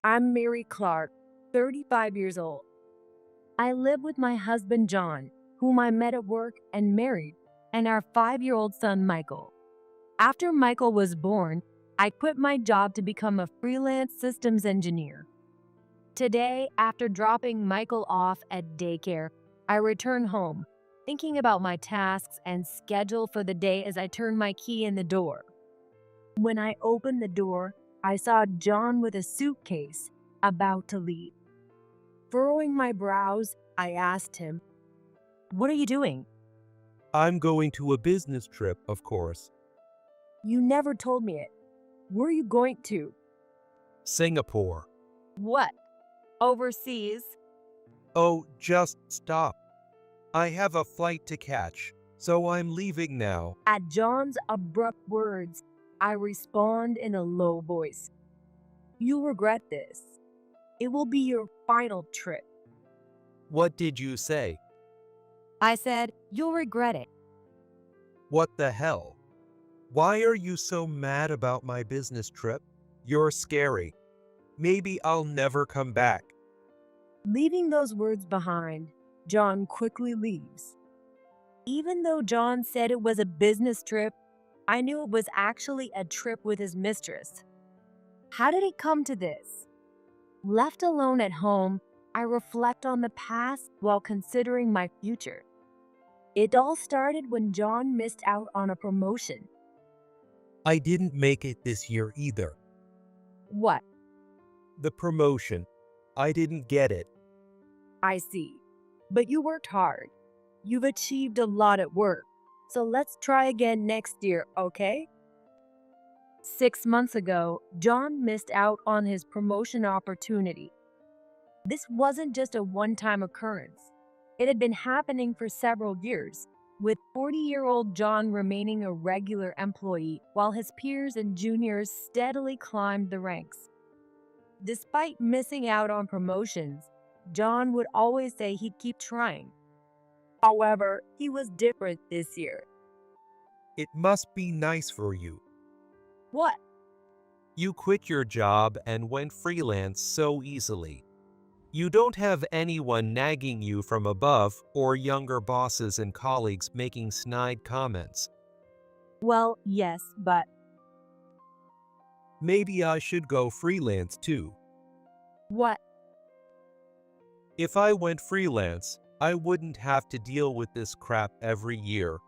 I'm Mary Clark, 35 years old. I live with my husband, John, whom I met at work and married, and our 5-year-old son, Michael. After Michael was born, I quit my job to become a freelance systems engineer. Today, after dropping Michael off at daycare, I return home, thinking about my tasks and schedule for the day as I turn my key in the door. When I opened the door, I saw John with a suitcase, about to leave. Furrowing my brows, I asked him, "What are you doing?" I'm going to a business trip, of course. "You never told me it. Where are you going to?" Singapore. "What? Overseas?" Oh, just stop. I have a flight to catch, so I'm leaving now. At John's abrupt words, I respond in a low voice. "You'll regret this. It will be your final trip." What did you say? I said, "You'll regret it." What the hell? Why are you so mad about my business trip? You're scary. Maybe I'll never come back. Leaving those words behind, John quickly leaves. Even though John said it was a business trip, I knew it was actually a trip with his mistress. How did it come to this? Left alone at home, I reflect on the past while considering my future. It all started when John missed out on a promotion. I didn't make it this year either. What? The promotion. I didn't get it. I see. But you worked hard. You've achieved a lot at work. So let's try again next year, okay? 6 months ago, John missed out on his promotion opportunity. This wasn't just a one-time occurrence. It had been happening for several years, with 40-year-old John remaining a regular employee while his peers and juniors steadily climbed the ranks. Despite missing out on promotions, John would always say he'd keep trying. However, he was different this year. It must be nice for you. What? You quit your job and went freelance so easily. You don't have anyone nagging you from above or younger bosses and colleagues making snide comments. Well, yes, but Maybe I should go freelance too. what? If I went freelance, I wouldn't have to deal with this crap every year.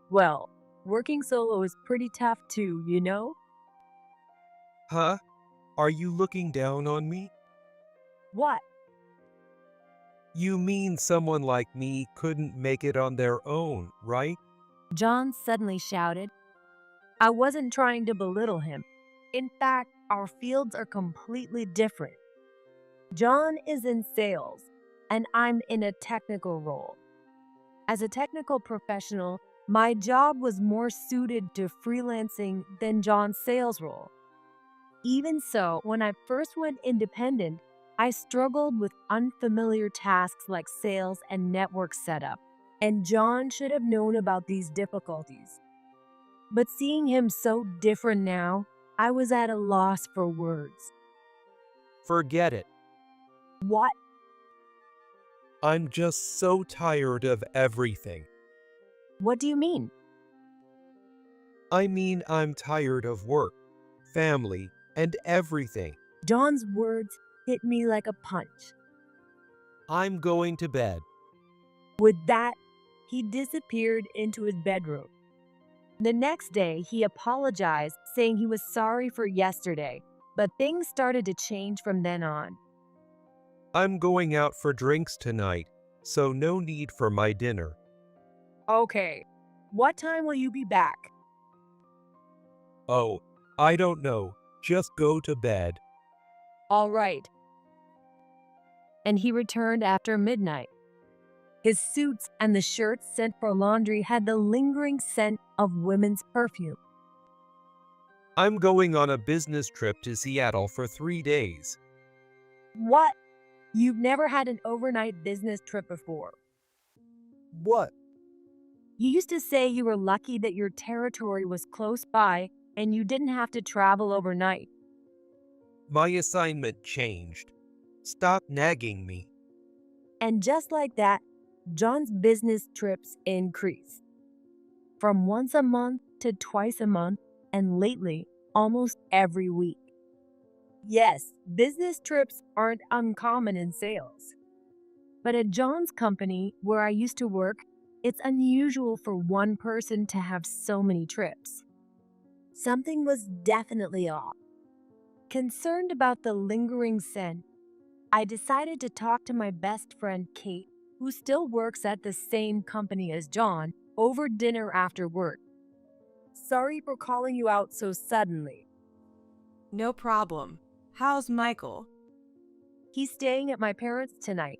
Well, working solo is pretty tough too, you know? Huh? Are you looking down on me? What? You mean someone like me couldn't make it on their own, right? John suddenly shouted. I wasn't trying to belittle him. In fact, our fields are completely different. John is in sales, and I'm in a technical role. As a technical professional, my job was more suited to freelancing than John's sales role. Even so, when I first went independent, I struggled with unfamiliar tasks like sales and network setup, and John should have known about these difficulties. But seeing him so different now, I was at a loss for words. Forget it. What? I'm just so tired of everything. What do you mean? I mean, I'm tired of work, family, and everything. John's words hit me like a punch. I'm going to bed. With that, he disappeared into his bedroom. The next day, he apologized, saying he was sorry for yesterday, but things started to change from then on. I'm going out for drinks tonight, so no need for my dinner. Okay, what time will you be back? Oh, I don't know. Just go to bed. All right. And he returned after midnight. His suits and the shirts sent for laundry had the lingering scent of women's perfume. I'm going on a business trip to Seattle for 3 days. What? You've never had an overnight business trip before. What? You used to say you were lucky that your territory was close by and you didn't have to travel overnight. My assignment changed. Stop nagging me. And just like that, John's business trips increased from once a month to twice a month, and lately, almost every week. Yes, business trips aren't uncommon in sales. But at John's company, where I used to work, it's unusual for one person to have so many trips. Something was definitely off. Concerned about the lingering scent, I decided to talk to my best friend Kate, who still works at the same company as John, over dinner after work. Sorry for calling you out so suddenly. No problem. How's Michael? He's staying at my parents' tonight.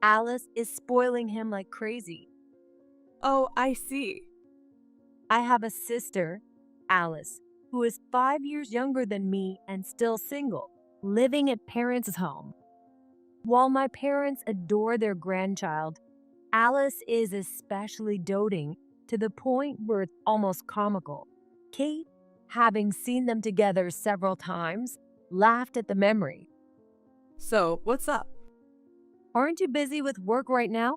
Alice is spoiling him like crazy. Oh, I see. I have a sister, Alice, who is 5 years younger than me and still single, living at parents' home. While my parents adore their grandchild, Alice is especially doting to the point where it's almost comical. Kate, having seen them together several times, laughed at the memory. So, what's up? Aren't you busy with work right now?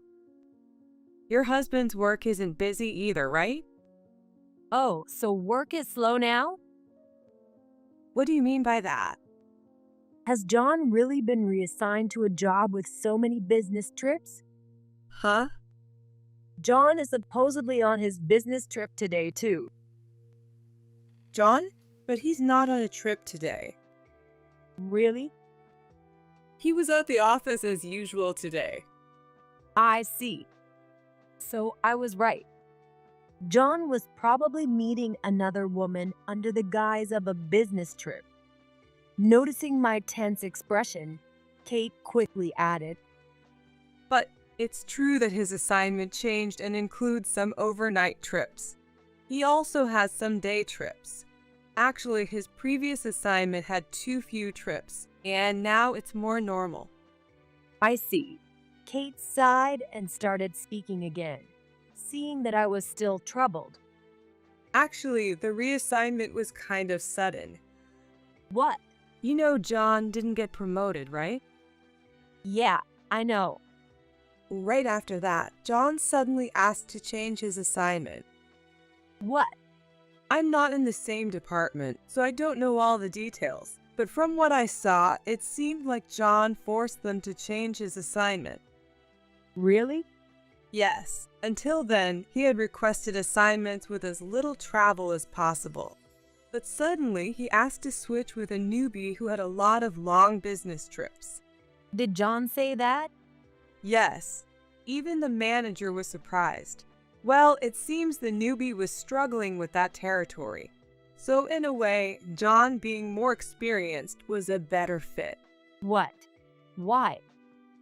Your husband's work isn't busy either, right? Oh, so work is slow now? What do you mean by that? Has John really been reassigned to a job with so many business trips? Huh? John is supposedly on his business trip today, too. John? But he's not on a trip today. Really? He was at the office as usual today. I see. So I was right. John was probably meeting another woman under the guise of a business trip. Noticing my tense expression, Kate quickly added, But it's true that his assignment changed and includes some overnight trips. He also has some day trips. Actually, his previous assignment had too few trips, and now it's more normal. I see. Kate sighed and started speaking again, seeing that I was still troubled. Actually, the reassignment was kind of sudden. What? You know John didn't get promoted, right? Yeah, I know. Right after that, John suddenly asked to change his assignment. What? I'm not in the same department, so I don't know all the details. But from what I saw, it seemed like John forced them to change his assignment. Really? Yes. Until then, he had requested assignments with as little travel as possible. But suddenly, he asked to switch with a newbie who had a lot of long business trips. Did John say that? Yes. Even the manager was surprised. Well, it seems the newbie was struggling with that territory. So in a way, John being more experienced was a better fit. What? Why?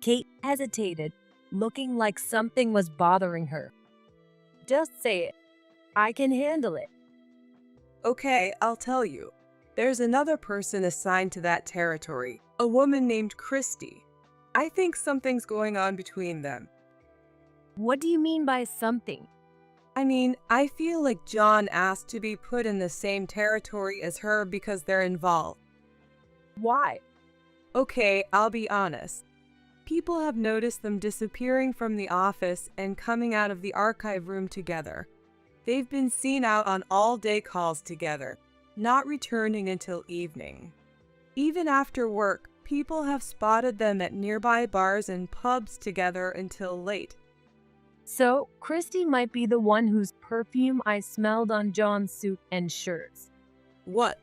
Kate hesitated, looking like something was bothering her. Just say it. I can handle it. Okay, I'll tell you. There's another person assigned to that territory, a woman named Christy. I think something's going on between them. What do you mean by something? I mean, I feel like John asked to be put in the same territory as her because they're involved. Why? Okay, I'll be honest. People have noticed them disappearing from the office and coming out of the archive room together. They've been seen out on all-day calls together, not returning until evening. Even after work, people have spotted them at nearby bars and pubs together until late. So, Christy might be the one whose perfume I smelled on John's suit and shirts. What?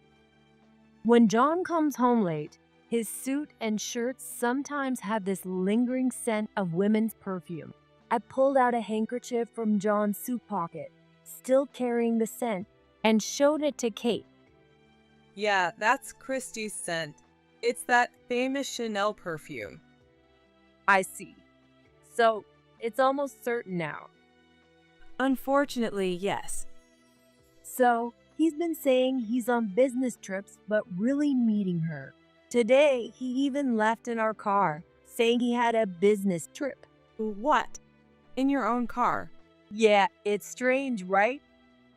When John comes home late, his suit and shirts sometimes have this lingering scent of women's perfume. I pulled out a handkerchief from John's suit pocket, still carrying the scent, and showed it to Kate. Yeah, that's Christy's scent. It's that famous Chanel perfume. I see. So, it's almost certain now. Unfortunately, yes. So, he's been saying he's on business trips but really meeting her. Today, he even left in our car, saying he had a business trip. What? In your own car? Yeah, it's strange, right?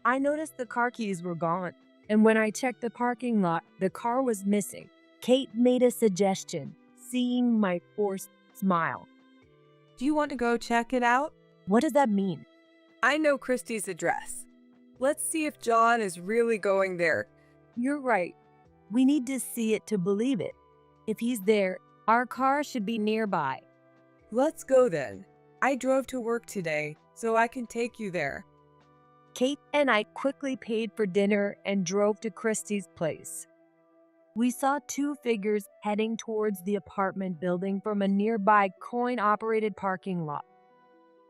I noticed the car keys were gone, and when I checked the parking lot, the car was missing. Kate made a suggestion, seeing my forced smile. Do you want to go check it out? What does that mean? I know Christy's address. Let's see if John is really going there. You're right. We need to see it to believe it. If he's there, our car should be nearby. Let's go then. I drove to work today, so I can take you there. Kate and I quickly paid for dinner and drove to Christie's place. We saw two figures heading towards the apartment building from a nearby coin-operated parking lot.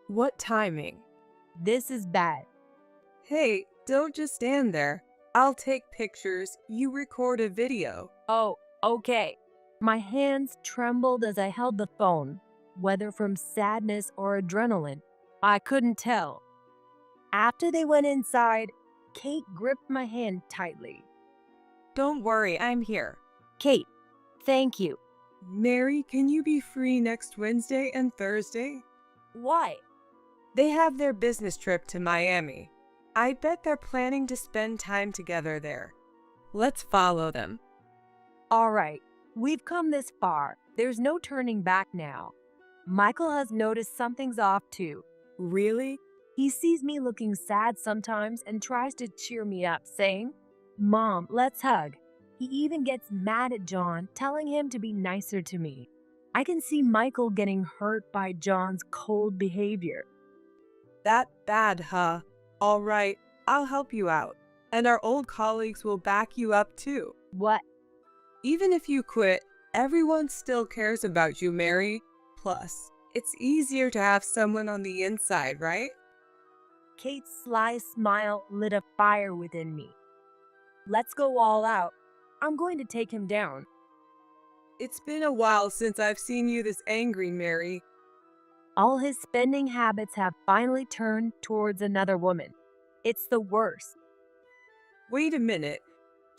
What timing? This is bad. Hey, don't just stand there. I'll take pictures, you record a video. Oh, okay. My hands trembled as I held the phone, whether from sadness or adrenaline. I couldn't tell. After they went inside, Kate gripped my hand tightly. Don't worry, I'm here. Kate, thank you. Mary, can you be free next Wednesday and Thursday? Why? They have their business trip to Miami. I bet they're planning to spend time together there. Let's follow them. All right, we've come this far. There's no turning back now. Michael has noticed something's off too. Really? He sees me looking sad sometimes and tries to cheer me up, saying, "Mom, let's hug." He even gets mad at John, telling him to be nicer to me. I can see Michael getting hurt by John's cold behavior. That bad, huh? All right, I'll help you out. And our old colleagues will back you up too. What? Even if you quit, everyone still cares about you, Mary. Plus, it's easier to have someone on the inside, right? Kate's sly smile lit a fire within me. Let's go all out. I'm going to take him down. It's been a while since I've seen you this angry, Mary. All his spending habits have finally turned towards another woman. It's the worst. Wait a minute.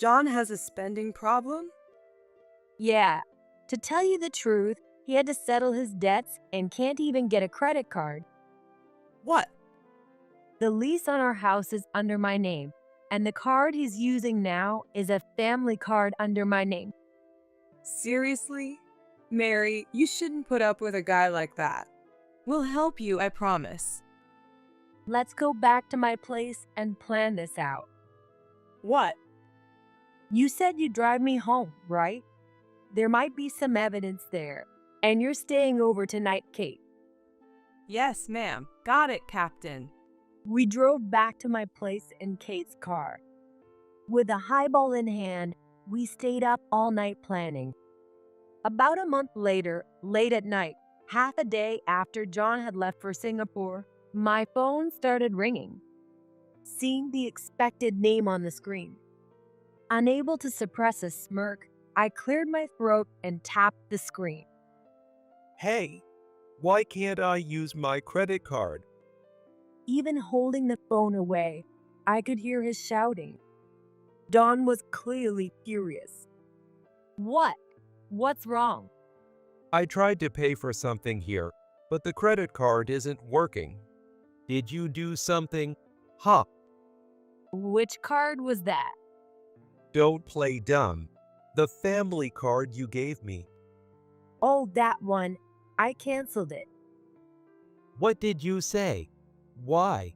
John has a spending problem? Yeah, to tell you the truth, he had to settle his debts and can't even get a credit card. What? The lease on our house is under my name, and the card he's using now is a family card under my name. Seriously? Mary, you shouldn't put up with a guy like that. We'll help you, I promise. Let's go back to my place and plan this out. What? You said you'd drive me home, right? There might be some evidence there, and you're staying over tonight, Kate. Yes, ma'am. Got it, Captain. We drove back to my place in Kate's car. With a highball in hand, we stayed up all night planning. About a month later, late at night, half a day after John had left for Singapore, my phone started ringing. Seeing the expected name on the screen, unable to suppress a smirk, I cleared my throat and tapped the screen. Hey, why can't I use my credit card? Even holding the phone away, I could hear his shouting. Don was clearly furious. What? What's wrong? I tried to pay for something here, but the credit card isn't working. Did you do something? Huh. Which card was that? Don't play dumb. The family card you gave me. Oh, that one. I canceled it. What did you say? Why?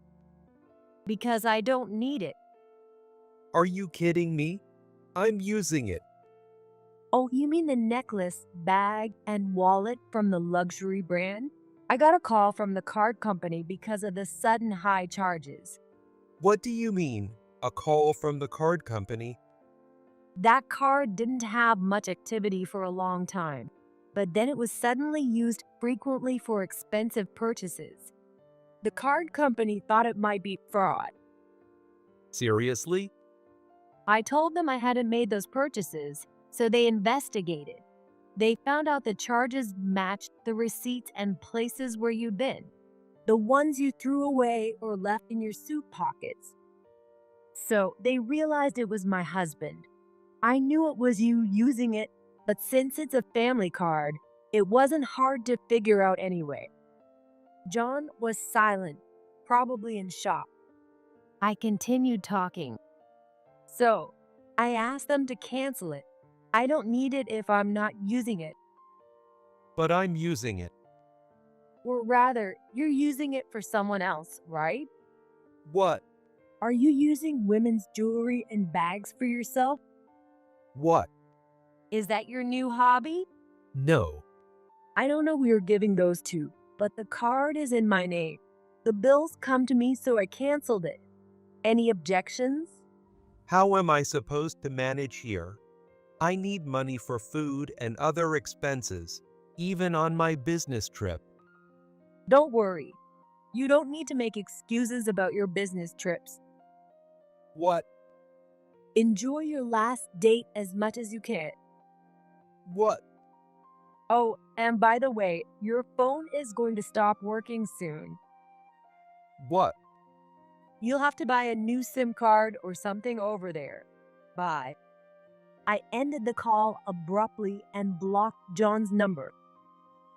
Because I don't need it. Are you kidding me? I'm using it. Oh, you mean the necklace, bag, and wallet from the luxury brand? I got a call from the card company because of the sudden high charges. What do you mean, a call from the card company? That card didn't have much activity for a long time, but then it was suddenly used frequently for expensive purchases. The card company thought it might be fraud. Seriously? I told them I hadn't made those purchases, so they investigated. They found out the charges matched the receipts and places where you'd been, the ones you threw away or left in your suit pockets. So they realized it was my husband. I knew it was you using it, but since it's a family card, it wasn't hard to figure out anyway. John was silent, probably in shock. I continued talking. So, I asked them to cancel it. I don't need it if I'm not using it. But I'm using it. Or rather, you're using it for someone else, right? What? Are you using women's jewelry and bags for yourself? What? Is that your new hobby? No. I don't know who you're giving those to, but the card is in my name. The bills come to me, so I canceled it. Any objections? How am I supposed to manage here? I need money for food and other expenses, even on my business trip. Don't worry. You don't need to make excuses about your business trips. What? Enjoy your last date as much as you can. What? Oh, and by the way, your phone is going to stop working soon. What? You'll have to buy a new SIM card or something over there. Bye. I ended the call abruptly and blocked John's number.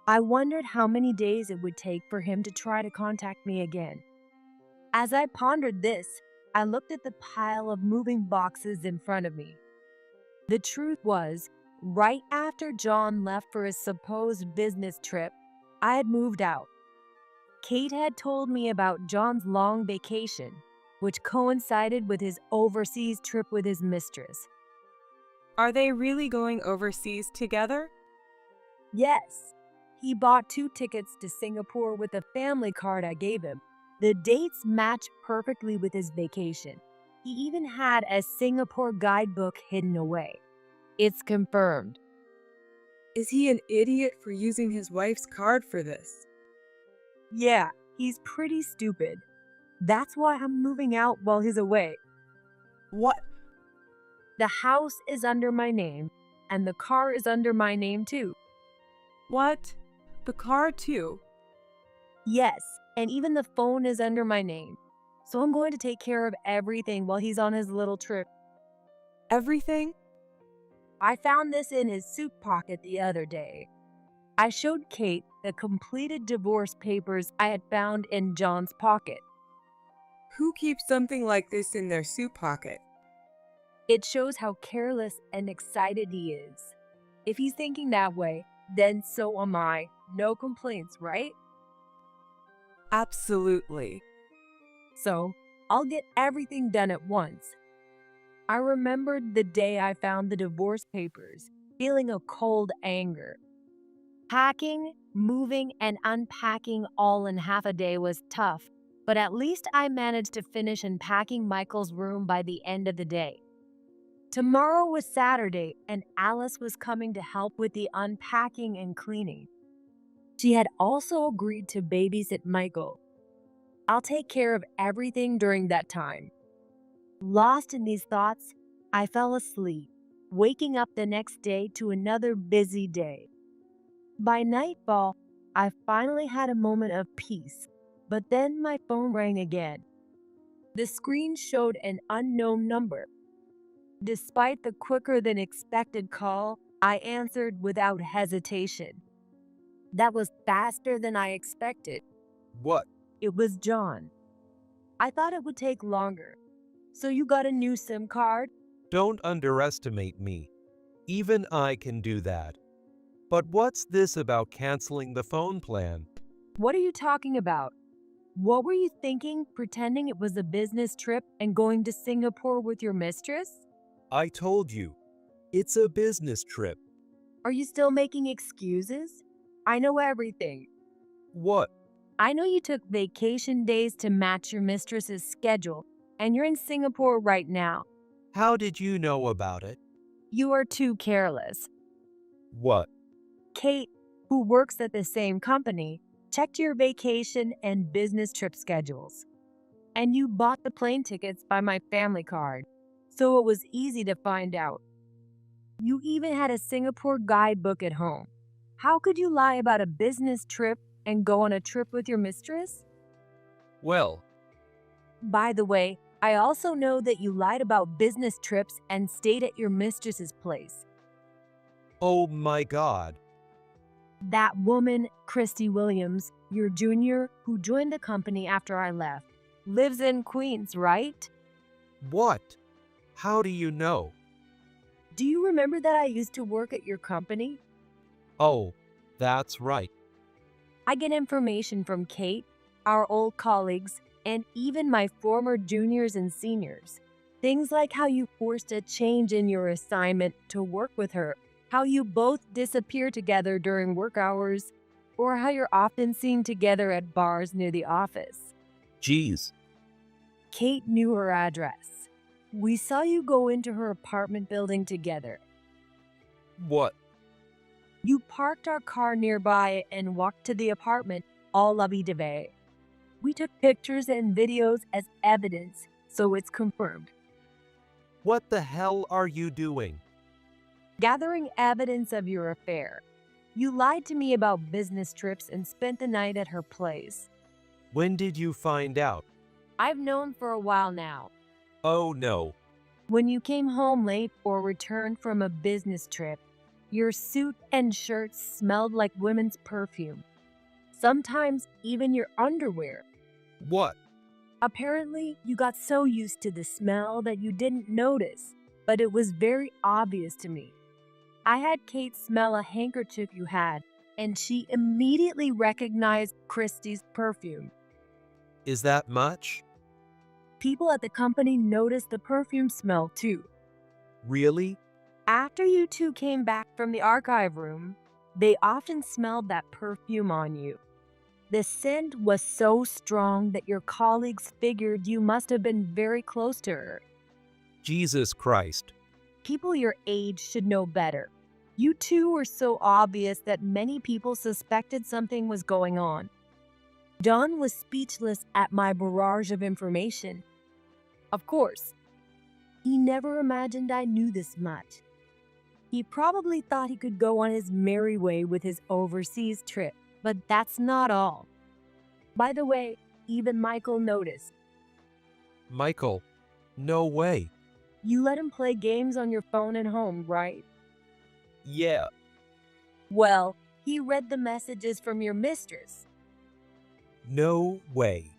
I wondered how many days it would take for him to try to contact me again. As I pondered this, I looked at the pile of moving boxes in front of me. The truth was, right after John left for his supposed business trip, I had moved out. Kate had told me about John's long vacation, which coincided with his overseas trip with his mistress. Are they really going overseas together? Yes, he bought 2 tickets to Singapore with a family card I gave him. The dates match perfectly with his vacation. He even had a Singapore guidebook hidden away. It's confirmed. Is he an idiot for using his wife's card for this? Yeah, he's pretty stupid. That's why I'm moving out while he's away. What? The house is under my name, and the car is under my name too. What? The car too? Yes, and even the phone is under my name. So I'm going to take care of everything while he's on his little trip. Everything? I found this in his suit pocket the other day. I showed Kate the completed divorce papers I had found in John's pocket. Who keeps something like this in their suit pocket? It shows how careless and excited he is. If he's thinking that way, then so am I. No complaints, right? Absolutely. So, I'll get everything done at once. I remembered the day I found the divorce papers, feeling a cold anger. Packing, moving, and unpacking all in half a day was tough, but at least I managed to finish unpacking Michael's room by the end of the day. Tomorrow was Saturday, and Alice was coming to help with the unpacking and cleaning. She had also agreed to babysit Michael. I'll take care of everything during that time. Lost in these thoughts, I fell asleep, waking up the next day to another busy day. By nightfall, I finally had a moment of peace, but then my phone rang again. The screen showed an unknown number. Despite the quicker than expected call, I answered without hesitation. That was faster than I expected. What? It was John. I thought it would take longer. So you got a new SIM card? Don't underestimate me. Even I can do that. But what's this about canceling the phone plan? What are you talking about? What were you thinking, pretending it was a business trip and going to Singapore with your mistress? I told you. It's a business trip. Are you still making excuses? I know everything. What? I know you took vacation days to match your mistress's schedule, and you're in Singapore right now. How did you know about it? You are too careless. What? Kate, who works at the same company, checked your vacation and business trip schedules. And you bought the plane tickets by my family card, so it was easy to find out. You even had a Singapore guidebook at home. How could you lie about a business trip and go on a trip with your mistress? Well, By the way, I also know that you lied about business trips and stayed at your mistress's place. oh my God. That woman, Christy Williams, your junior, who joined the company after I left, lives in Queens, right? What? How do you know? Do you remember that I used to work at your company? Oh, that's right. I get information from Kate, our old colleagues, and even my former juniors and seniors. Things like how you forced a change in your assignment to work with her, how you both disappear together during work hours, or how you're often seen together at bars near the office. Geez. Kate knew her address. We saw you go into her apartment building together. What? You parked our car nearby and walked to the apartment, all lovey-dovey. We took pictures and videos as evidence, so it's confirmed. What the hell are you doing? Gathering evidence of your affair. You lied to me about business trips and spent the night at her place. When did you find out? I've known for a while now. Oh no. When you came home late or returned from a business trip, your suit and shirt smelled like women's perfume. Sometimes even your underwear. What? Apparently, you got so used to the smell that you didn't notice, but it was very obvious to me. I had Kate smell a handkerchief you had, and she immediately recognized Christie's perfume. Is that much? People at the company noticed the perfume smell too. Really? After you two came back from the archive room, they often smelled that perfume on you. The scent was so strong that your colleagues figured you must have been very close to her. Jesus Christ. People your age should know better. You two were so obvious that many people suspected something was going on. Don was speechless at my barrage of information. Of course, he never imagined I knew this much. He probably thought he could go on his merry way with his overseas trip, but that's not all. By the way, even Michael noticed. Michael, no way. You let him play games on your phone at home, right? Yeah. Well, he read the messages from your mistress. No way.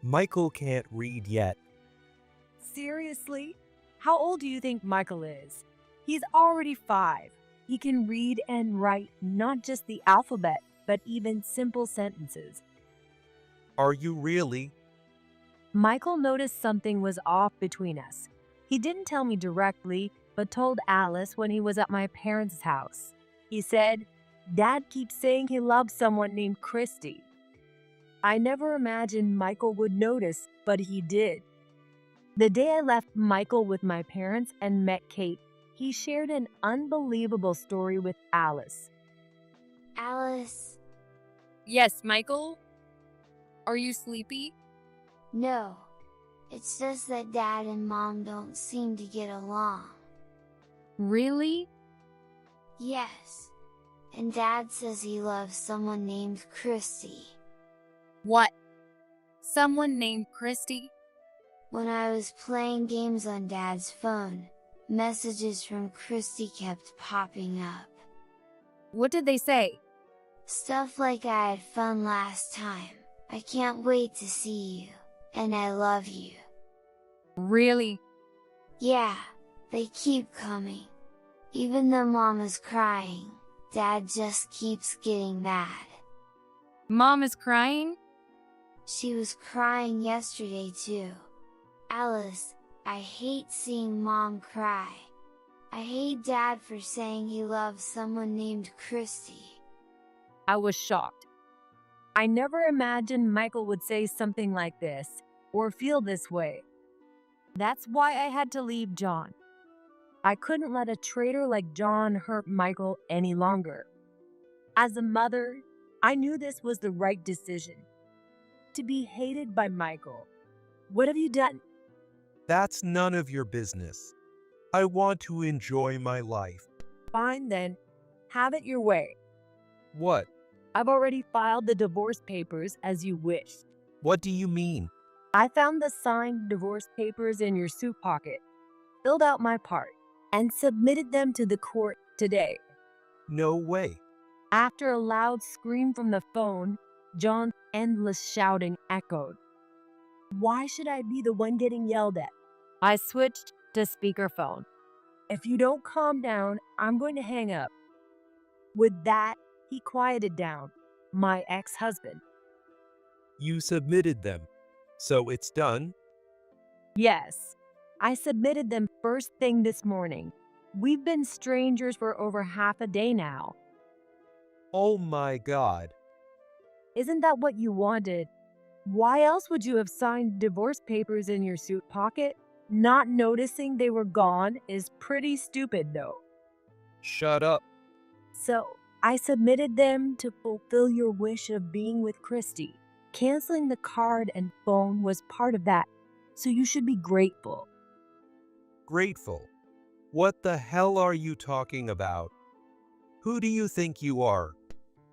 Michael can't read yet. Seriously? How old do you think Michael is? He's already 5. He can read and write not just the alphabet, but even simple sentences. Are you really? Michael noticed something was off between us. He didn't tell me directly, but told Alice when he was at my parents' house. He said, "Dad keeps saying he loves someone named Christy." I never imagined Michael would notice, but he did. The day I left Michael with my parents and met Kate, he shared an unbelievable story with Alice. Alice, Yes, Michael? Are you sleepy? no. It's just that Dad and Mom don't seem to get along. Really? Yes. And Dad says he loves someone named Christy. What? Someone named Christy? When I was playing games on Dad's phone, messages from Christy kept popping up. What did they say? Stuff like "I had fun last time, I can't wait to see you, and I love you." Really? Yeah, they keep coming. Even though Mom is crying, Dad just keeps getting mad. Mom is crying? She was crying yesterday too. Alice, I hate seeing Mom cry. I hate Dad for saying he loves someone named Christy. I was shocked. I never imagined Michael would say something like this, or feel this way. That's why I had to leave John. I couldn't let a traitor like John hurt Michael any longer. As a mother, I knew this was the right decision. To be hated by Michael. What have you done? That's none of your business. I want to enjoy my life. Fine then. Have it your way. What? I've already filed the divorce papers as you wished. What do you mean? I found the signed divorce papers in your suit pocket, filled out my part, and submitted them to the court today. No way. After a loud scream from the phone, John's endless shouting echoed. Why should I be the one getting yelled at? I switched to speakerphone. If you don't calm down, I'm going to hang up. With that, he quieted down, my ex-husband. You submitted them. So it's done? Yes, I submitted them first thing this morning. We've been strangers for over half a day now. Oh my God. Isn't that what you wanted? Why else would you have signed divorce papers in your suit pocket? Not noticing they were gone is pretty stupid, though. Shut up. So, I submitted them to fulfill your wish of being with Christy. Canceling the card and phone was part of that, so you should be grateful. Grateful. What the hell are you talking about? Who do you think you are?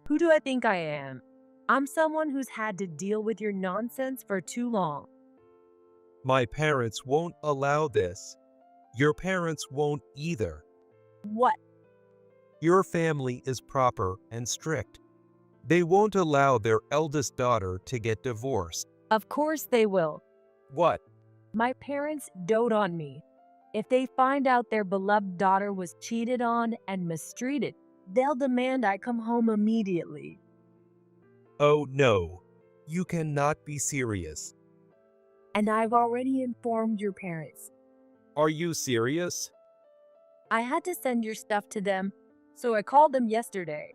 Who do I think I am? I'm someone who's had to deal with your nonsense for too long. My parents won't allow this. Your parents won't either. What? Your family is proper and strict. They won't allow their eldest daughter to get divorced. Of course they will. What? My parents dote on me. If they find out their beloved daughter was cheated on and mistreated, they'll demand I come home immediately. Oh no. You cannot be serious. And I've already informed your parents. Are you serious? I had to send your stuff to them, so I called them yesterday.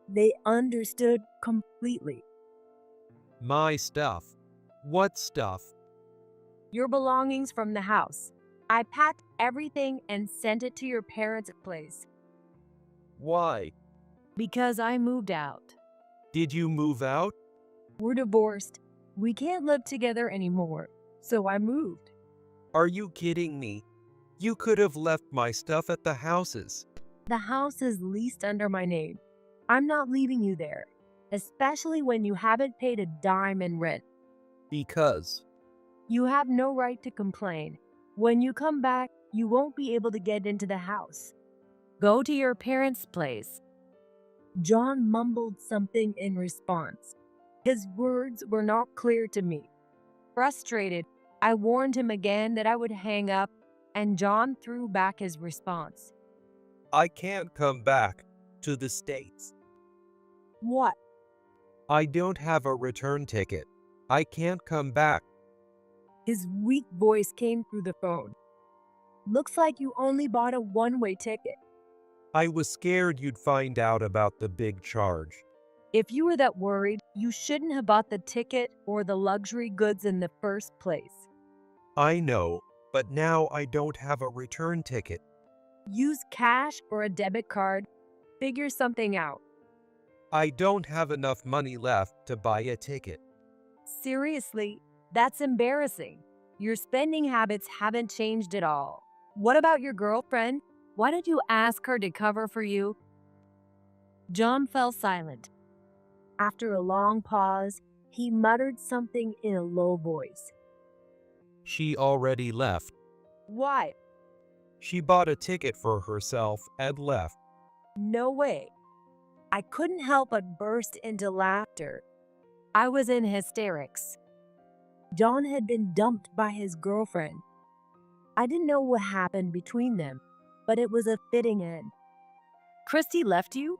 They understood completely. My stuff. What stuff? Your belongings from the house. I packed everything and sent it to your parents' place. Why? Because I moved out. Did you move out? We're divorced. We can't live together anymore, so I moved. Are you kidding me? You could have left my stuff at the houses. The house is leased under my name. I'm not leaving you there, especially when you haven't paid a dime in rent. Because You have no right to complain. When you come back, you won't be able to get into the house. Go to your parents' place. John mumbled something in response. His words were not clear to me. Frustrated, I warned him again that I would hang up, and John threw back his response. I can't come back to the States. What? I don't have a return ticket. I can't come back. His weak voice came through the phone. Looks like you only bought a one-way ticket. I was scared you'd find out about the big charge. If you were that worried, you shouldn't have bought the ticket or the luxury goods in the first place. I know, but now I don't have a return ticket. Use cash or a debit card. Figure something out. I don't have enough money left to buy a ticket. Seriously, that's embarrassing. Your spending habits haven't changed at all. What about your girlfriend? Why don't you ask her to cover for you? John fell silent. After a long pause, he muttered something in a low voice. She already left. Why? She bought a ticket for herself and left. No way. I couldn't help but burst into laughter. I was in hysterics. John had been dumped by his girlfriend. I didn't know what happened between them, but it was a fitting end. Christy left you?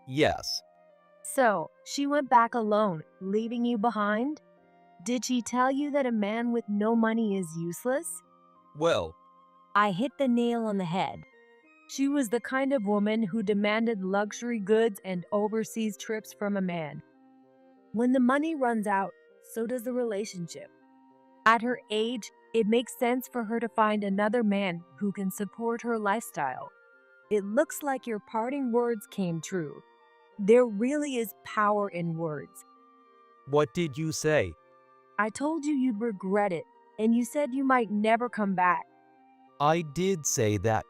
Yes. So, she went back alone, leaving you behind? Did she tell you that a man with no money is useless? Well, I hit the nail on the head. She was the kind of woman who demanded luxury goods and overseas trips from a man. When the money runs out, so does the relationship. At her age, it makes sense for her to find another man who can support her lifestyle. It looks like your parting words came true. There really is power in words. what did you say? I told you you'd regret it, and you said you might never come back. I did say that.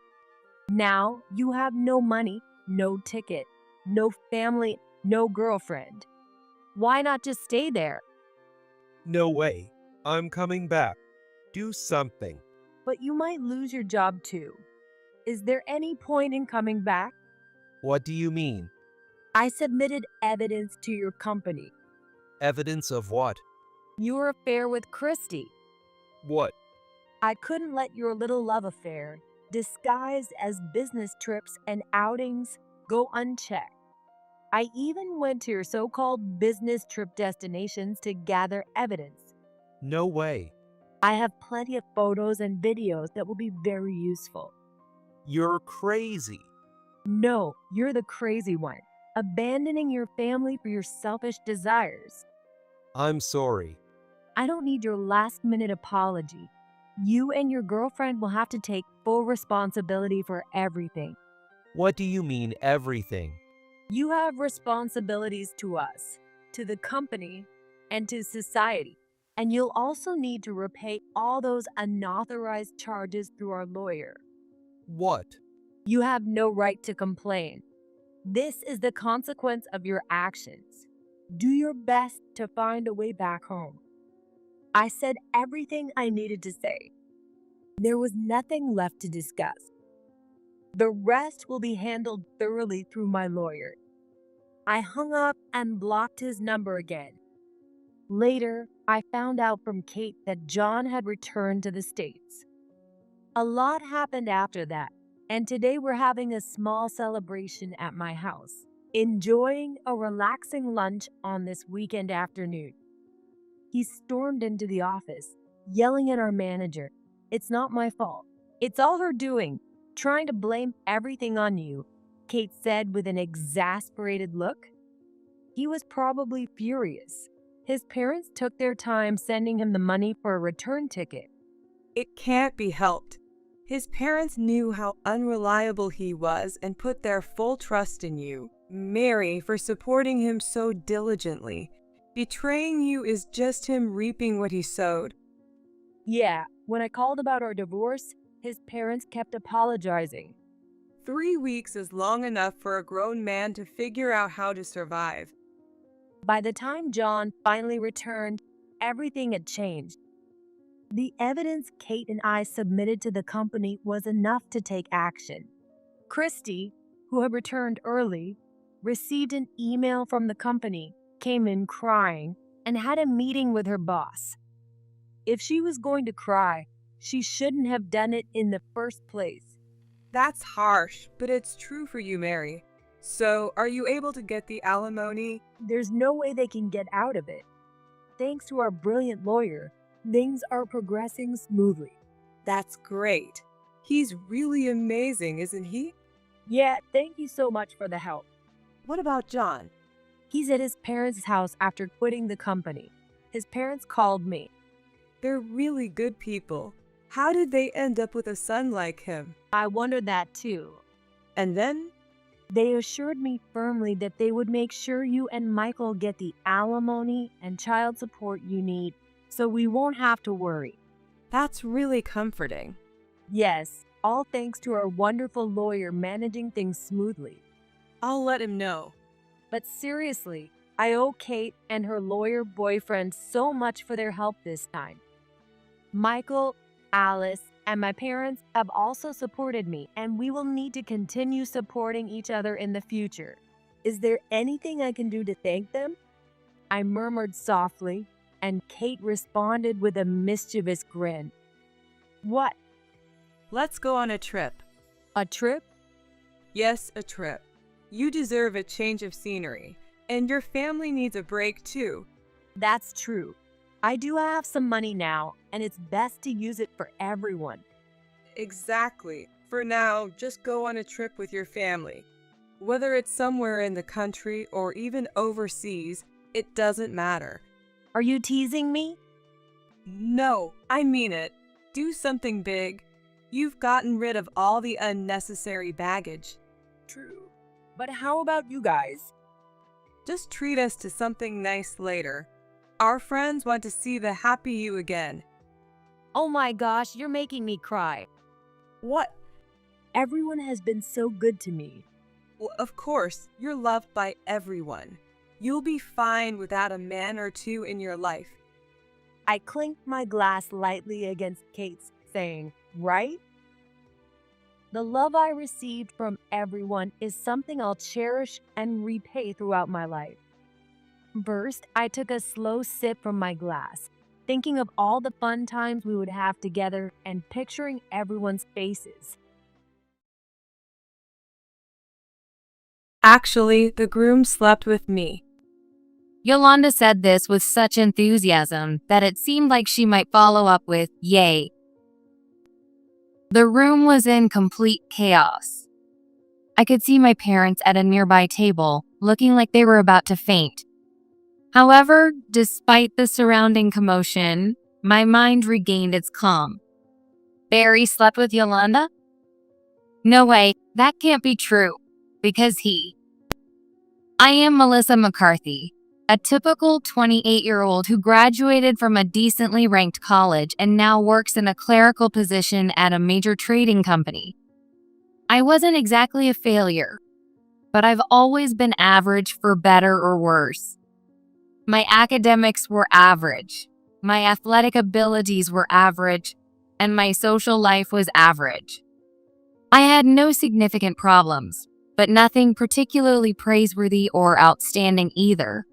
Now you have no money, no ticket, no family, no girlfriend. Why not just stay there? No way. I'm coming back. Do something. But you might lose your job too. Is there any point in coming back? What do you mean? I submitted evidence to your company. Evidence of what? Your affair with Christy. What? I couldn't let your little love affair, disguised as business trips and outings, go unchecked. I even went to your so-called business trip destinations to gather evidence. No way. I have plenty of photos and videos that will be very useful. You're crazy. No, you're the crazy one, abandoning your family for your selfish desires. I'm sorry. I don't need your last-minute apology. You and your girlfriend will have to take full responsibility for everything. What do you mean, everything? You have responsibilities to us, to the company, and to society. And you'll also need to repay all those unauthorized charges through our lawyer. What? You have no right to complain. This is the consequence of your actions. Do your best to find a way back home. I said everything I needed to say. There was nothing left to discuss. The rest will be handled thoroughly through my lawyer. I hung up and blocked his number again. Later, I found out from Kate that John had returned to the States. A lot happened after that, and today we're having a small celebration at my house, enjoying a relaxing lunch on this weekend afternoon. He stormed into the office, yelling at our manager, "It's not my fault. It's all her doing, trying to blame everything on you," Kate said with an exasperated look. He was probably furious. His parents took their time sending him the money for a return ticket. It can't be helped. His parents knew how unreliable he was and put their full trust in you, Mary, for supporting him so diligently. Betraying you is just him reaping what he sowed. Yeah, when I called about our divorce, his parents kept apologizing. 3 weeks is long enough for a grown man to figure out how to survive. By the time John finally returned, everything had changed. The evidence Kate and I submitted to the company was enough to take action. Christy, who had returned early, received an email from the company, came in crying, and had a meeting with her boss. If she was going to cry, she shouldn't have done it in the first place. That's harsh, but it's true for you, Mary. So, are you able to get the alimony? There's no way they can get out of it. Thanks to our brilliant lawyer, things are progressing smoothly. That's great. He's really amazing, isn't he? Yeah, thank you so much for the help. What about John? He's at his parents' house after quitting the company. His parents called me. They're really good people. How did they end up with a son like him? I wondered that too. And then? They assured me firmly that they would make sure you and Michael get the alimony and child support you need, so we won't have to worry. That's really comforting. Yes, all thanks to our wonderful lawyer managing things smoothly. I'll let him know. But seriously, I owe Kate and her lawyer boyfriend so much for their help this time. Michael, Alice, and my parents have also supported me, and we will need to continue supporting each other in the future. Is there anything I can do to thank them? I murmured softly, and Kate responded with a mischievous grin. What? Let's go on a trip. A trip? Yes, a trip. You deserve a change of scenery, and your family needs a break too. That's true. I do have some money now, and it's best to use it for everyone. Exactly. For now, just go on a trip with your family. Whether it's somewhere in the country or even overseas, it doesn't matter. Are you teasing me? No, I mean it. Do something big. You've gotten rid of all the unnecessary baggage. True. But how about you guys? Just treat us to something nice later. Our friends want to see the happy you again. Oh my gosh, you're making me cry. What? Everyone has been so good to me. Well, of course, you're loved by everyone. You'll be fine without a man or two in your life. I clinked my glass lightly against Kate's, saying, "Right?" The love I received from everyone is something I'll cherish and repay throughout my life. First, I took a slow sip from my glass, thinking of all the fun times we would have together and picturing everyone's faces. Actually, the groom slept with me. Yolanda said this with such enthusiasm that it seemed like she might follow up with, "Yay." The room was in complete chaos. I could see my parents at a nearby table, looking like they were about to faint. However, despite the surrounding commotion, my mind regained its calm. Barry slept with Yolanda? No way, that can't be true, because I am Melissa McCarthy, a typical 28-year-old who graduated from a decently ranked college and now works in a clerical position at a major trading company. I wasn't exactly a failure, but I've always been average for better or worse. My academics were average, my athletic abilities were average, and my social life was average. I had no significant problems, but nothing particularly praiseworthy or outstanding either.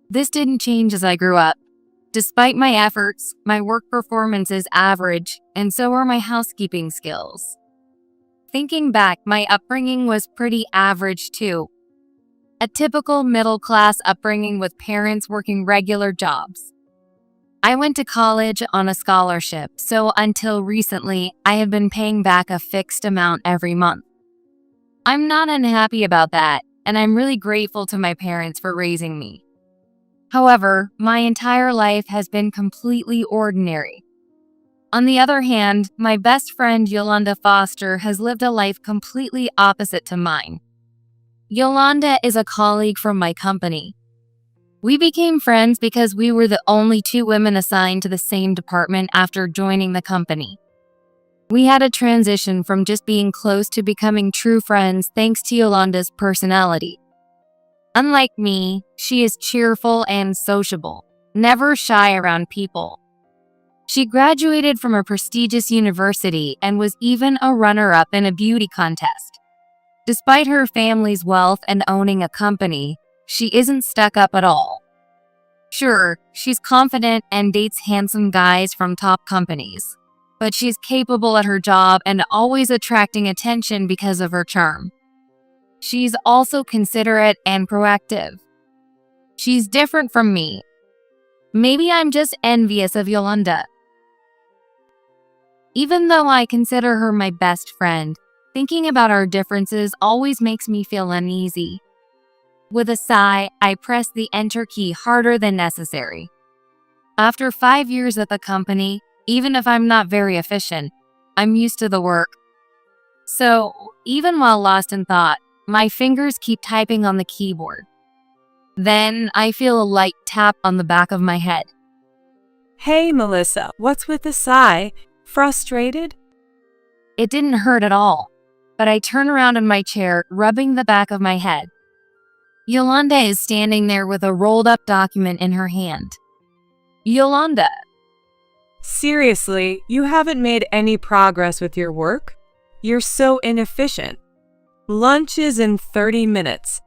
This didn't change as I grew up. Despite my efforts, my work performance is average, and so are my housekeeping skills. Thinking back, my upbringing was pretty average too. A typical middle-class upbringing with parents working regular jobs. I went to college on a scholarship, so until recently, I have been paying back a fixed amount every month. I'm not unhappy about that, and I'm really grateful to my parents for raising me. However, my entire life has been completely ordinary. On the other hand, my best friend Yolanda Foster has lived a life completely opposite to mine. Yolanda is a colleague from my company. We became friends because we were the only two women assigned to the same department after joining the company. We had a transition from just being close to becoming true friends thanks to Yolanda's personality. Unlike me, she is cheerful and sociable, never shy around people. She graduated from a prestigious university and was even a runner-up in a beauty contest. Despite her family's wealth and owning a company, she isn't stuck up at all. Sure, she's confident and dates handsome guys from top companies, but she's capable at her job and always attracting attention because of her charm. She's also considerate and proactive. She's different from me. Maybe I'm just envious of Yolanda. Even though I consider her my best friend, thinking about our differences always makes me feel uneasy. With a sigh, I press the enter key harder than necessary. After 5 years at the company, even if I'm not very efficient, I'm used to the work. So, even while lost in thought, my fingers keep typing on the keyboard. Then, I feel a light tap on the back of my head. Hey, Melissa, what's with the sigh? Frustrated? It didn't hurt at all, but I turn around in my chair, rubbing the back of my head. Yolanda is standing there with a rolled-up document in her hand. Yolanda. Seriously, you haven't made any progress with your work? You're so inefficient. Lunch is in 30 minutes.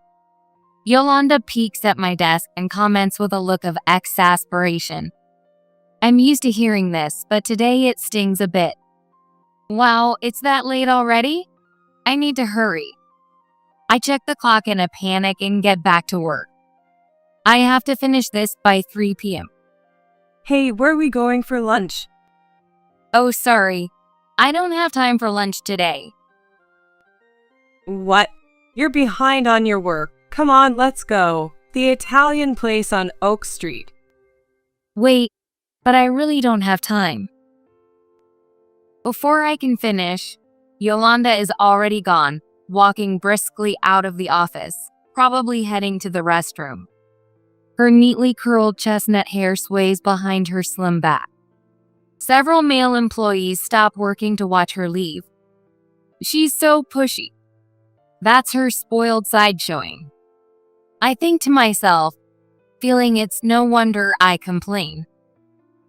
Yolanda peeks at my desk and comments with a look of exasperation. I'm used to hearing this, but today it stings a bit. Wow, it's that late already? I need to hurry. I check the clock in a panic and get back to work. I have to finish this by 3 p.m. Hey, where are we going for lunch? Oh, sorry. I don't have time for lunch today. What? You're behind on your work. Come on, let's go. The Italian place on Oak Street. Wait, but I really don't have time. Before I can finish, Yolanda is already gone, walking briskly out of the office, probably heading to the restroom. Her neatly curled chestnut hair sways behind her slim back. Several male employees stop working to watch her leave. She's so pushy. That's her spoiled side showing. I think to myself, feeling it's no wonder I complain.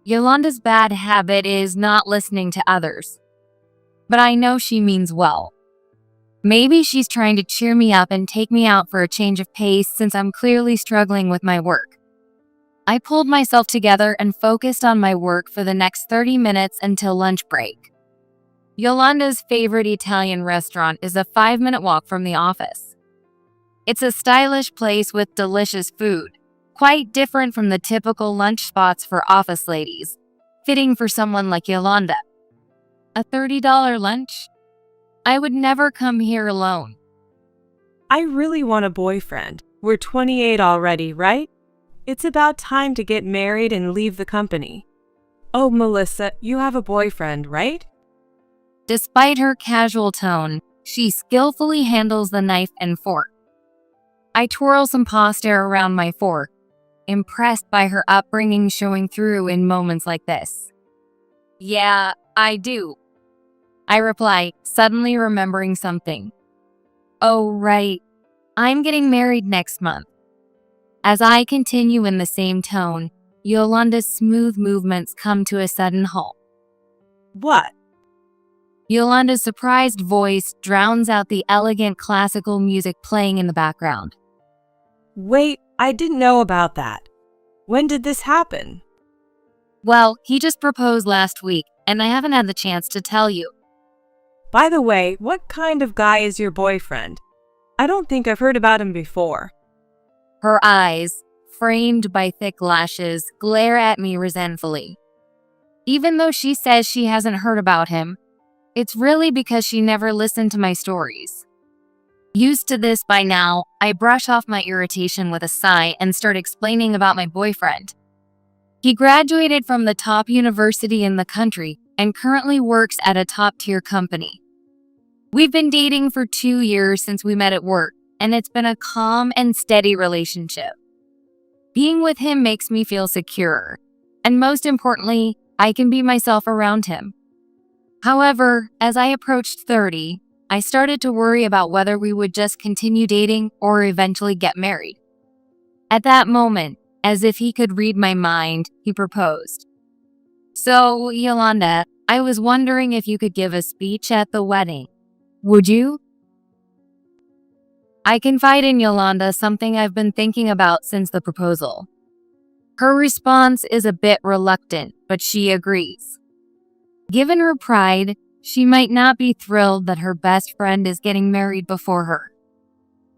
Yolanda's bad habit is not listening to others. But I know she means well. Maybe she's trying to cheer me up and take me out for a change of pace since I'm clearly struggling with my work. I pulled myself together and focused on my work for the next 30 minutes until lunch break. Yolanda's favorite Italian restaurant is a 5-minute walk from the office. It's a stylish place with delicious food, quite different from the typical lunch spots for office ladies, fitting for someone like Yolanda. A $30 lunch? I would never come here alone. I really want a boyfriend. We're 28 already, right? It's about time to get married and leave the company. Oh, Melissa, you have a boyfriend, right? Despite her casual tone, she skillfully handles the knife and fork. I twirl some pasta around my fork, impressed by her upbringing showing through in moments like this. Yeah, I do. I reply, suddenly remembering something. Oh, right. I'm getting married next month. As I continue in the same tone, Yolanda's smooth movements come to a sudden halt. What? Yolanda's surprised voice drowns out the elegant classical music playing in the background. Wait, I didn't know about that. When did this happen? Well, he just proposed last week, and I haven't had the chance to tell you. By the way, what kind of guy is your boyfriend? I don't think I've heard about him before. Her eyes, framed by thick lashes, glare at me resentfully. Even though she says she hasn't heard about him, it's really because she never listened to my stories. Used to this by now, I brush off my irritation with a sigh and start explaining about my boyfriend. He graduated from the top university in the country and currently works at a top-tier company. We've been dating for 2 years since we met at work, and it's been a calm and steady relationship. Being with him makes me feel secure, and most importantly, I can be myself around him. However, as I approached 30, I started to worry about whether we would just continue dating or eventually get married. At that moment, as if he could read my mind, he proposed. So, Yolanda, I was wondering if you could give a speech at the wedding. Would you? I confide in Yolanda something I've been thinking about since the proposal. Her response is a bit reluctant, but she agrees. Given her pride, she might not be thrilled that her best friend is getting married before her.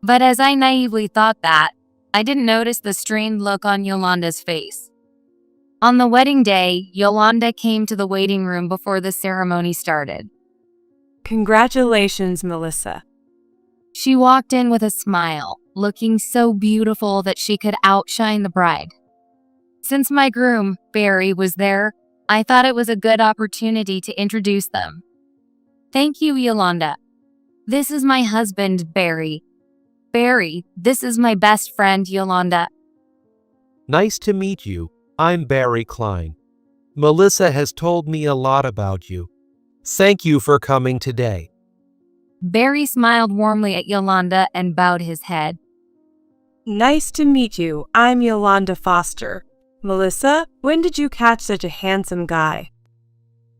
But as I naively thought that, I didn't notice the strained look on Yolanda's face. On the wedding day, Yolanda came to the waiting room before the ceremony started. Congratulations, Melissa. She walked in with a smile, looking so beautiful that she could outshine the bride. Since my groom, Barry, was there, I thought it was a good opportunity to introduce them. Thank you, Yolanda. This is my husband, Barry. Barry, this is my best friend, Yolanda. Nice to meet you. I'm Barry Klein. Melissa has told me a lot about you. Thank you for coming today. Barry smiled warmly at Yolanda and bowed his head. Nice to meet you. I'm Yolanda Foster. Melissa, when did you catch such a handsome guy?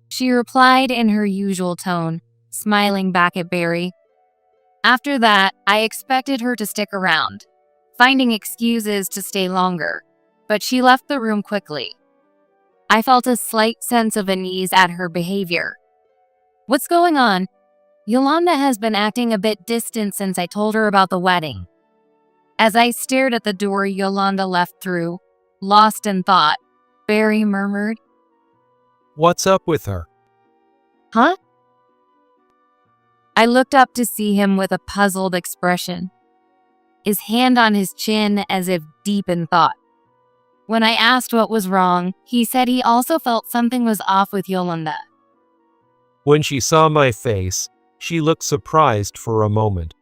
She replied in her usual tone, smiling back at Barry. After that, I expected her to stick around, finding excuses to stay longer, but she left the room quickly. I felt a slight sense of unease at her behavior. What's going on? Yolanda has been acting a bit distant since I told her about the wedding. As I stared at the door Yolanda left through, lost in thought, Barry murmured, What's up with her? Huh? I looked up to see him with a puzzled expression, his hand on his chin as if deep in thought. When I asked what was wrong, he said he also felt something was off with Yolanda. When she saw my face, she looked surprised for a moment.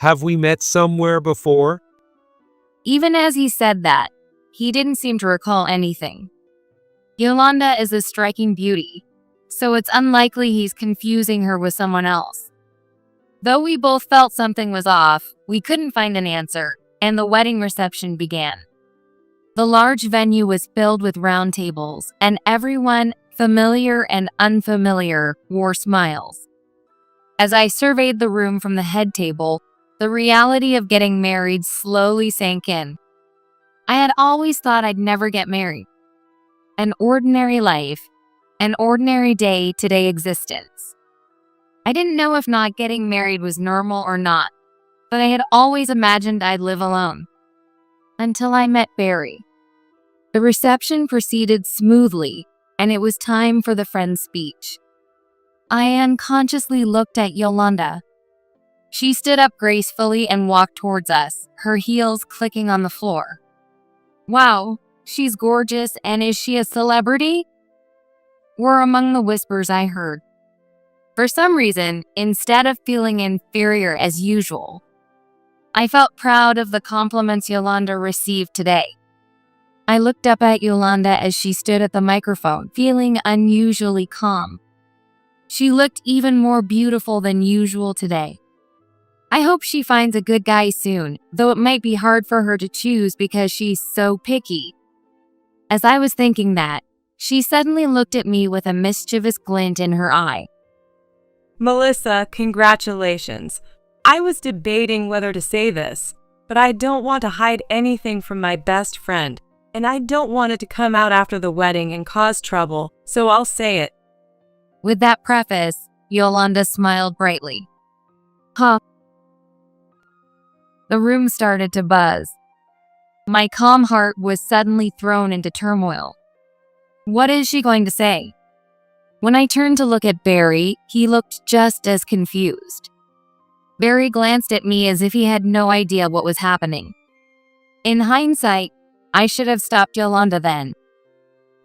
Have we met somewhere before? Even as he said that, he didn't seem to recall anything. Yolanda is a striking beauty, so it's unlikely he's confusing her with someone else. Though we both felt something was off, we couldn't find an answer, and the wedding reception began. The large venue was filled with round tables, and everyone, familiar and unfamiliar, wore smiles. As I surveyed the room from the head table, the reality of getting married slowly sank in. I had always thought I'd never get married. An ordinary life, an ordinary day-to-day existence. I didn't know if not getting married was normal or not, but I had always imagined I'd live alone. Until I met Barry. The reception proceeded smoothly, and it was time for the friend's speech. I unconsciously looked at Yolanda. She stood up gracefully and walked towards us, her heels clicking on the floor. Wow, she's gorgeous, and is she a celebrity? Were among the whispers I heard. For some reason, instead of feeling inferior as usual, I felt proud of the compliments Yolanda received today. I looked up at Yolanda as she stood at the microphone, feeling unusually calm. She looked even more beautiful than usual today. I hope she finds a good guy soon, though it might be hard for her to choose because she's so picky. As I was thinking that, she suddenly looked at me with a mischievous glint in her eye. Melissa, congratulations. I was debating whether to say this, but I don't want to hide anything from my best friend, and I don't want it to come out after the wedding and cause trouble, so I'll say it. With that preface, Yolanda smiled brightly. Huh. The room started to buzz. My calm heart was suddenly thrown into turmoil. What is she going to say? When I turned to look at Barry, he looked just as confused. Barry glanced at me as if he had no idea what was happening. In hindsight, I should have stopped Yolanda then.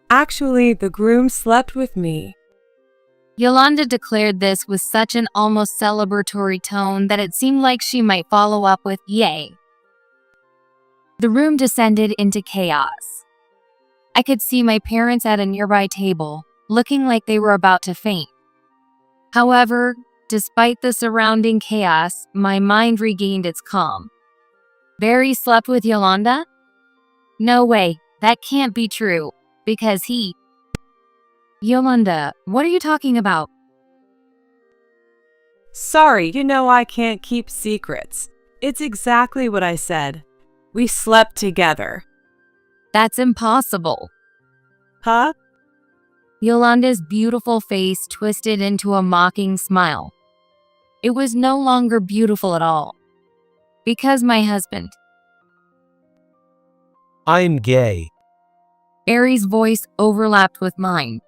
Actually, the groom slept with me. Yolanda declared this with such an almost celebratory tone that it seemed like she might follow up with yay. The room descended into chaos. I could see my parents at a nearby table, looking like they were about to faint. However, despite the surrounding chaos, my mind regained its calm. Barry slept with Yolanda? No way, that can't be true, because he... Yolanda, what are you talking about? Sorry, I can't keep secrets. It's exactly what I said. We slept together. That's impossible. Huh? Yolanda's beautiful face twisted into a mocking smile. It was no longer beautiful at all. Because my husband. I'm gay. Barry's voice overlapped with mine.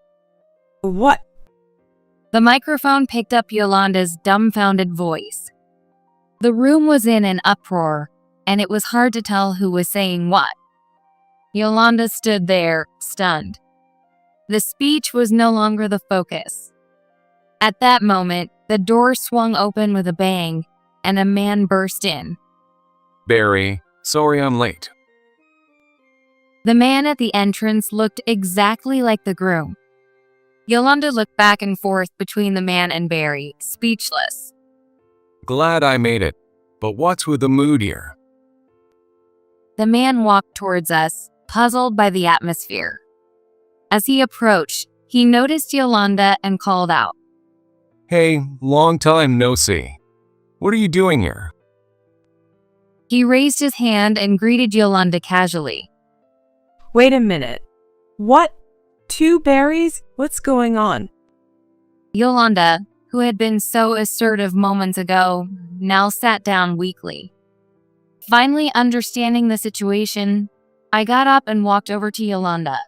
What? The microphone picked up Yolanda's dumbfounded voice. The room was in an uproar, and it was hard to tell who was saying what. Yolanda stood there, stunned. The speech was no longer the focus. At that moment, the door swung open with a bang, and a man burst in. Barry, sorry I'm late. The man at the entrance looked exactly like the groom. Yolanda looked back and forth between the man and Barry, speechless. Glad I made it, but what's with the mood here? The man walked towards us, puzzled by the atmosphere. As he approached, he noticed Yolanda and called out. Hey, long time no see. What are you doing here? He raised his hand and greeted Yolanda casually. Wait a minute. What? 2 berries? What's going on? Yolanda, who had been so assertive moments ago, now sat down weakly. Finally understanding the situation, I got up and walked over to Yolanda.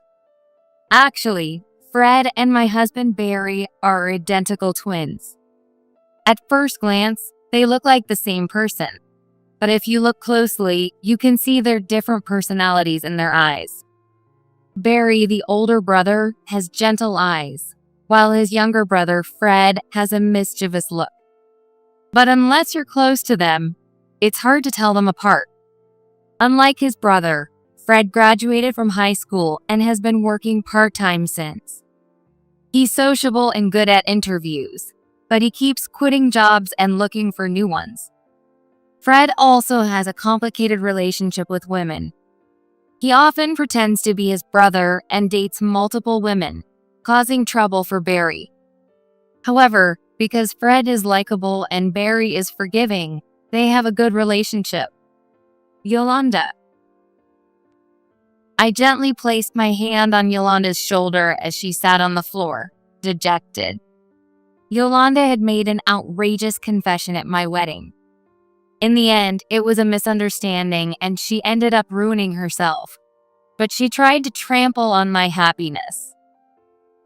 Actually, Fred and my husband Barry are identical twins. At first glance, they look like the same person. But if you look closely, you can see their different personalities in their eyes. Barry, the older brother, has gentle eyes, while his younger brother, Fred, has a mischievous look. But unless you're close to them, it's hard to tell them apart. Unlike his brother, Fred graduated from high school and has been working part-time since. He's sociable and good at interviews, but he keeps quitting jobs and looking for new ones. Fred also has a complicated relationship with women. He often pretends to be his brother and dates multiple women, causing trouble for Barry. However, because Fred is likable and Barry is forgiving, they have a good relationship. Yolanda. I gently placed my hand on Yolanda's shoulder as she sat on the floor, dejected. Yolanda had made an outrageous confession at my wedding. In the end, it was a misunderstanding and she ended up ruining herself. But she tried to trample on my happiness.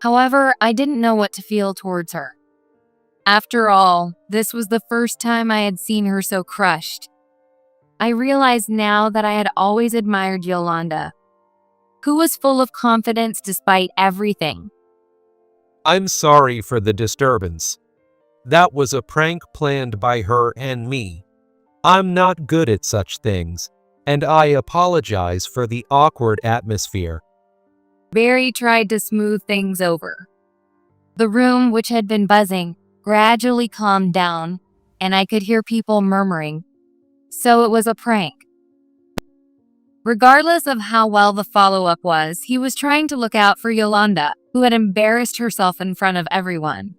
However, I didn't know what to feel towards her. After all, this was the first time I had seen her so crushed. I realized now that I had always admired Yolanda, who was full of confidence despite everything. I'm sorry for the disturbance. That was a prank planned by her and me. I'm not good at such things, and I apologize for the awkward atmosphere. Barry tried to smooth things over. The room, which had been buzzing, gradually calmed down, and I could hear people murmuring. So it was a prank. Regardless of how well the follow-up was, he was trying to look out for Yolanda, who had embarrassed herself in front of everyone.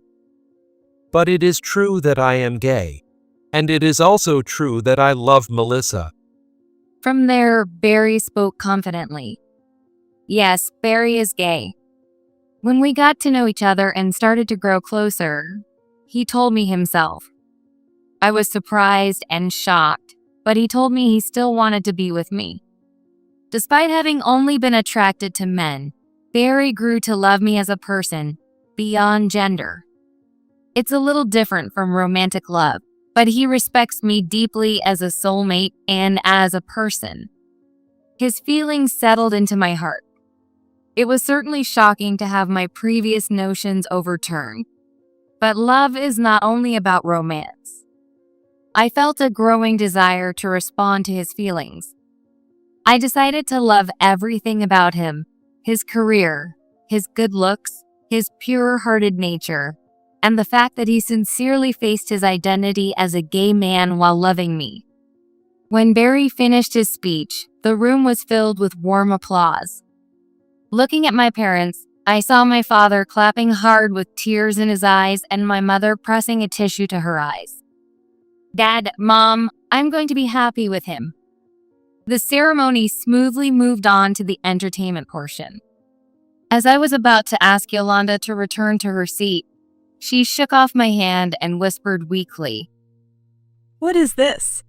But it is true that I am gay, and it is also true that I love Melissa. From there, Barry spoke confidently. Yes, Barry is gay. When we got to know each other and started to grow closer, he told me himself. I was surprised and shocked, but he told me he still wanted to be with me. Despite having only been attracted to men, Barry grew to love me as a person, beyond gender. It's a little different from romantic love, but he respects me deeply as a soulmate and as a person. His feelings settled into my heart. It was certainly shocking to have my previous notions overturned. But love is not only about romance. I felt a growing desire to respond to his feelings. I decided to love everything about him, his career, his good looks, his pure-hearted nature, and the fact that he sincerely faced his identity as a gay man while loving me. When Barry finished his speech, the room was filled with warm applause. Looking at my parents, I saw my father clapping hard with tears in his eyes and my mother pressing a tissue to her eyes. Dad, Mom, I'm going to be happy with him. The ceremony smoothly moved on to the entertainment portion. As I was about to ask Yolanda to return to her seat, she shook off my hand and whispered weakly, What is this?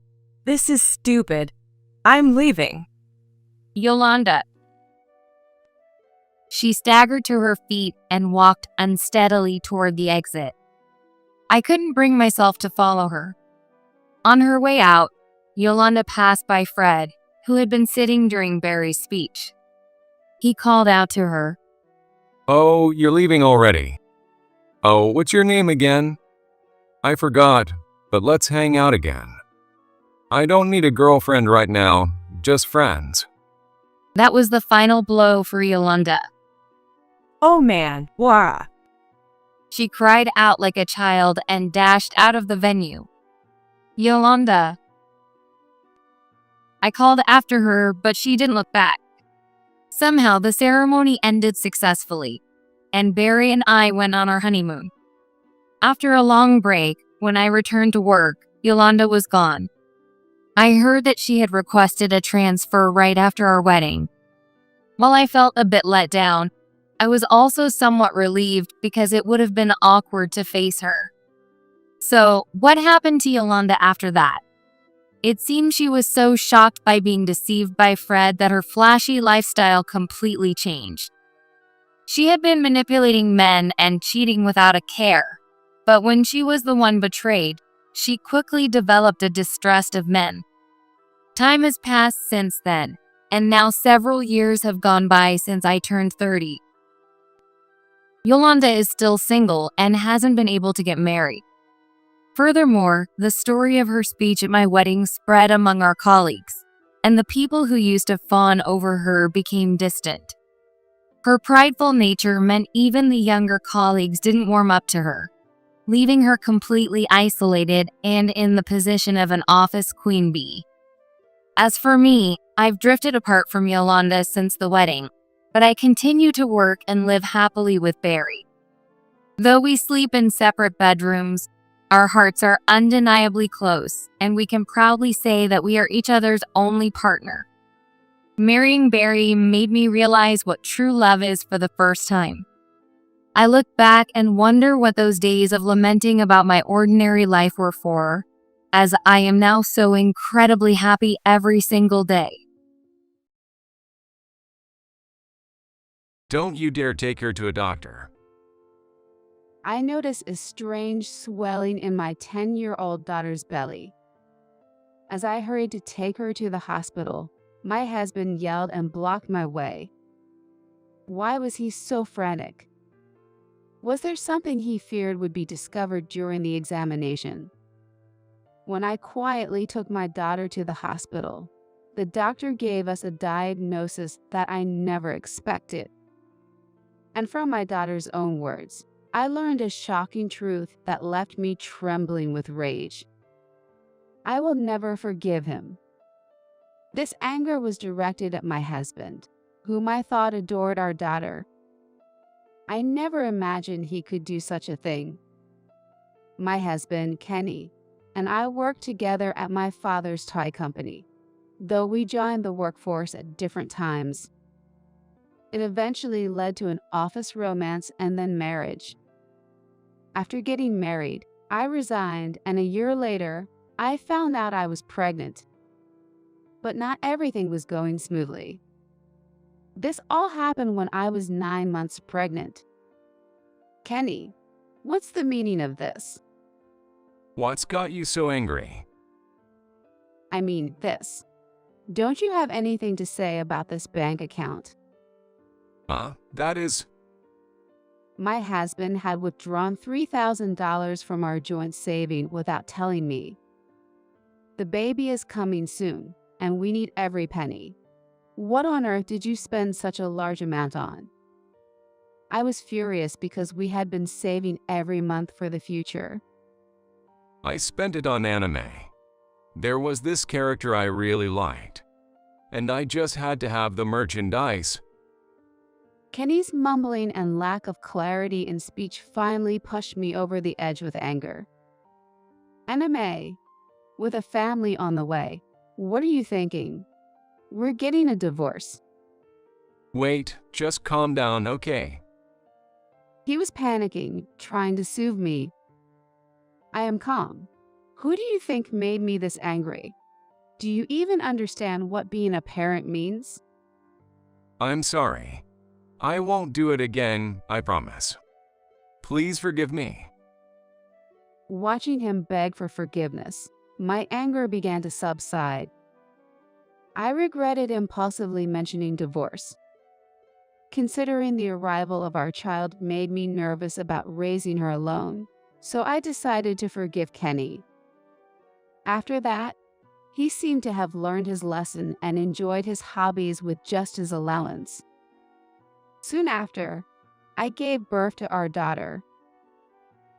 This is stupid. I'm leaving. Yolanda. She staggered to her feet and walked unsteadily toward the exit. I couldn't bring myself to follow her. On her way out, Yolanda passed by Fred, who had been sitting during Barry's speech. He called out to her, Oh, you're leaving already. Oh, what's your name again? I forgot, but let's hang out again. I don't need a girlfriend right now, just friends. That was the final blow for Yolanda. Oh man, Wara. She cried out like a child and dashed out of the venue. Yolanda. I called after her, but she didn't look back. Somehow, the ceremony ended successfully, and Barry and I went on our honeymoon. After a long break, when I returned to work, Yolanda was gone. I heard that she had requested a transfer right after our wedding. While I felt a bit let down, I was also somewhat relieved because it would have been awkward to face her. So, what happened to Yolanda after that? It seemed she was so shocked by being deceived by Fred that her flashy lifestyle completely changed. She had been manipulating men and cheating without a care, but when she was the one betrayed, she quickly developed a distrust of men. Time has passed since then, and now several years have gone by since I turned 30. Yolanda is still single and hasn't been able to get married. Furthermore, the story of her speech at my wedding spread among our colleagues, and the people who used to fawn over her became distant. Her prideful nature meant even the younger colleagues didn't warm up to her, leaving her completely isolated and in the position of an office queen bee. As for me, I've drifted apart from Yolanda since the wedding, but I continue to work and live happily with Barry. Though we sleep in separate bedrooms, our hearts are undeniably close, and we can proudly say that we are each other's only partner. Marrying Barry made me realize what true love is for the first time. I look back and wonder what those days of lamenting about my ordinary life were for. as I am now so incredibly happy every single day. Don't you dare take her to a doctor. I noticed a strange swelling in my 10-year-old daughter's belly. As I hurried to take her to the hospital, my husband yelled and blocked my way. Why was he so frantic? Was there something he feared would be discovered during the examination? When I quietly took my daughter to the hospital, the doctor gave us a diagnosis that I never expected. And from my daughter's own words, I learned a shocking truth that left me trembling with rage. I will never forgive him. This anger was directed at my husband, whom I thought adored our daughter. I never imagined he could do such a thing. My husband, Kenny, and I worked together at my father's toy company, though we joined the workforce at different times. It eventually led to an office romance and then marriage. After getting married, I resigned, and a year later, I found out I was pregnant. But not everything was going smoothly. This all happened when I was 9 months pregnant. Kenny, what's the meaning of this? What's got you so angry? I mean this. Don't you have anything to say about this bank account? That is... My husband had withdrawn $3,000 from our joint saving without telling me. The baby is coming soon, and we need every penny. What on earth did you spend such a large amount on? I was furious because we had been saving every month for the future. I spent it on anime. There was this character I really liked, and I just had to have the merchandise. Kenny's mumbling and lack of clarity in speech finally pushed me over the edge with anger. Anime, with a family on the way, what are you thinking? We're getting a divorce. Wait, just calm down, okay? He was panicking, trying to soothe me. I am calm. Who do you think made me this angry? Do you even understand what being a parent means? I'm sorry. I won't do it again, I promise. Please forgive me. Watching him beg for forgiveness, my anger began to subside. I regretted impulsively mentioning divorce. Considering the arrival of our child made me nervous about raising her alone, so I decided to forgive Kenny. After that, he seemed to have learned his lesson and enjoyed his hobbies with just his allowance. Soon after, I gave birth to our daughter.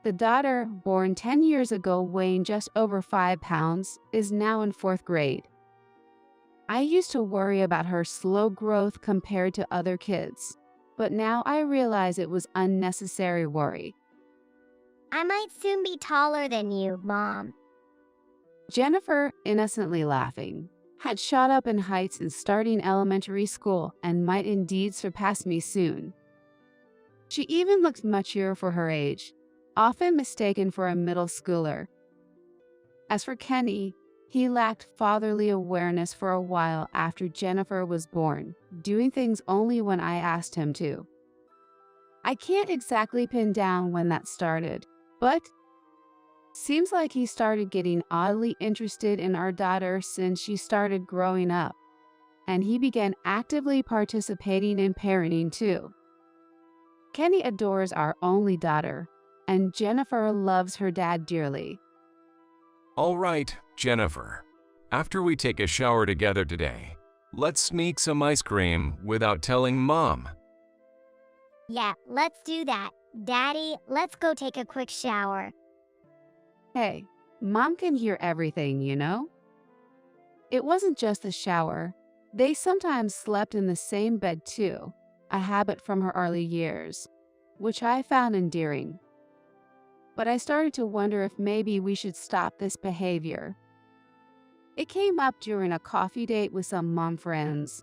The daughter, born 10 years ago weighing just over 5 pounds, is now in 4th grade. I used to worry about her slow growth compared to other kids, but now I realize it was unnecessary worry. I might soon be taller than you, Mom. Jennifer, innocently laughing, had shot up in heights in starting elementary school and might indeed surpass me soon. She even looked mature for her age, often mistaken for a middle schooler. As for Kenny, he lacked fatherly awareness for a while after Jennifer was born, doing things only when I asked him to. I can't exactly pin down when that started, but seems like he started getting oddly interested in our daughter since she started growing up, and he began actively participating in parenting too. Kenny adores our only daughter, and Jennifer loves her dad dearly. All right, Jennifer. After we take a shower together today, let's sneak some ice cream without telling Mom. Yeah, let's do that. Daddy, let's go take a quick shower. Hey, Mom can hear everything, you know? It wasn't just the shower. They sometimes slept in the same bed too, a habit from her early years, which I found endearing. But I started to wonder if maybe we should stop this behavior. It came up during a coffee date with some mom friends.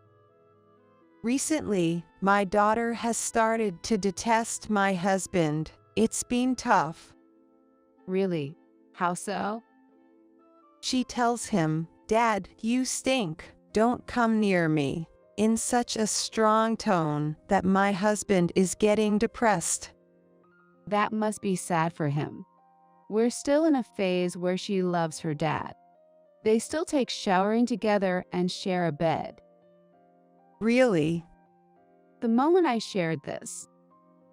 Recently, my daughter has started to detest my husband. It's been tough. Really? How so? She tells him, "Dad, you stink. Don't come near me," in such a strong tone that my husband is getting depressed. That must be sad for him. We're still in a phase where she loves her dad. They still take showering together and share a bed. Really? The moment I shared this,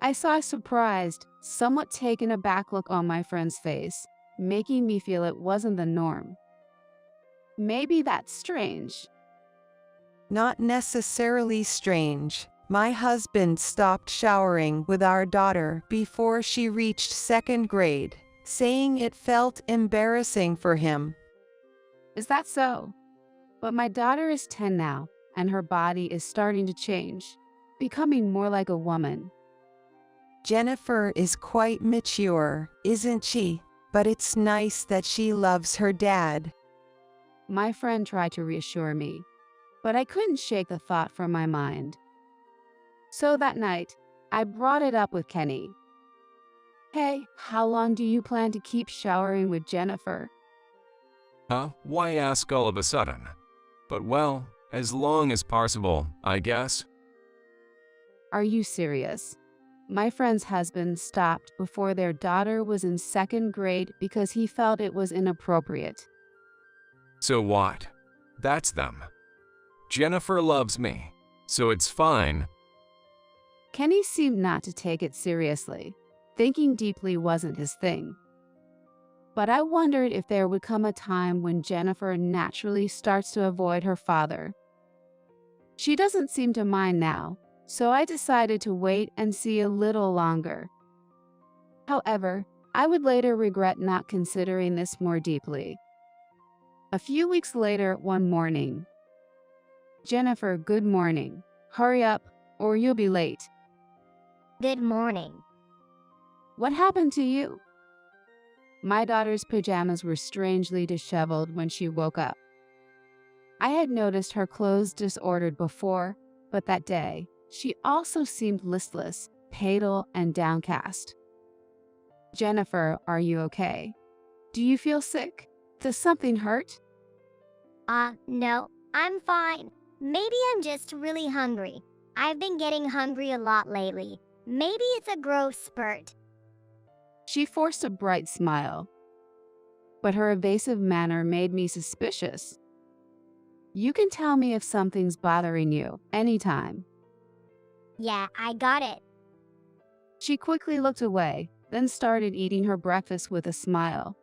I saw a surprised, somewhat taken aback look on my friend's face, making me feel it wasn't the norm. Maybe that's strange. Not necessarily strange. My husband stopped showering with our daughter before she reached second grade, saying it felt embarrassing for him. Is that so? But my daughter is 10 now, and her body is starting to change, becoming more like a woman. Jennifer is quite mature, isn't she? But it's nice that she loves her dad. My friend tried to reassure me, but I couldn't shake the thought from my mind. So that night, I brought it up with Kenny. "Hey, how long do you plan to keep showering with Jennifer?" Huh? Why ask all of a sudden? But well, as long as possible, I guess. Are you serious? My friend's husband stopped before their daughter was in second grade because he felt it was inappropriate. So what? That's them. Jennifer loves me, so it's fine. Kenny seemed not to take it seriously. Thinking deeply wasn't his thing. But I wondered if there would come a time when Jennifer naturally starts to avoid her father. She doesn't seem to mind now, so I decided to wait and see a little longer. However, I would later regret not considering this more deeply. A few weeks later, one morning. "Jennifer, good morning. Hurry up, or you'll be late." Good morning. "What happened to you?" My daughter's pajamas were strangely disheveled when she woke up. I had noticed her clothes disordered before, but that day, she also seemed listless, pale, and downcast. "Jennifer, are you okay? Do you feel sick? Does something hurt?" No, I'm fine. Maybe I'm just really hungry. I've been getting hungry a lot lately. Maybe it's a growth spurt." She forced a bright smile, but her evasive manner made me suspicious. "You can tell me if something's bothering you, anytime." Yeah, I got it. She quickly looked away, then started eating her breakfast with a smile.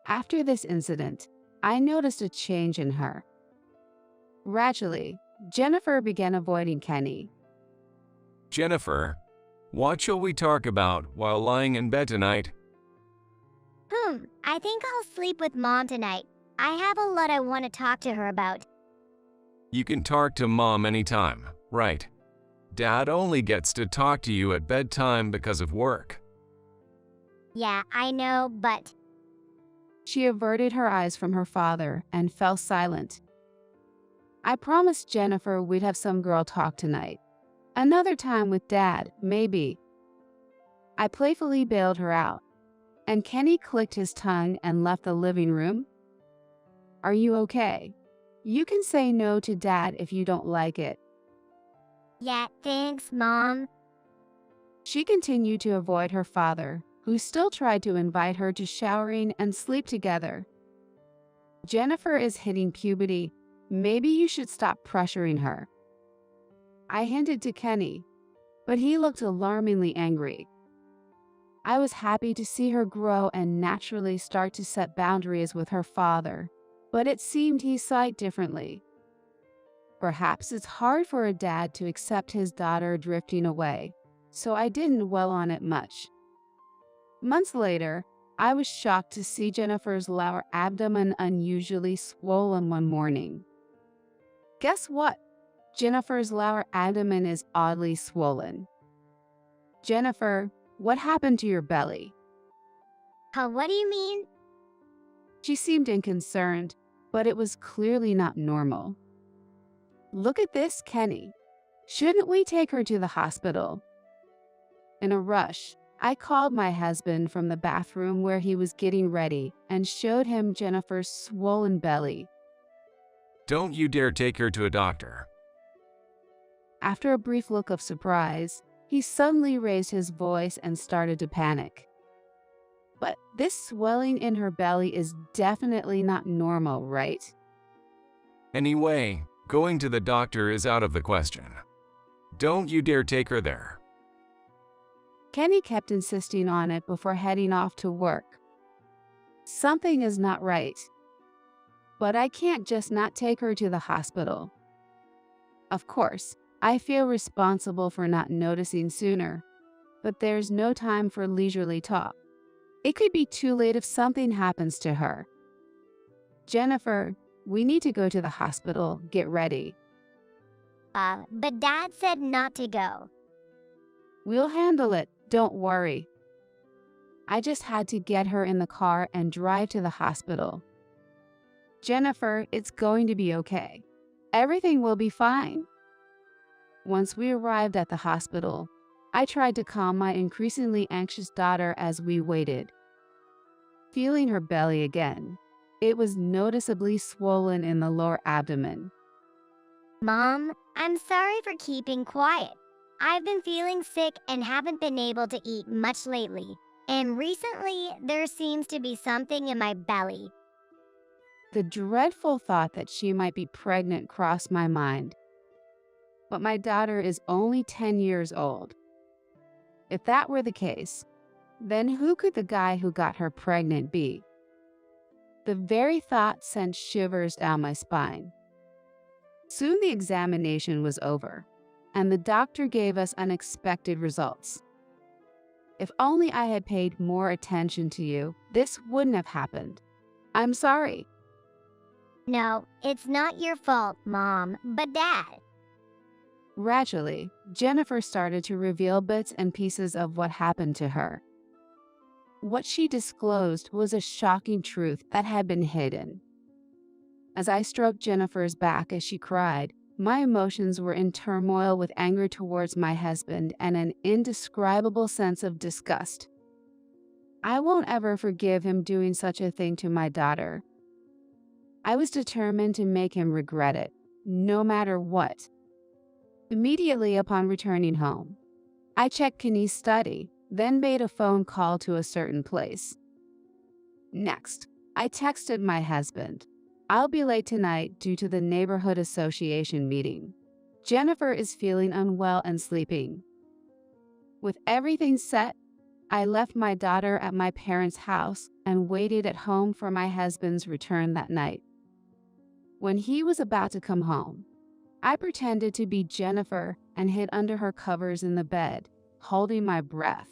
After this incident, I noticed a change in her. Gradually, Jennifer began avoiding Kenny. Jennifer, what shall we talk about while lying in bed tonight? I think I'll sleep with Mom tonight. I have a lot I want to talk to her about. You can talk to Mom anytime, right? Dad only gets to talk to you at bedtime because of work. Yeah, I know, but She averted her eyes from her father and fell silent. I promised Jennifer we'd have some girl talk tonight. Another time with Dad, maybe. I playfully bailed her out, and Kenny clicked his tongue and left the living room. "Are you okay? You can say no to Dad if you don't like it." yeah, thanks, Mom. She continued to avoid her father, who still tried to invite her to showering and sleep together. "Jennifer is hitting puberty. Maybe you should stop pressuring her." I hinted to Kenny, but he looked alarmingly angry. I was happy to see her grow and naturally start to set boundaries with her father, but it seemed he saw it differently. Perhaps it's hard for a dad to accept his daughter drifting away, so I didn't dwell on it much. Months later, I was shocked to see Jennifer's lower abdomen unusually swollen one morning. Guess what? Jennifer's lower abdomen is oddly swollen. "Jennifer, what happened to your belly?" What do you mean? She seemed unconcerned, but it was clearly not normal. "Look at this, Kenny. Shouldn't we take her to the hospital?" In a rush, I called my husband from the bathroom where he was getting ready and showed him Jennifer's swollen belly. Don't you dare take her to a doctor. After a brief look of surprise, he suddenly raised his voice and started to panic. But this swelling in her belly is definitely not normal, right? Anyway, going to the doctor is out of the question. Don't you dare take her there. Kenny kept insisting on it before heading off to work. Something is not right. But I can't just not take her to the hospital. Of course, I feel responsible for not noticing sooner, but there's no time for leisurely talk. It could be too late if something happens to her. Jennifer, we need to go to the hospital. Get ready. But Dad said not to go. We'll handle it. Don't worry. I just had to get her in the car and drive to the hospital. Jennifer, it's going to be okay. Everything will be fine. Once we arrived at the hospital, I tried to calm my increasingly anxious daughter as we waited. Feeling her belly again, it was noticeably swollen in the lower abdomen. Mom, I'm sorry for keeping quiet. I've been feeling sick and haven't been able to eat much lately. And recently, there seems to be something in my belly. The dreadful thought that she might be pregnant crossed my mind. But my daughter is only 10 years old. If that were the case, then who could the guy who got her pregnant be? The very thought sent shivers down my spine. Soon the examination was over, and the doctor gave us unexpected results. If only I had paid more attention to you, this wouldn't have happened. I'm sorry. No, it's not your fault, Mom, but Dad. Gradually, Jennifer started to reveal bits and pieces of what happened to her. What she disclosed was a shocking truth that had been hidden. As I stroked Jennifer's back as she cried, my emotions were in turmoil with anger towards my husband and an indescribable sense of disgust. I won't ever forgive him doing such a thing to my daughter. I was determined to make him regret it, no matter what. Immediately upon returning home, I checked Kenny's study, then made a phone call to a certain place. Next, I texted my husband. I'll be late tonight due to the neighborhood association meeting. Jennifer is feeling unwell and sleeping. With everything set, I left my daughter at my parents' house and waited at home for my husband's return that night. When he was about to come home, I pretended to be Jennifer and hid under her covers in the bed, holding my breath.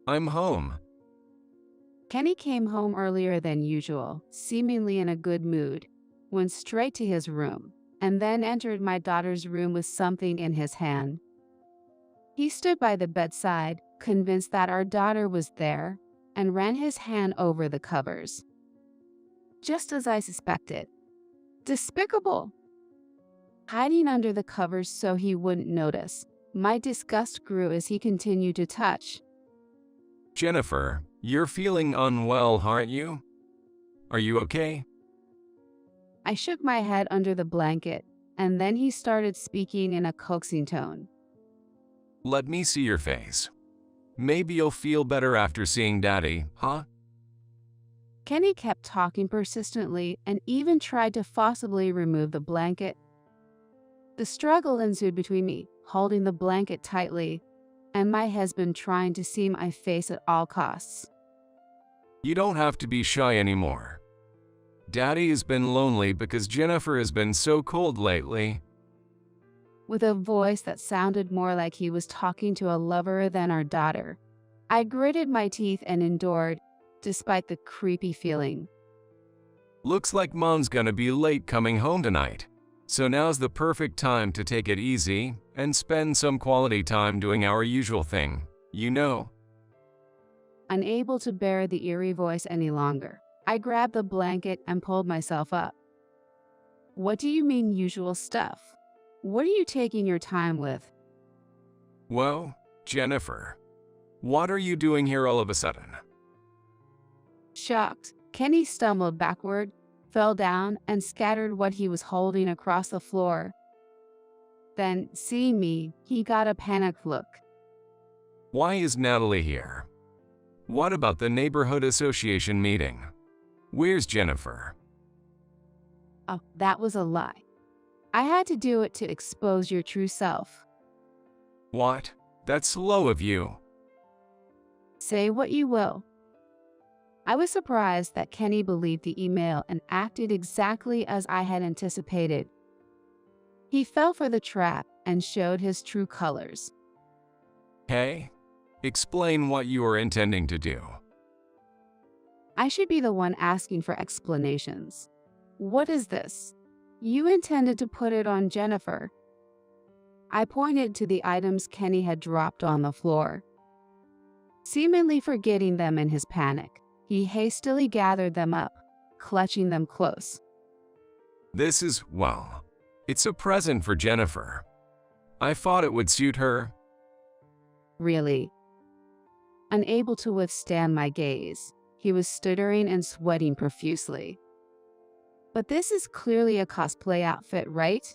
I'm home. Kenny came home earlier than usual, seemingly in a good mood, went straight to his room, and then entered my daughter's room with something in his hand. He stood by the bedside, convinced that our daughter was there, and ran his hand over the covers. Just as I suspected. Despicable! Hiding under the covers so he wouldn't notice, my disgust grew as he continued to touch. Jennifer, you're feeling unwell, aren't you? Are you okay? I shook my head under the blanket, and then he started speaking in a coaxing tone. Let me see your face. Maybe you'll feel better after seeing Daddy, huh? Kenny kept talking persistently and even tried to forcibly remove the blanket. The struggle ensued between me, holding the blanket tightly, and my husband trying to see my face at all costs. You don't have to be shy anymore. Daddy has been lonely because Jennifer has been so cold lately. With a voice that sounded more like he was talking to a lover than our daughter, I gritted my teeth and endured, despite the creepy feeling. Looks like Mom's gonna be late coming home tonight. So now's the perfect time to take it easy and spend some quality time doing our usual thing, you know. Unable to bear the eerie voice any longer, I grabbed the blanket and pulled myself up. What do you mean usual stuff? What are you taking your time with? Well, Jennifer, What are you doing here all of a sudden? Shocked, Kenny stumbled backward, fell down, and scattered what he was holding across the floor. Then, seeing me, he got a panicked look. Why is Natalie here? What about the neighborhood association meeting? Where's Jennifer? Oh, that was a lie. I had to do it to expose your true self. What? That's slow of you. Say what you will. I was surprised that Kenny believed the email and acted exactly as I had anticipated. He fell for the trap and showed his true colors. Hey, explain what you are intending to do. I should be the one asking for explanations. What is this? You intended to put it on Jennifer. I pointed to the items Kenny had dropped on the floor. Seemingly forgetting them in his panic, he hastily gathered them up, clutching them close. This is, well, it's a present for Jennifer. I thought it would suit her. Really? Unable to withstand my gaze, he was stuttering and sweating profusely. But this is clearly a cosplay outfit, right?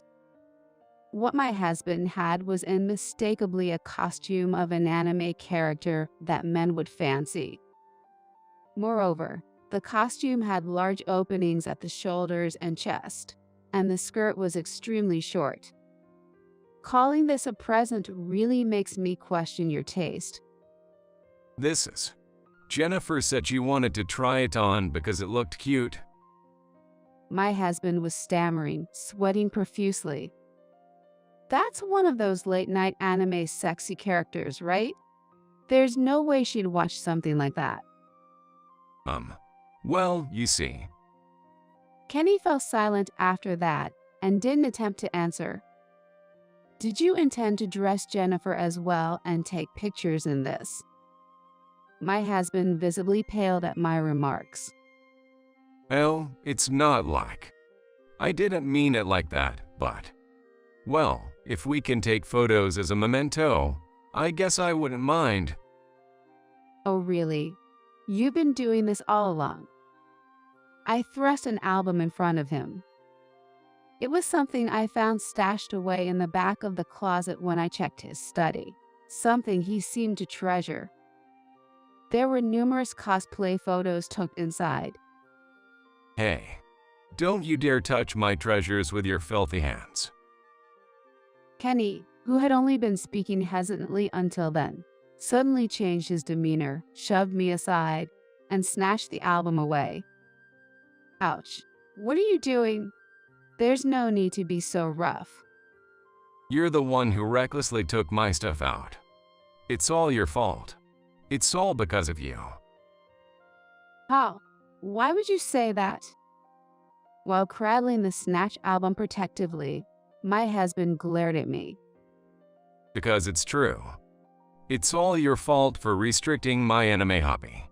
What my husband had was unmistakably a costume of an anime character that men would fancy. Moreover, the costume had large openings at the shoulders and chest, and the skirt was extremely short. Calling this a present really makes me question your taste. This is. Jennifer said she wanted to try it on because it looked cute. My husband was stammering, sweating profusely. That's one of those late-night anime sexy characters, right? There's no way she'd watch something like that. Well, you see. Kenny fell silent after that and didn't attempt to answer. Did you intend to dress Jennifer as well and take pictures in this? My husband visibly paled at my remarks. Well, it's not like. I didn't mean it like that, but. Well, if we can take photos as a memento, I guess I wouldn't mind. Oh, really? You've been doing this all along. I thrust an album in front of him. It was something I found stashed away in the back of the closet when I checked his study, something he seemed to treasure. There were numerous cosplay photos tucked inside. Hey, don't you dare touch my treasures with your filthy hands. Kenny, who had only been speaking hesitantly until then, suddenly changed his demeanor, shoved me aside, and snatched the album away. Ouch. What are you doing? There's no need to be so rough. You're the one who recklessly took my stuff out. It's all your fault. It's all because of you. How? Why would you say that? While cradling the snatched album protectively, my husband glared at me. Because it's true. It's all your fault for restricting my anime hobby.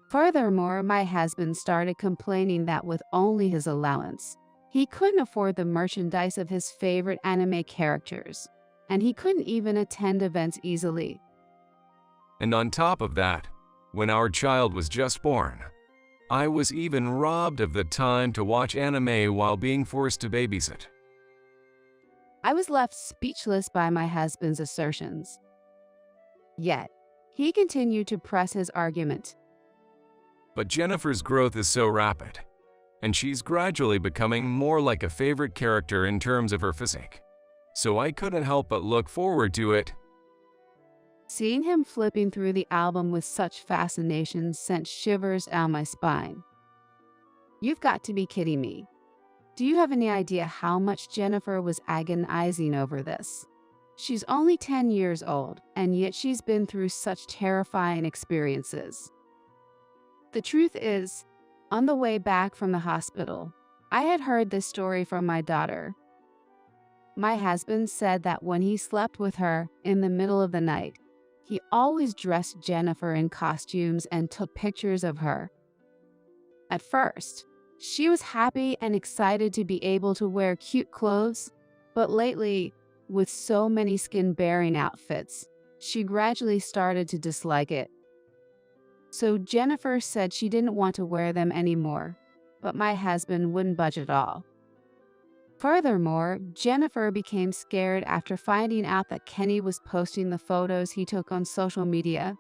Furthermore, my husband started complaining that with only his allowance, he couldn't afford the merchandise of his favorite anime characters, and he couldn't even attend events easily. And on top of that, when our child was just born, I was even robbed of the time to watch anime while being forced to babysit. I was left speechless by my husband's assertions. Yet, he continued to press his argument. But Jennifer's growth is so rapid, and she's gradually becoming more like a favorite character in terms of her physique. So I couldn't help but look forward to it. Seeing him flipping through the album with such fascination sent shivers down my spine. You've got to be kidding me. Do you have any idea how much Jennifer was agonizing over this? She's only 10 years old, and yet she's been through such terrifying experiences. The truth is, on the way back from the hospital, I had heard this story from my daughter. My husband said that when he slept with her in the middle of the night, he always dressed Jennifer in costumes and took pictures of her. At first, she was happy and excited to be able to wear cute clothes, but lately, with so many skin-bearing outfits, she gradually started to dislike it. So Jennifer said she didn't want to wear them anymore, but my husband wouldn't budge at all. Furthermore, Jennifer became scared after finding out that Kenny was posting the photos he took on social media.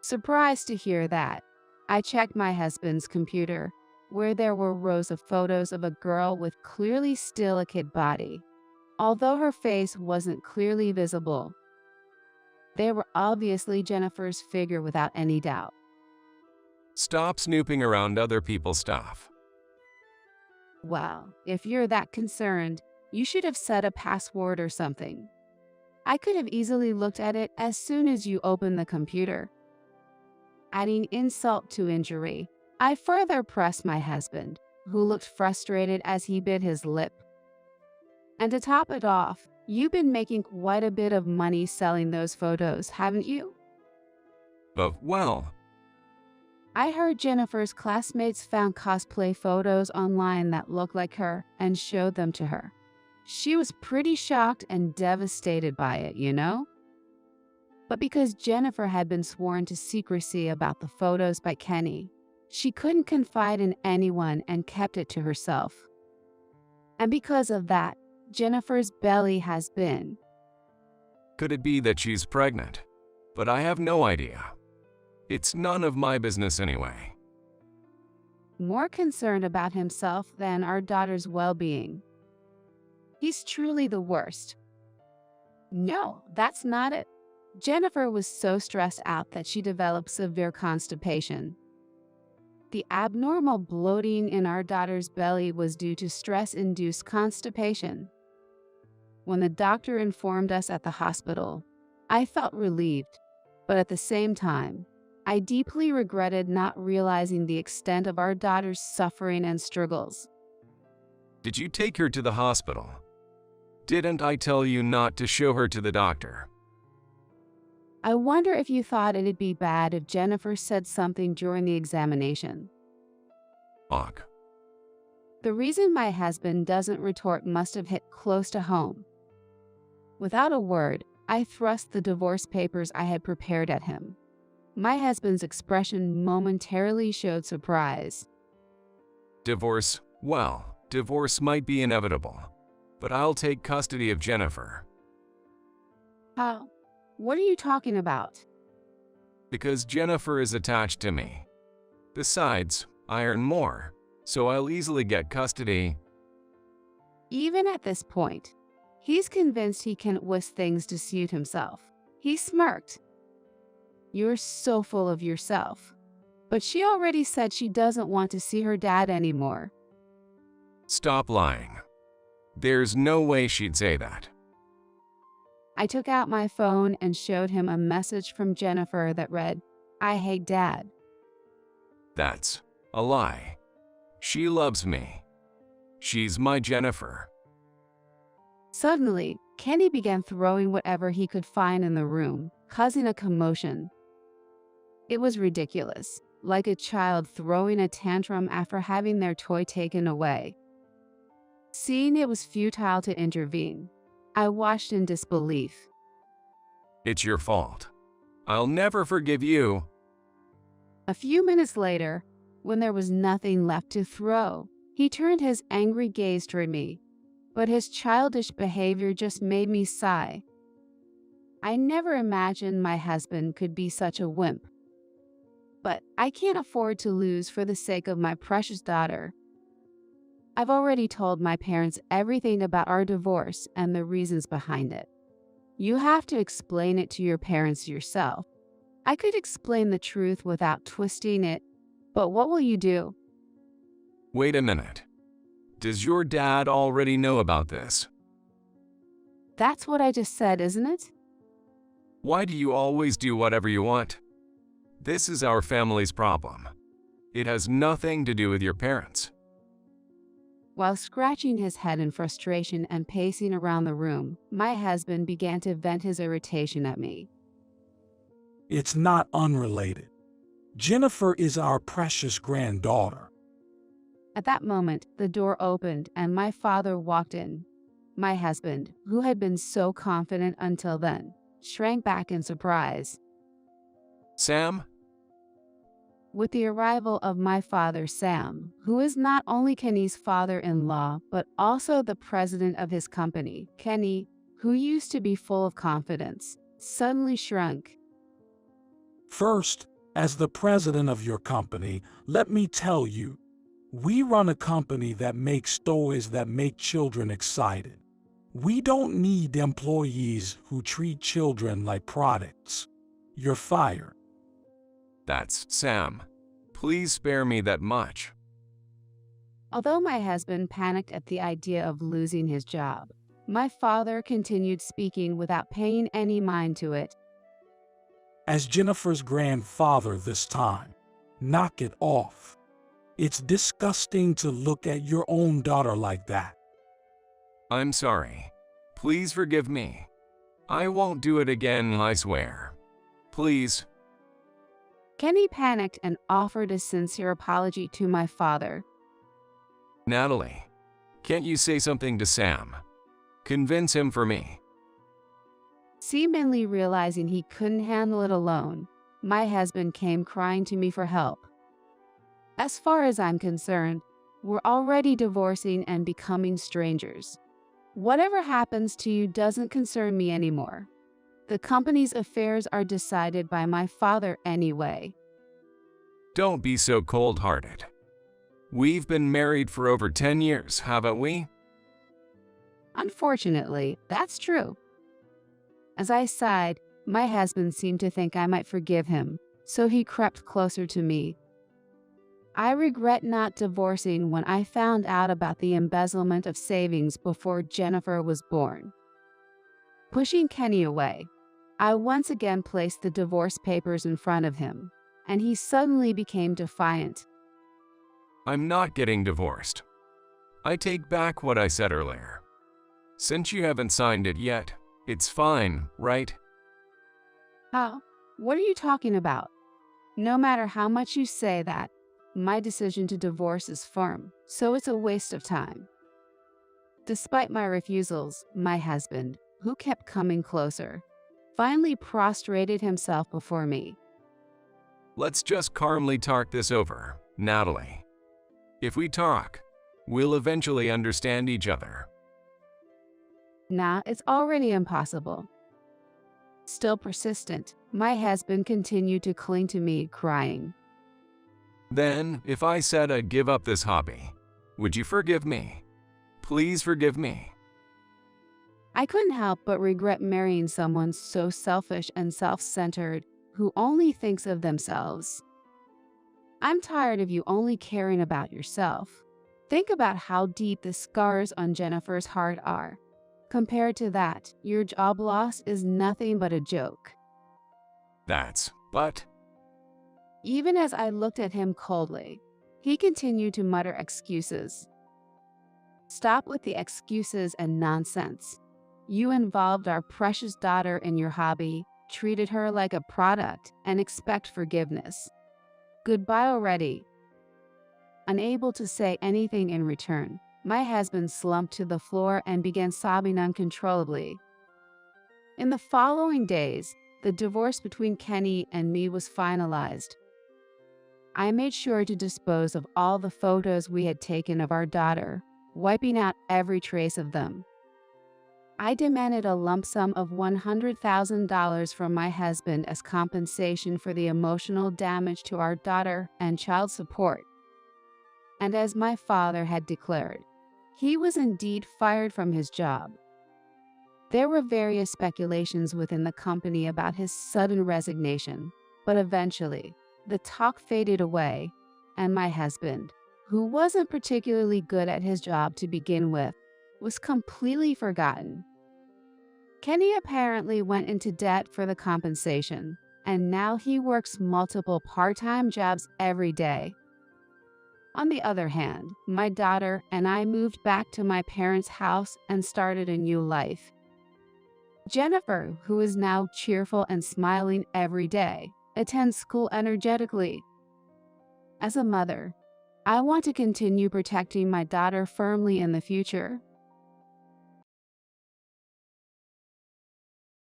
Surprised to hear that, I checked my husband's computer, where there were rows of photos of a girl with clearly still a kid body. Although her face wasn't clearly visible, they were obviously Jennifer's figure without any doubt. Stop snooping around other people's stuff. Well, if you're that concerned, you should have set a password or something. I could have easily looked at it as soon as you opened the computer. Adding insult to injury, I further pressed my husband, who looked frustrated as he bit his lip. And to top it off, you've been making quite a bit of money selling those photos, haven't you? But, well, I heard Jennifer's classmates found cosplay photos online that looked like her and showed them to her. She was pretty shocked and devastated by it, you know? But because Jennifer had been sworn to secrecy about the photos by Kenny, she couldn't confide in anyone and kept it to herself. And because of that, Jennifer's belly has been. could it be that she's pregnant? But I have no idea. It's none of my business anyway. More concerned about himself than our daughter's well-being. He's truly the worst. No, that's not it. Jennifer was so stressed out that she developed severe constipation. The abnormal bloating in our daughter's belly was due to stress-induced constipation. When the doctor informed us at the hospital, I felt relieved, but at the same time, I deeply regretted not realizing the extent of our daughter's suffering and struggles. Did you take her to the hospital? Didn't I tell you not to show her to the doctor? I wonder if you thought it'd be bad if Jennifer said something during the examination. Ugh. The reason my husband doesn't retort must have hit close to home. Without a word, I thrust the divorce papers I had prepared at him. My husband's expression momentarily showed surprise. Divorce? Well, divorce might be inevitable, but I'll take custody of Jennifer. How? What are you talking about? Because Jennifer is attached to me. Besides, I earn more, so I'll easily get custody. Even at this point, he's convinced he can twist things to suit himself. He smirked. You're so full of yourself. But she already said she doesn't want to see her dad anymore. Stop lying. There's no way she'd say that. I took out my phone and showed him a message from Jennifer that read, "I hate Dad." That's a lie. She loves me. She's my Jennifer. Suddenly, Kenny began throwing whatever he could find in the room, causing a commotion. It was ridiculous, like a child throwing a tantrum after having their toy taken away. Seeing it was futile to intervene, I watched in disbelief. It's your fault. I'll never forgive you. A few minutes later, when there was nothing left to throw, he turned his angry gaze toward me, but his childish behavior just made me sigh. I never imagined my husband could be such a wimp. But I can't afford to lose for the sake of my precious daughter. I've already told my parents everything about our divorce and the reasons behind it. You have to explain it to your parents yourself. I could explain the truth without twisting it, but what will you do? Wait a minute. Does your dad already know about this? That's what I just said, isn't it? Why do you always do whatever you want? This is our family's problem. It has nothing to do with your parents. While scratching his head in frustration and pacing around the room, my husband began to vent his irritation at me. It's not unrelated. Jennifer is our precious granddaughter. At that moment, the door opened and my father walked in. My husband, who had been so confident until then, shrank back in surprise. Sam? With the arrival of my father, Sam, who is not only Kenny's father-in-law, but also the president of his company, Kenny, who used to be full of confidence, suddenly shrunk. First, as the president of your company, let me tell you, we run a company that makes toys that make children excited. We don't need employees who treat children like products. You're fired. That's Sam. Please spare me that much. Although my husband panicked at the idea of losing his job, my father continued speaking without paying any mind to it. As Jennifer's grandfather this time, knock it off. It's disgusting to look at your own daughter like that. I'm sorry. Please forgive me. I won't do it again, I swear. Please. Kenny panicked and offered a sincere apology to my father. Natalie, can't you say something to Sam? Convince him for me. Seemingly realizing he couldn't handle it alone, my husband came crying to me for help. As far as I'm concerned, we're already divorcing and becoming strangers. Whatever happens to you doesn't concern me anymore. The company's affairs are decided by my father anyway. Don't be so cold-hearted. We've been married for over 10 years, haven't we? Unfortunately, that's true. As I sighed, my husband seemed to think I might forgive him, so he crept closer to me. I regret not divorcing when I found out about the embezzlement of savings before Jennifer was born. Pushing Kenny away, I once again placed the divorce papers in front of him, and he suddenly became defiant. I'm not getting divorced. I take back what I said earlier. Since you haven't signed it yet, it's fine, right? How? What are you talking about? No matter how much you say that, my decision to divorce is firm, so it's a waste of time. Despite my refusals, my husband, who kept coming closer, finally prostrated himself before me. Let's just calmly talk this over, Natalie. If we talk, we'll eventually understand each other. Nah, it's already impossible. Still persistent, my husband continued to cling to me, crying. Then, if I said I'd give up this hobby, would you forgive me? Please forgive me. I couldn't help but regret marrying someone so selfish and self-centered, who only thinks of themselves. I'm tired of you only caring about yourself. Think about how deep the scars on Jennifer's heart are. Compared to that, your job loss is nothing but a joke. But... Even as I looked at him coldly, he continued to mutter excuses. Stop with the excuses and nonsense. You involved our precious daughter in your hobby, treated her like a product, and expect forgiveness. Goodbye already. Unable to say anything in return, my husband slumped to the floor and began sobbing uncontrollably. In the following days, the divorce between Kenny and me was finalized. I made sure to dispose of all the photos we had taken of our daughter, wiping out every trace of them. I demanded a lump sum of $100,000 from my husband as compensation for the emotional damage to our daughter and child support. And as my father had declared, he was indeed fired from his job. There were various speculations within the company about his sudden resignation, but eventually, the talk faded away, and my husband, who wasn't particularly good at his job to begin with, was completely forgotten. Kenny apparently went into debt for the compensation, and now he works multiple part-time jobs every day. On the other hand, my daughter and I moved back to my parents' house and started a new life. Jennifer, who is now cheerful and smiling every day, attends school energetically. As a mother, I want to continue protecting my daughter firmly in the future.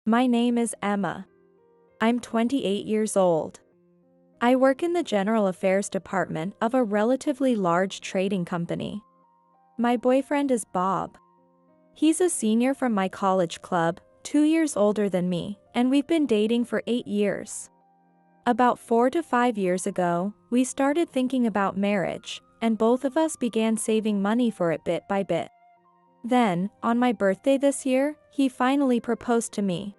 My name is Emma. I'm 28 years old. I work in the general affairs department of a relatively large trading company. My boyfriend is Bob. He's a senior from my college club, 2 years older than me, and we've been dating for 8 years. About 4 to 5 years ago, we started thinking about marriage, and both of us began saving money for it bit by bit. Then, on my birthday this year, he finally proposed to me.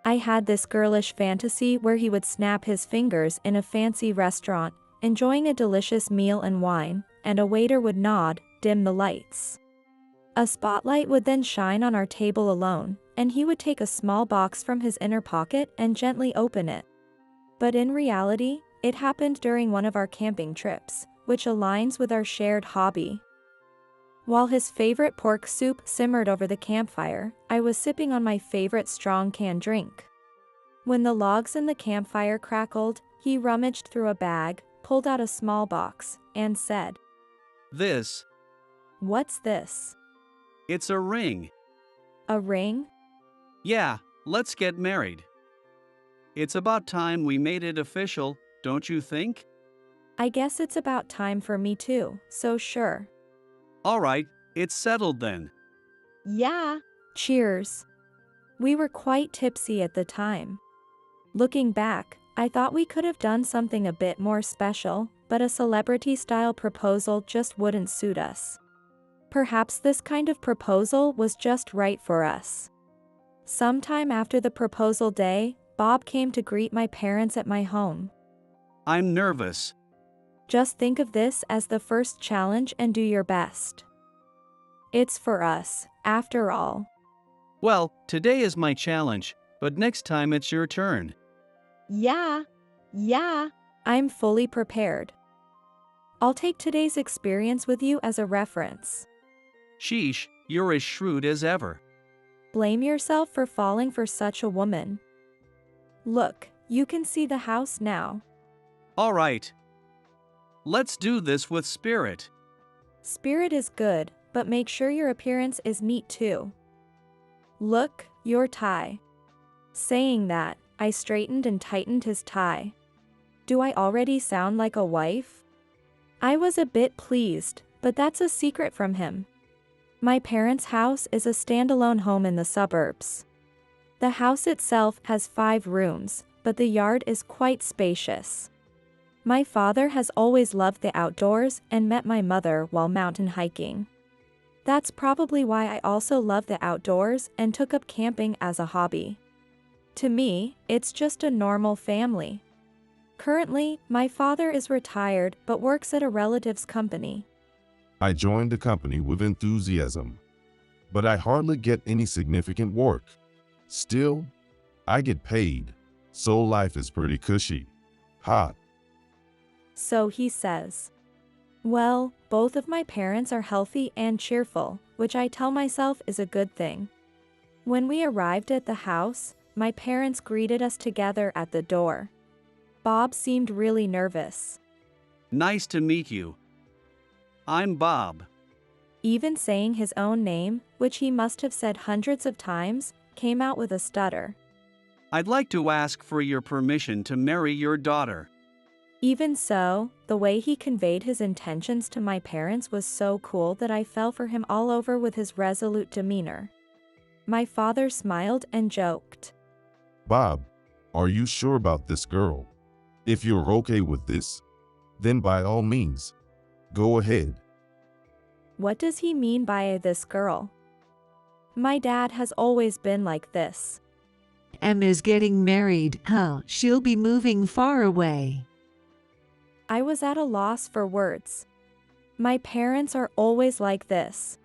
I had this girlish fantasy where he would snap his fingers in a fancy restaurant, enjoying a delicious meal and wine, and a waiter would nod, dim the lights. A spotlight would then shine on our table alone, and he would take a small box from his inner pocket and gently open it. But in reality, it happened during one of our camping trips, which aligns with our shared hobby. While his favorite pork soup simmered over the campfire, I was sipping on my favorite strong canned drink. When the logs in the campfire crackled, he rummaged through a bag, pulled out a small box, and said, "This, "What's this?" it's a ring. A ring? Yeah, let's get married. It's about time we made it official, don't you think? I guess it's about time for me too, so sure. All right, it's settled then. Yeah. Cheers. We were quite tipsy at the time. Looking back, I thought we could have done something a bit more special, but a celebrity-style proposal just wouldn't suit us. Perhaps this kind of proposal was just right for us. Sometime after the proposal day, Bob came to greet my parents at my home. I'm nervous. Just think of this as the first challenge and do your best. It's for us, after all. Well, today is my challenge, but next time it's your turn. Yeah. I'm fully prepared. I'll take today's experience with you as a reference. Sheesh, you're as shrewd as ever. Blame yourself for falling for such a woman. Look, you can see the house now. All right. Let's do this with spirit. Spirit is good, but make sure your appearance is neat too. Look, your tie. Saying that, I straightened and tightened his tie. Do I already sound like a wife? I was a bit pleased, but that's a secret from him. My parents' house is a standalone home in the suburbs. The house itself has 5 rooms, but the yard is quite spacious. My father has always loved the outdoors and met my mother while mountain hiking. That's probably why I also love the outdoors and took up camping as a hobby. To me, it's just a normal family. Currently, my father is retired but works at a relative's company. I joined the company with enthusiasm, but I hardly get any significant work. Still, I get paid, so life is pretty cushy. Ha! So he says. Well, both of my parents are healthy and cheerful, which I tell myself is a good thing. When we arrived at the house, my parents greeted us together at the door. Bob seemed really nervous. Nice to meet you. I'm Bob. Even saying his own name, which he must have said hundreds of times, came out with a stutter. I'd like to ask for your permission to marry your daughter. Even so, the way he conveyed his intentions to my parents was so cool that I fell for him all over with his resolute demeanor. My father smiled and joked. Bob, are you sure about this girl? If you're okay with this, then by all means, go ahead. What does he mean by this girl? My dad has always been like this. Emma's getting married. She'll be moving far away. I was at a loss for words. My parents are always like this.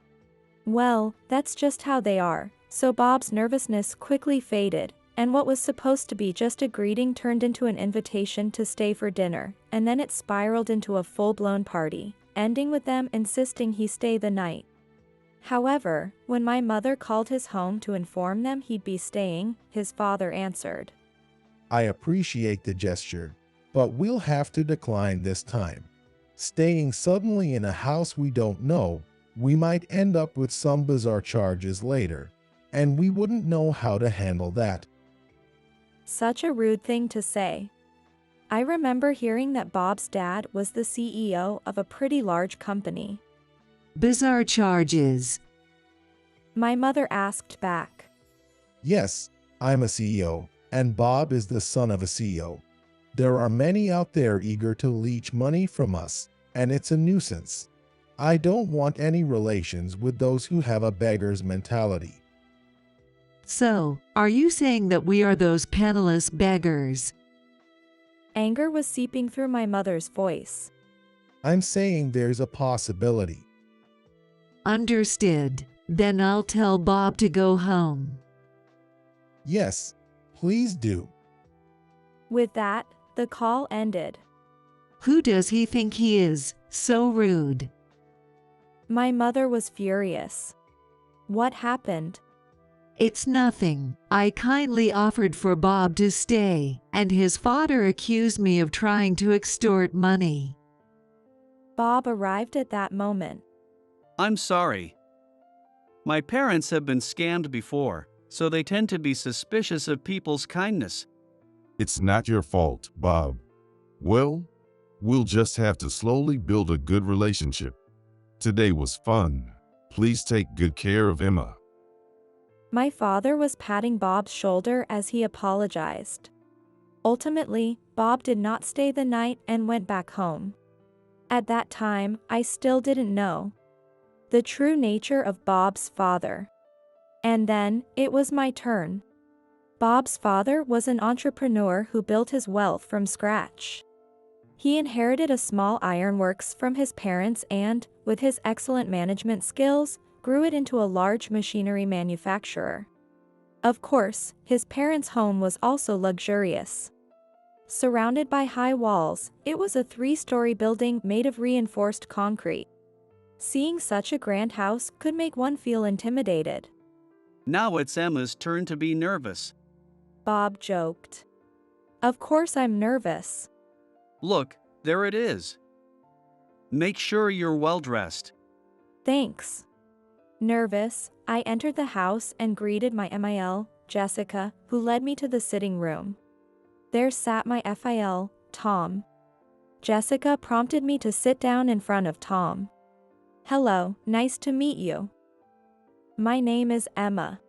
Well, that's just how they are, so Bob's nervousness quickly faded, and what was supposed to be just a greeting turned into an invitation to stay for dinner, and then it spiraled into a full-blown party, ending with them insisting he stay the night. However, when my mother called his home to inform them he'd be staying, his father answered. I appreciate the gesture, but we'll have to decline this time. Staying suddenly in a house we don't know, we might end up with some bizarre charges later. and we wouldn't know how to handle that. Such a rude thing to say. I remember hearing that Bob's dad was the CEO of a pretty large company. Bizarre charges. My mother asked back. Yes, I'm a CEO, and Bob is the son of a CEO. There are many out there eager to leech money from us, and it's a nuisance. I don't want any relations with those who have a beggar's mentality. So, are you saying that we are those penniless beggars? Anger was seeping through my mother's voice. I'm saying there's a possibility. Understood. Then I'll tell Bob to go home. Yes, please do. With that, the call ended. Who does he think he is? So rude. My mother was furious. What happened? It's nothing. I kindly offered for Bob to stay, and his father accused me of trying to extort money. Bob arrived at that moment. I'm sorry. My parents have been scammed before, so they tend to be suspicious of people's kindness. It's not your fault, Bob. Well, we'll just have to slowly build a good relationship. Today was fun. Please take good care of Emma. My father was patting Bob's shoulder as he apologized. Ultimately, Bob did not stay the night and went back home. At that time, I still didn't know the true nature of Bob's father. And then, it was my turn. Bob's father was an entrepreneur who built his wealth from scratch. He inherited a small ironworks from his parents and, with his excellent management skills, grew it into a large machinery manufacturer. Of course, his parents' home was also luxurious. Surrounded by high walls, it was a 3-story building made of reinforced concrete. Seeing such a grand house could make one feel intimidated. Now it's Emma's turn to be nervous. Bob joked. Of course I'm nervous. Look, there it is. Make sure you're well dressed. Thanks. Nervous, I entered the house and greeted my MIL, Jessica, who led me to the sitting room. There sat my FIL, Tom. Jessica prompted me to sit down in front of Tom. Hello, nice to meet you. My name is Emma.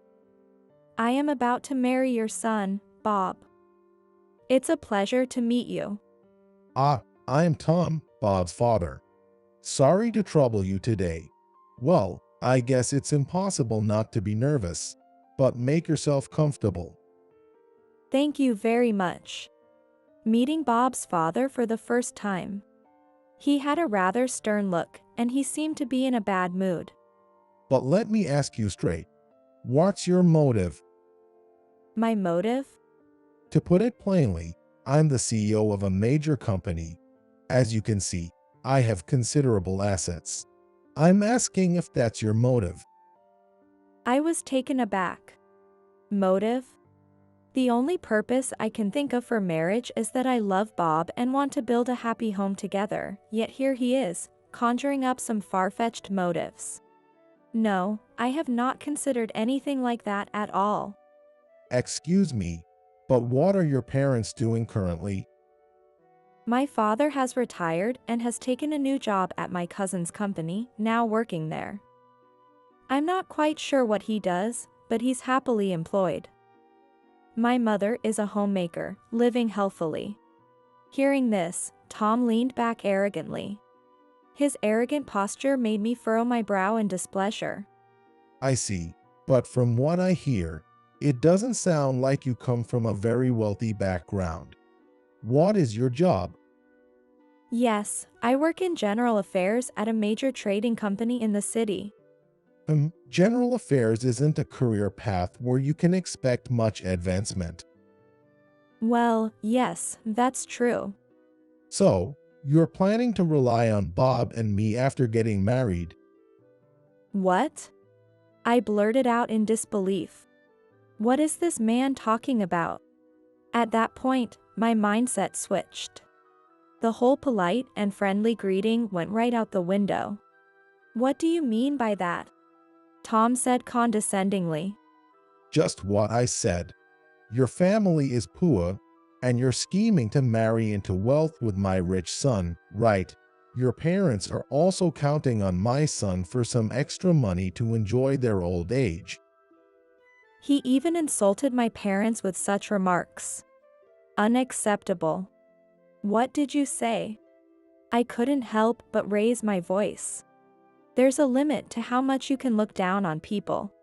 I am about to marry your son, Bob. It's a pleasure to meet you. I'm Tom, Bob's father. Sorry to trouble you today. Well, I guess it's impossible not to be nervous, but make yourself comfortable. Thank you very much. Meeting Bob's father for the first time. He had a rather stern look, and he seemed to be in a bad mood. But let me ask you straight. What's your motive? My motive? To put it plainly, I'm the CEO of a major company. As you can see, I have considerable assets. I'm asking if that's your motive. I was taken aback. Motive? The only purpose I can think of for marriage is that I love Bob and want to build a happy home together, yet here he is, conjuring up some far-fetched motives. No, I have not considered anything like that at all. Excuse me, but what are your parents doing currently? My father has retired and has taken a new job at my cousin's company, now working there. I'm not quite sure what he does, but he's happily employed. My mother is a homemaker, living healthily. Hearing this, Tom leaned back arrogantly. His arrogant posture made me furrow my brow in displeasure. I see, but from what I hear, it doesn't sound like you come from a very wealthy background. What is your job? Yes, I work in general affairs at a major trading company in the city. General affairs isn't a career path where you can expect much advancement. Well, yes, that's true. So, you're planning to rely on Bob and me after getting married. What? I blurted out in disbelief. What is this man talking about? At that point, my mindset switched. The whole polite and friendly greeting went right out the window. What do you mean by that? Tom said condescendingly. Just what I said. Your family is poor, and you're scheming to marry into wealth with my rich son, right? Your parents are also counting on my son for some extra money to enjoy their old age. He even insulted my parents with such remarks. Unacceptable. What did you say? I couldn't help but raise my voice. There's a limit to how much you can look down on people.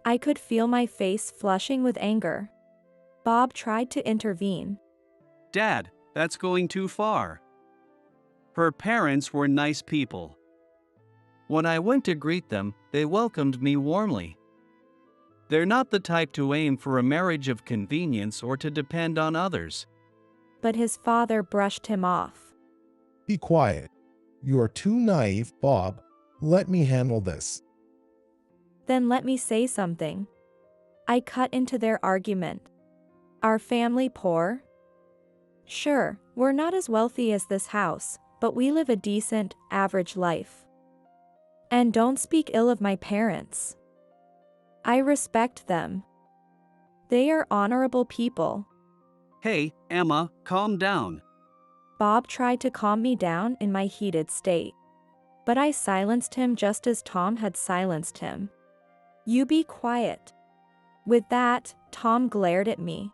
I could feel my face flushing with anger. Bob tried to intervene. Dad, that's going too far. Her parents were nice people. When I went to greet them, they welcomed me warmly. They're not the type to aim for a marriage of convenience or to depend on others. But his father brushed him off. Be quiet. You are too naive, Bob. Let me handle this. Then let me say something. I cut into their argument. Our family poor? Sure, we're not as wealthy as this house, but we live a decent, average life. And don't speak ill of my parents. I respect them. They are honorable people. Hey, Emma, calm down. Bob tried to calm me down in my heated state. But I silenced him just as Tom had silenced him. You be quiet. With that, Tom glared at me.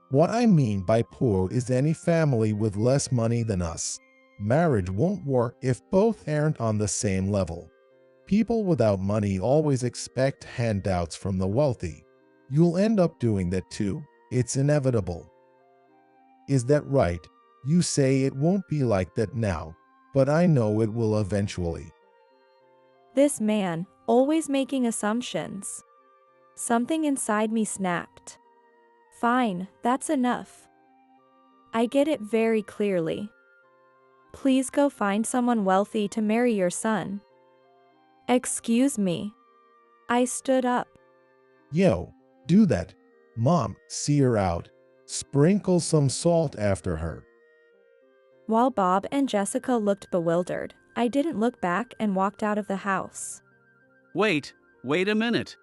What I mean by poor is any family with less money than us. Marriage won't work if both aren't on the same level. People without money always expect handouts from the wealthy. You'll end up doing that too. It's inevitable. Is that right? You say it won't be like that now, but I know it will eventually. This man, always making assumptions. Something inside me snapped. Fine, that's enough. I get it very clearly. Please go find someone wealthy to marry your son. Excuse me. I stood up. Yo, do that. Mom, see her out. Sprinkle some salt after her. While Bob and Jessica looked bewildered, I didn't look back and walked out of the house. Wait a minute.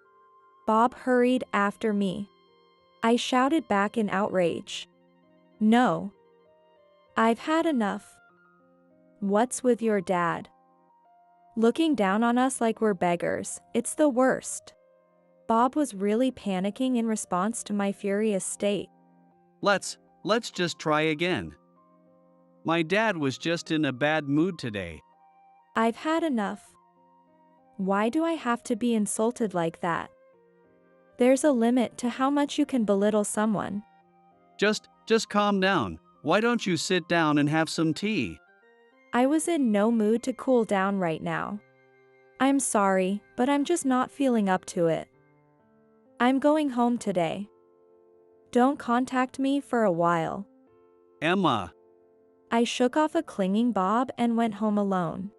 Bob hurried after me. I shouted back in outrage. No. I've had enough. What's with your dad? Looking down on us like we're beggars, it's the worst. Bob was really panicking in response to my furious state. Let's just try again. My dad was just in a bad mood today. I've had enough. Why do I have to be insulted like that? There's a limit to how much you can belittle someone. Just calm down. Why don't you sit down and have some tea? I was in no mood to cool down right now. I'm sorry, but I'm just not feeling up to it. I'm going home today. Don't contact me for a while. Emma. I shook off a clinging Bob and went home alone.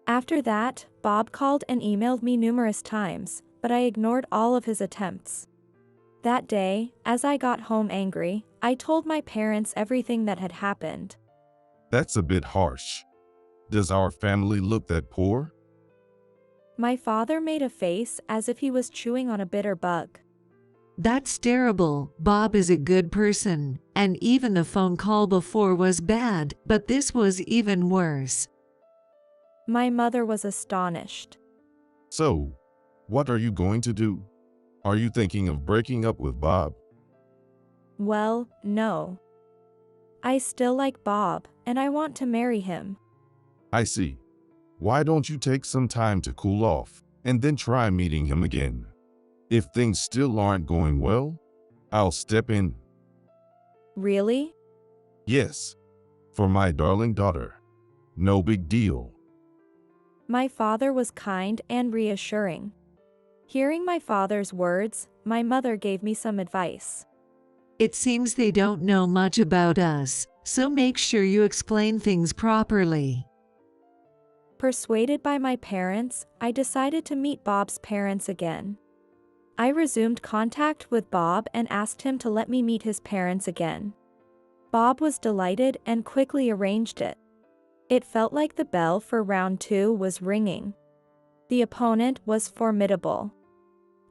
After that, Bob called and emailed me numerous times, but I ignored all of his attempts. That day, as I got home angry, I told my parents everything that had happened. That's a bit harsh. Does our family look that poor? My father made a face as if he was chewing on a bitter bug. That's terrible. Bob is a good person, and even the phone call before was bad, but this was even worse. My mother was astonished. So, what are you going to do? Are you thinking of breaking up with Bob? Well, no. I still like Bob, and I want to marry him. I see. Why don't you take some time to cool off, and then try meeting him again? If things still aren't going well, I'll step in. Really? Yes. For my darling daughter. No big deal. My father was kind and reassuring. Hearing my father's words, my mother gave me some advice. It seems they don't know much about us, so make sure you explain things properly. Persuaded by my parents, I decided to meet Bob's parents again. I resumed contact with Bob and asked him to let me meet his parents again. Bob was delighted and quickly arranged it. It felt like the bell for round 2 was ringing. The opponent was formidable.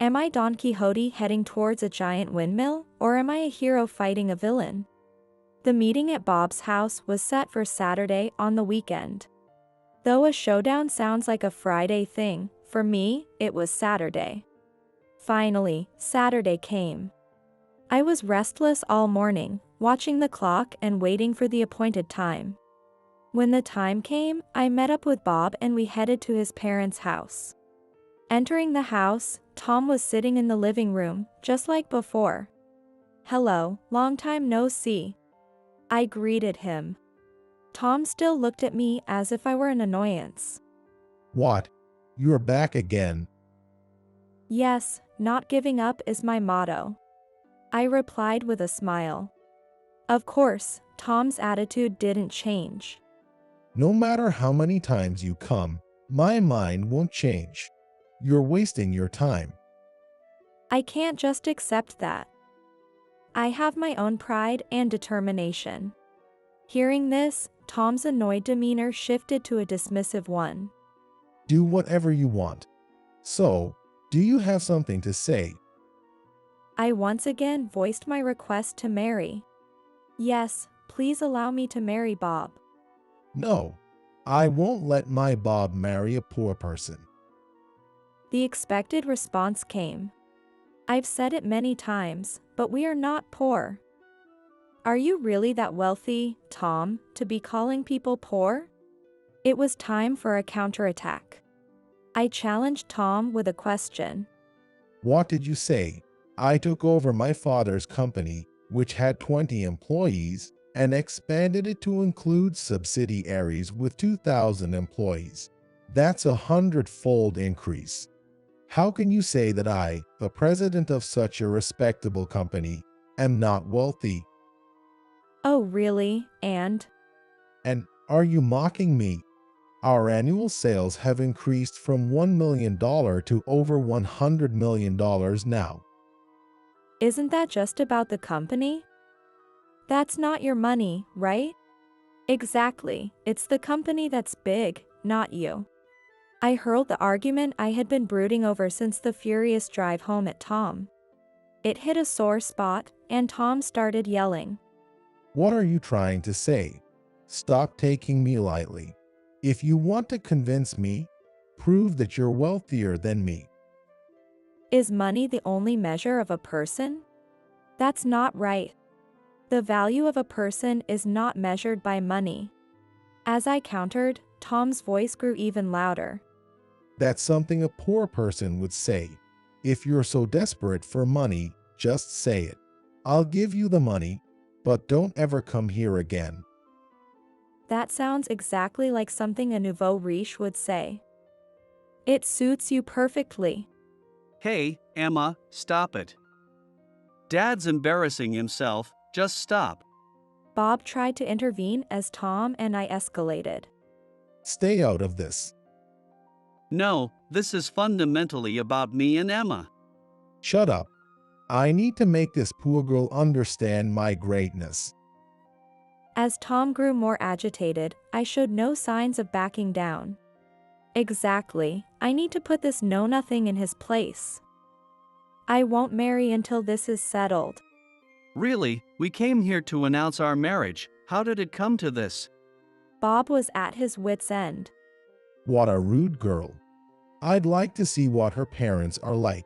Am I Don Quixote heading towards a giant windmill, or am I a hero fighting a villain? The meeting at Bob's house was set for Saturday on the weekend. Though a showdown sounds like a Friday thing, for me, it was Saturday. Finally, Saturday came. I was restless all morning, watching the clock and waiting for the appointed time. When the time came, I met up with Bob and we headed to his parents' house. Entering the house, Tom was sitting in the living room, just like before. "Hello, long time no see," I greeted him. Tom still looked at me as if I were an annoyance. What? You're back again. "Yes, not giving up is my motto," I replied with a smile. Of course, Tom's attitude didn't change. No matter how many times you come, my mind won't change. You're wasting your time. I can't just accept that. I have my own pride and determination. Hearing this, Tom's annoyed demeanor shifted to a dismissive one. Do whatever you want. So, do you have something to say? I once again voiced my request to marry. Yes, please allow me to marry Bob. No, I won't let my Bob marry a poor person. The expected response came. I've said it many times, but we are not poor. Are you really that wealthy, Tom, to be calling people poor? It was time for a counterattack. I challenged Tom with a question. What did you say? I took over my father's company, which had 20 employees, and expanded it to include subsidiaries with 2,000 employees. That's 100-fold increase. How can you say that I, the president of such a respectable company, am not wealthy? Oh, really? And Are you mocking me? Our annual sales have increased from $1 million to over $100 million now. Isn't that just about the company? That's not your money, right? Exactly, it's the company that's big, not you. I hurled the argument I had been brooding over since the furious drive home at Tom. It hit a sore spot, and Tom started yelling. What are you trying to say? Stop taking me lightly. If you want to convince me, prove that you're wealthier than me. Is money the only measure of a person? That's not right. The value of a person is not measured by money. As I countered, Tom's voice grew even louder. That's something a poor person would say. If you're so desperate for money, just say it. I'll give you the money, but don't ever come here again. That sounds exactly like something a nouveau riche would say. It suits you perfectly. Hey, Emma, stop it. Dad's embarrassing himself, just stop. Bob tried to intervene as Tom and I escalated. Stay out of this. No, this is fundamentally about me and Emma. Shut up. I need to make this poor girl understand my greatness. As Tom grew more agitated, I showed no signs of backing down. Exactly, I need to put this know-nothing in his place. I won't marry until this is settled. Really, we came here to announce our marriage. How did it come to this? Bob was at his wit's end. What a rude girl. I'd like to see what her parents are like.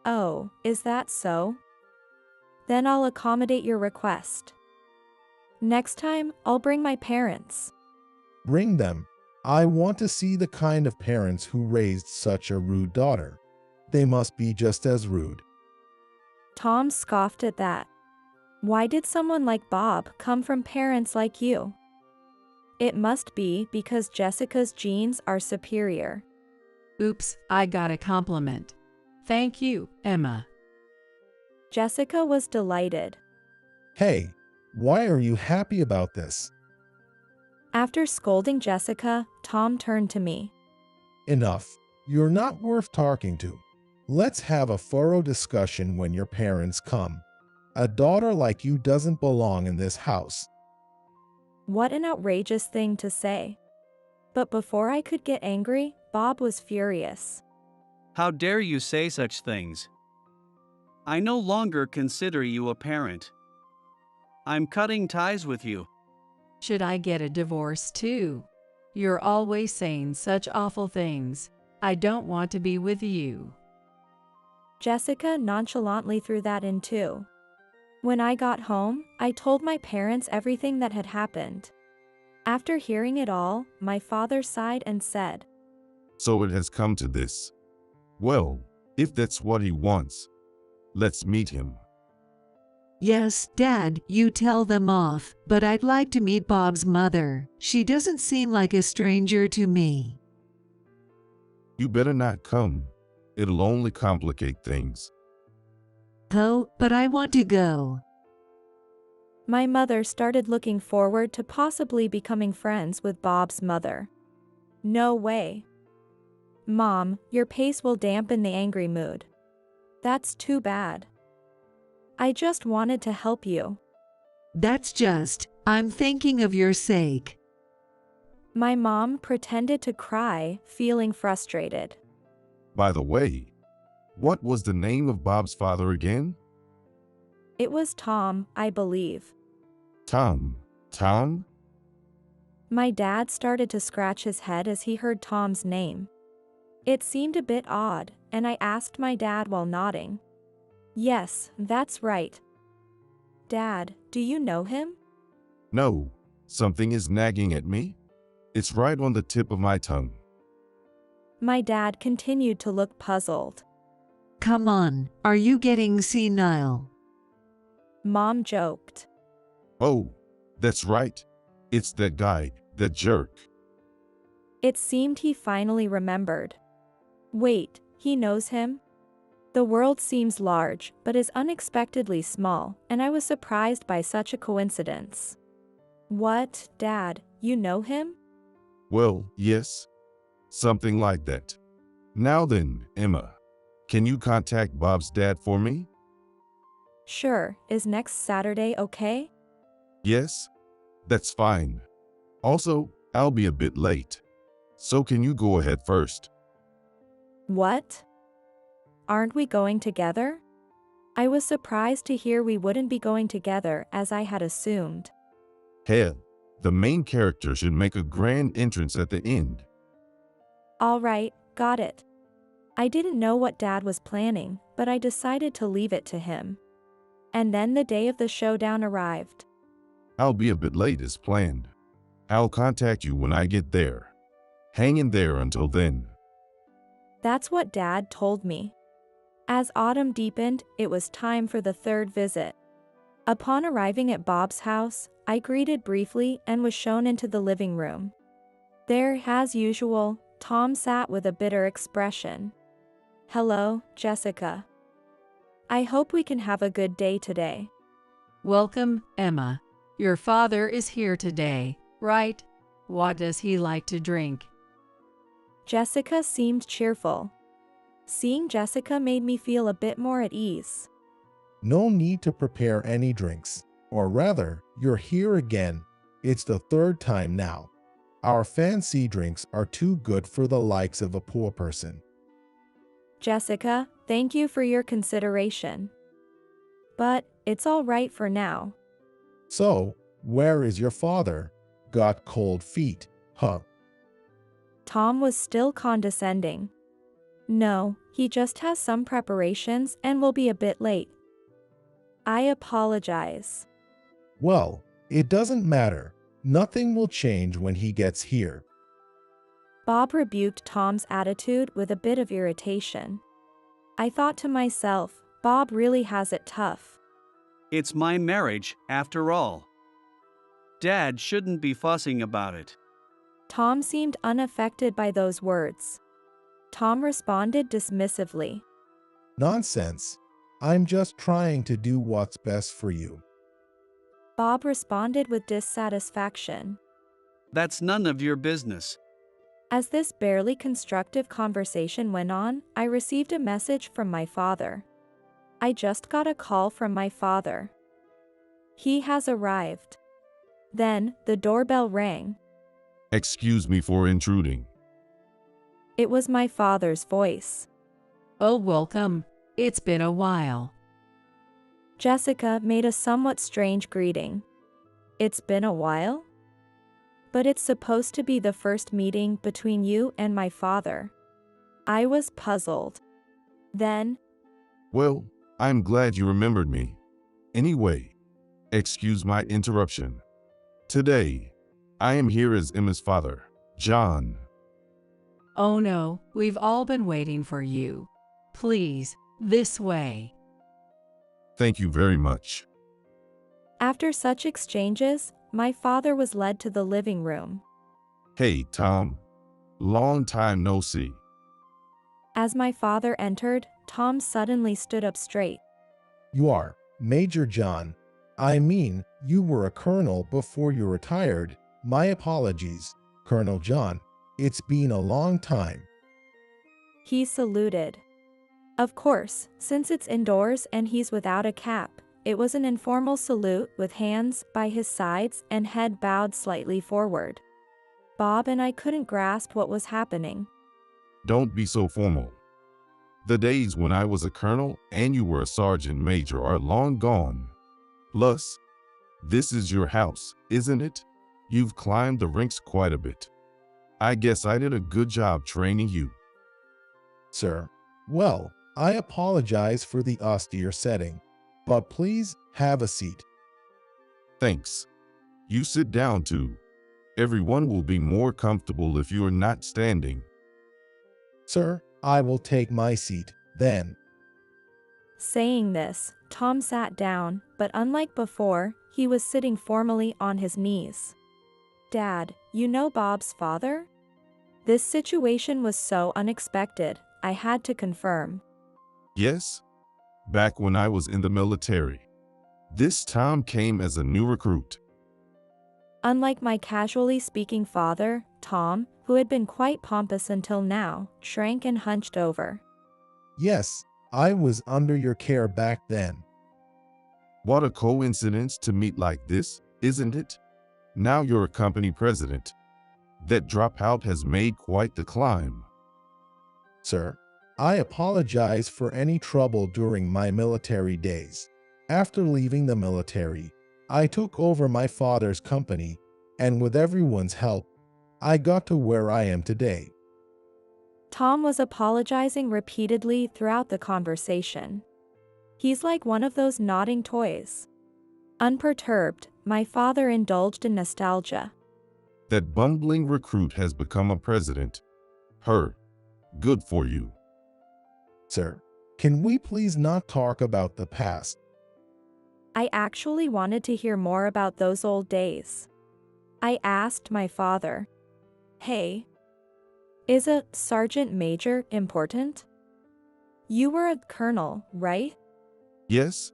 Oh, is that so? Then I'll accommodate your request. Next time, I'll bring my parents. Bring them. I want to see the kind of parents who raised such a rude daughter. They must be just as rude. Tom scoffed at that. Why did someone like Bob come from parents like you? It must be because Jessica's genes are superior. Oops, I got a compliment. Thank you, Emma. Jessica was delighted. Hey, why are you happy about this? After scolding Jessica, Tom turned to me. Enough. You're not worth talking to. Let's have a thorough discussion when your parents come. A daughter like you doesn't belong in this house. What an outrageous thing to say. But before I could get angry, Bob was furious. How dare you say such things? I no longer consider you a parent. I'm cutting ties with you. Should I get a divorce too? You're always saying such awful things. I don't want to be with you. Jessica nonchalantly threw that in too. When I got home, I told my parents everything that had happened. After hearing it all, my father sighed and said, So it has come to this. Well, if that's what he wants, let's meet him. Yes, Dad, you tell them off, but I'd like to meet Bob's mother. She doesn't seem like a stranger to me. You better not come. It'll only complicate things. Oh, but I want to go. My mother started looking forward to possibly becoming friends with Bob's mother. No way. Mom, your pace will dampen the angry mood. That's too bad. I just wanted to help you. I'm thinking of your sake. My mom pretended to cry, feeling frustrated. By the way, what was the name of Bob's father again? It was Tom, I believe. Tom. Tom? My dad started to scratch his head as he heard Tom's name. It seemed a bit odd, and I asked my dad while nodding. Yes, that's right. Dad, do you know him? No, something is nagging at me. It's right on the tip of my tongue. My dad continued to look puzzled. Come on, are you getting senile? Mom joked. Oh, that's right. It's that guy, that jerk. It seemed he finally remembered. Wait, he knows him? The world seems large, but is unexpectedly small, and I was surprised by such a coincidence. What, Dad, you know him? Well, yes. Something like that. Now then, Emma, can you contact Bob's dad for me? Sure, is next Saturday okay? Yes, that's fine. Also, I'll be a bit late. So can you go ahead first? What? Aren't we going together? I was surprised to hear we wouldn't be going together as I had assumed. Hell, the main character should make a grand entrance at the end. All right, got it. I didn't know what Dad was planning, but I decided to leave it to him. And then the day of the showdown arrived. I'll be a bit late as planned. I'll contact you when I get there. Hang in there until then. That's what Dad told me. As autumn deepened, it was time for the third visit. Upon arriving at Bob's house, I greeted briefly and was shown into the living room. There, as usual, Tom sat with a bitter expression. Hello, Jessica. I hope we can have a good day today. Welcome, Emma. Your father is here today, right? What does he like to drink? Jessica seemed cheerful. Seeing Jessica made me feel a bit more at ease. No need to prepare any drinks. Or rather, you're here again. It's the third time now. Our fancy drinks are too good for the likes of a poor person. Jessica, thank you for your consideration. But it's all right for now. So, where is your father? Got cold feet, huh? Tom was still condescending. No, he just has some preparations and will be a bit late. I apologize. Well, it doesn't matter. Nothing will change when he gets here. Bob rebuked Tom's attitude with a bit of irritation. I thought to myself, Bob really has it tough. It's my marriage, after all. Dad shouldn't be fussing about it. Tom seemed unaffected by those words. Tom responded dismissively. Nonsense. I'm just trying to do what's best for you. Bob responded with dissatisfaction. That's none of your business. As this barely constructive conversation went on, I received a message from my father. I just got a call from my father. He has arrived. Then, the doorbell rang. Excuse me for intruding. It was my father's voice. Oh, welcome. It's been a while. Jessica made a somewhat strange greeting. It's been a while? But it's supposed to be the first meeting between you and my father. I was puzzled. Then, Well, I'm glad you remembered me. Anyway, excuse my interruption. Today, I am here as Emma's father, John. Oh no, we've all been waiting for you. Please, this way. Thank you very much. after such exchanges, my father was led to the living room. Hey, Tom. Long time no see. As my father entered, Tom suddenly stood up straight. You are Major John. I mean, you were a colonel before you retired. My apologies, Colonel John. It's been a long time. He saluted. Of course, since it's indoors and he's without a cap, it was an informal salute with hands by his sides and head bowed slightly forward. Bob and I couldn't grasp what was happening. Don't be so formal. The days when I was a colonel and you were a sergeant major are long gone. Plus, this is your house, isn't it? You've climbed the ranks quite a bit. I guess I did a good job training you. Sir, well, I apologize for the austere setting, but please have a seat. Thanks. You sit down too. Everyone will be more comfortable if you are not standing. Sir, I will take my seat, then. Saying this, Tom sat down, but unlike before, he was sitting formally on his knees. Dad, you know Bob's father? This situation was so unexpected, I had to confirm. Yes? Back when I was in the military. This Tom came as a new recruit. Unlike my casually speaking father, Tom, who had been quite pompous until now, shrank and hunched over. Yes, I was under your care back then. What a coincidence to meet like this, isn't it? Now you're a company president. That dropout has made quite the climb. Sir, I apologize for any trouble during my military days. After leaving the military, I took over my father's company, and with everyone's help, I got to where I am today. Tom was apologizing repeatedly throughout the conversation. He's like one of those nodding toys. Unperturbed, my father indulged in nostalgia. That bungling recruit has become a president. Her. Good for you. Sir, can we please not talk about the past? I actually wanted to hear more about those old days. I asked my father, "Hey, is a sergeant major important? You were a colonel, right?" Yes,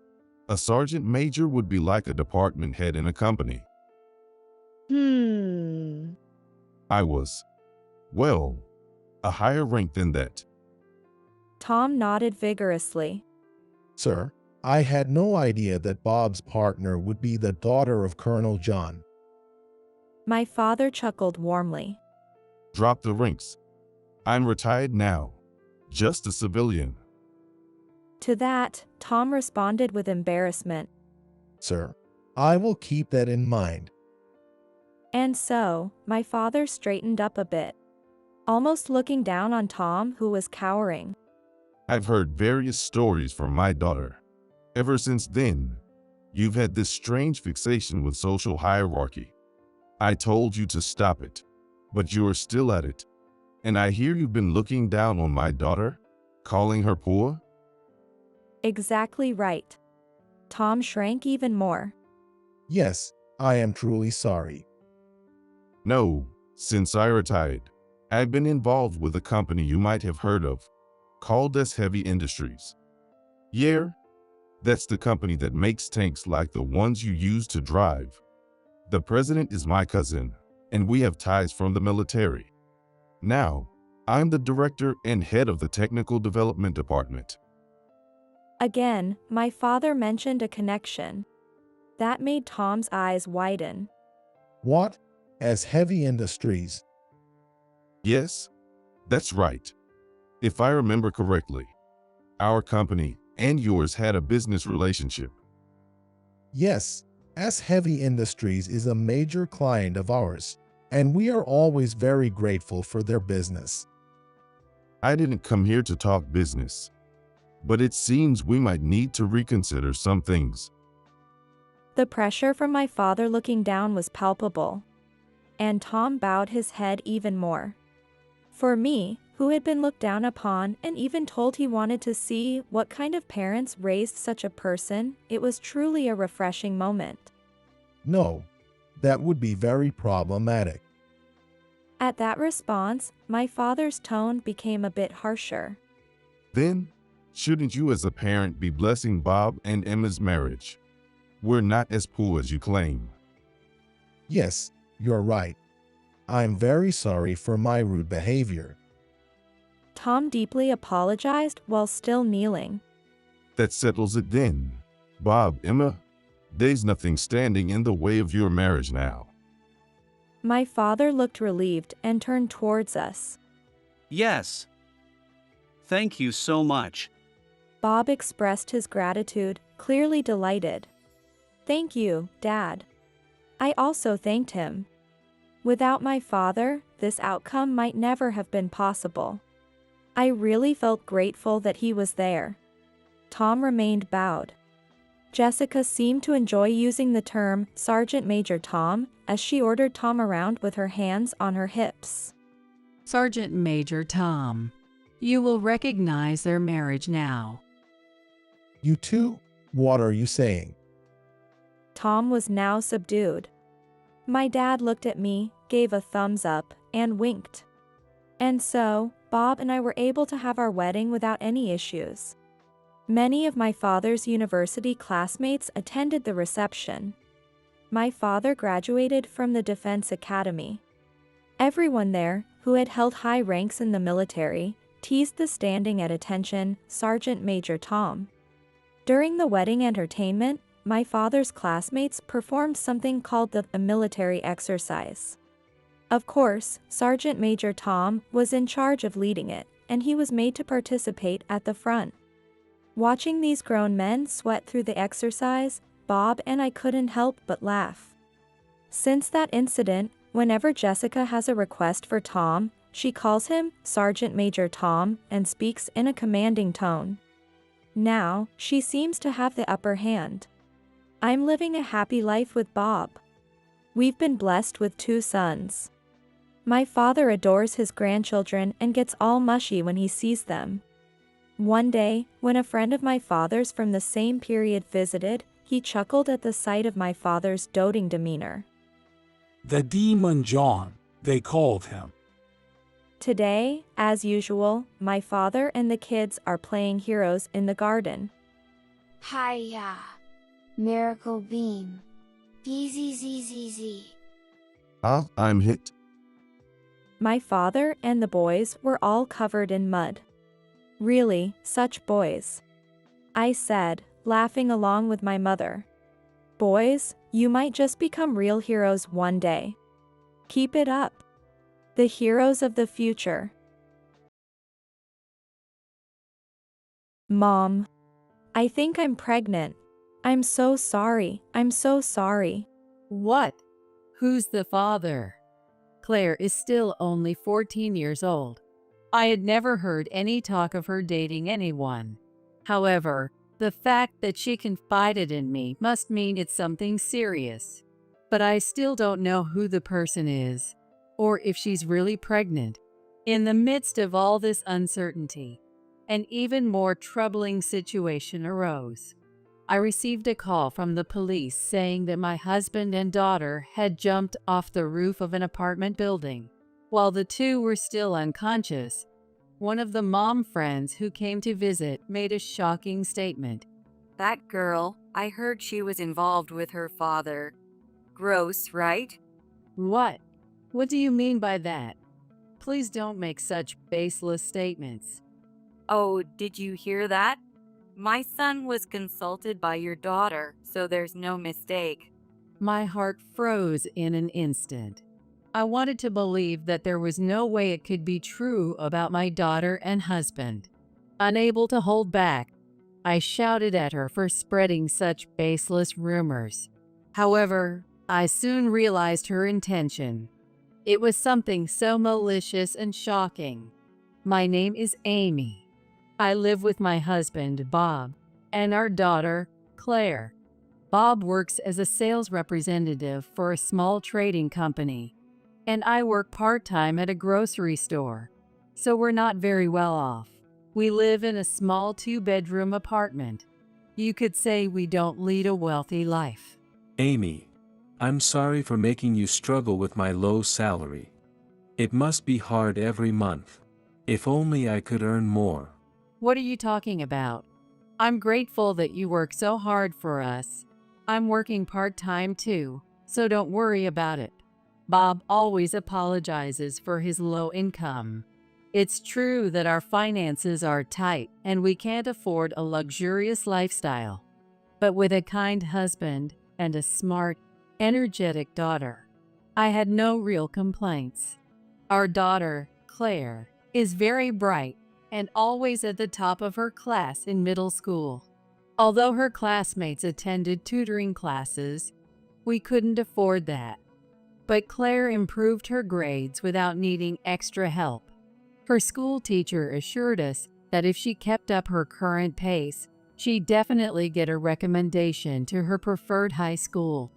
a sergeant major would be like a department head in a company. I was, well, a higher rank than that. Tom nodded vigorously. Sir, I had no idea that Bob's partner would be the daughter of Colonel John. My father chuckled warmly. Drop the ranks. I'm retired now. Just a civilian. To that, Tom responded with embarrassment. Sir, I will keep that in mind. And so, my father straightened up a bit, almost looking down on Tom, who was cowering. I've heard various stories from my daughter. Ever since then, you've had this strange fixation with social hierarchy. I told you to stop it, but you are still at it. And I hear you've been looking down on my daughter, calling her poor? Exactly right. Tom shrank even more. Yes, I am truly sorry. No, since I retired, I've been involved with a company you might have heard of, called as Heavy Industries. Yeah, that's the company that makes tanks like the ones you use to drive. The president is my cousin, and we have ties from the military. Now, I'm the director and head of the technical development department. Again, my father mentioned a connection. That made Tom's eyes widen. What? As Heavy Industries? Yes, that's right. If I remember correctly, Our company and yours had a business relationship. Yes, as Heavy Industries is a major client of ours, and we are always very grateful for their business. I didn't come here to talk business, but it seems we might need to reconsider some things. The pressure from my father looking down was palpable, and Tom bowed his head even more. For me, who had been looked down upon and even told he wanted to see what kind of parents raised such a person, it was truly a refreshing moment. No, that would be very problematic. At that response, my father's tone became a bit harsher. Then, shouldn't you as a parent be blessing Bob and Emma's marriage? We're not as poor as you claim. Yes, you're right. I'm very sorry for my rude behavior. Tom deeply apologized while still kneeling. That settles it then. Bob, Emma, there's nothing standing in the way of your marriage now. My father looked relieved and turned towards us. Yes. Thank you so much. Bob expressed his gratitude, clearly delighted. Thank you, Dad. I also thanked him. Without my father, this outcome might never have been possible. I really felt grateful that he was there. Tom remained bowed. Jessica seemed to enjoy using the term Sergeant Major Tom as she ordered Tom around with her hands on her hips. Sergeant Major Tom, you will recognize their marriage now. You two? What are you saying? Tom was now subdued. My dad looked at me, gave a thumbs up, and winked. And so, Bob and I were able to have our wedding without any issues. Many of my father's university classmates attended the reception. My father graduated from the Defense Academy. Everyone there, who had held high ranks in the military, teased the standing at attention Sergeant Major Tom. During the wedding entertainment, my father's classmates performed something called the military exercise. Of course, Sergeant Major Tom was in charge of leading it, and he was made to participate at the front. Watching these grown men sweat through the exercise, Bob and I couldn't help but laugh. Since that incident, whenever Jessica has a request for Tom, she calls him Sergeant Major Tom and speaks in a commanding tone. Now, she seems to have the upper hand. I'm living a happy life with Bob. We've been blessed with 2 sons. My father adores his grandchildren and gets all mushy when he sees them. One day, when a friend of my father's from the same period visited, he chuckled at the sight of my father's doting demeanor. The demon John, they called him. Today, as usual, my father and the kids are playing heroes in the garden. Hiya! Miracle beam. BZZZZ. I'm hit. My father and the boys were all covered in mud. Really, such boys. I said, laughing along with my mother. Boys, you might just become real heroes one day. Keep it up. The heroes of the future. Mom. I think I'm pregnant. I'm so sorry. I'm so sorry. What? Who's the father? Claire is still only 14 years old. I had never heard any talk of her dating anyone. However, the fact that she confided in me must mean it's something serious. But I still don't know who the person is, or if she's really pregnant. In the midst of all this uncertainty, an even more troubling situation arose. I received a call from the police saying that my husband and daughter had jumped off the roof of an apartment building. While the 2 were still unconscious, one of the mom friends who came to visit made a shocking statement. That girl, I heard she was involved with her father. Gross, right? What? What do you mean by that? Please don't make such baseless statements. Oh, did you hear that? My son was consulted by your daughter, so there's no mistake. My heart froze in an instant. I wanted to believe that there was no way it could be true about my daughter and husband. Unable to hold back, I shouted at her for spreading such baseless rumors. However, I soon realized her intention. It was something so malicious and shocking. My name is Amy. I live with my husband, Bob, and our daughter, Claire. Bob works as a sales representative for a small trading company, and I work part-time at a grocery store, so we're not very well off. We live in a small 2-bedroom apartment. You could say we don't lead a wealthy life. Amy, I'm sorry for making you struggle with my low salary. It must be hard every month. If only I could earn more. What are you talking about? I'm grateful that you work so hard for us. I'm working part-time too, so don't worry about it. Bob always apologizes for his low income. It's true that our finances are tight and we can't afford a luxurious lifestyle. But with a kind husband and a smart, energetic daughter, I had no real complaints. Our daughter, Claire, is very bright and always at the top of her class in middle school. Although her classmates attended tutoring classes, we couldn't afford that. But Claire improved her grades without needing extra help. Her school teacher assured us that if she kept up her current pace, she'd definitely get a recommendation to her preferred high school.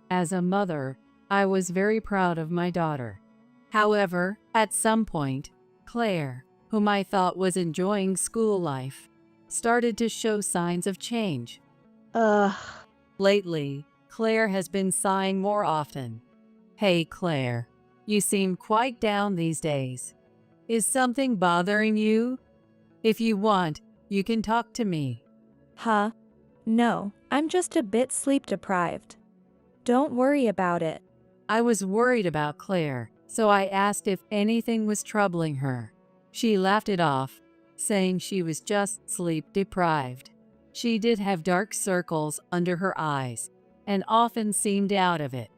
As a mother, I was very proud of my daughter. However, at some point, Claire, whom I thought was enjoying school life, started to show signs of change. Lately, Claire has been sighing more often. Hey Claire, you seem quite down these days. Is something bothering you? If you want, you can talk to me. Huh? No, I'm just a bit sleep deprived. Don't worry about it. I was worried about Claire, so I asked if anything was troubling her. She laughed it off, saying she was just sleep deprived. She did have dark circles under her eyes and often seemed out of it,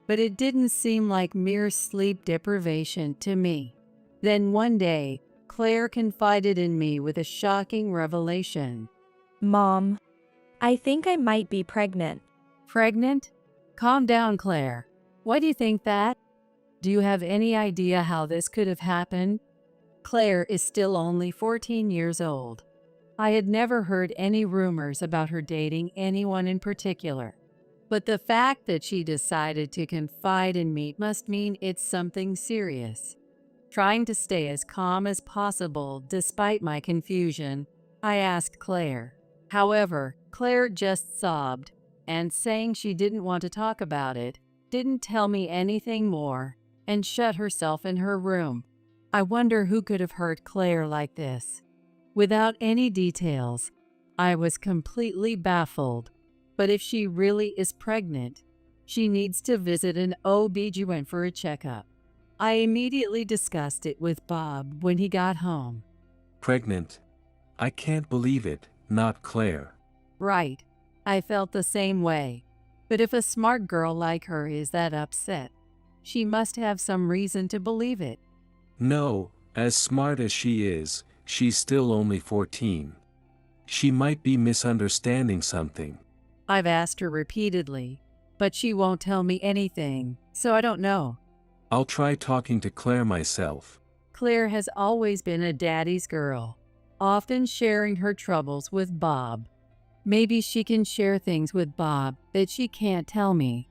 but it didn't seem like mere sleep deprivation to me. Then one day, Claire confided in me with a shocking revelation. Mom, I think I might be pregnant. Pregnant? Calm down, Claire. Why do you think that? Do you have any idea how this could have happened? Claire is still only 14 years old. I had never heard any rumors about her dating anyone in particular. But the fact that she decided to confide in me must mean it's something serious. Trying to stay as calm as possible despite my confusion, I asked Claire. However, Claire just sobbed, and saying she didn't want to talk about it, didn't tell me anything more, and shut herself in her room. I wonder who could have hurt Claire like this. Without any details, I was completely baffled. But if she really is pregnant, she needs to visit an OB/GYN for a checkup. I immediately discussed it with Bob when he got home. Pregnant? I can't believe it, not Claire. Right. I felt the same way. But if a smart girl like her is that upset, she must have some reason to believe it. No, as smart as she is, she's still only 14. She might be misunderstanding something. I've asked her repeatedly, but she won't tell me anything, so I don't know. I'll try talking to Claire myself. Claire has always been a daddy's girl, often sharing her troubles with Bob. Maybe she can share things with Bob that she can't tell me.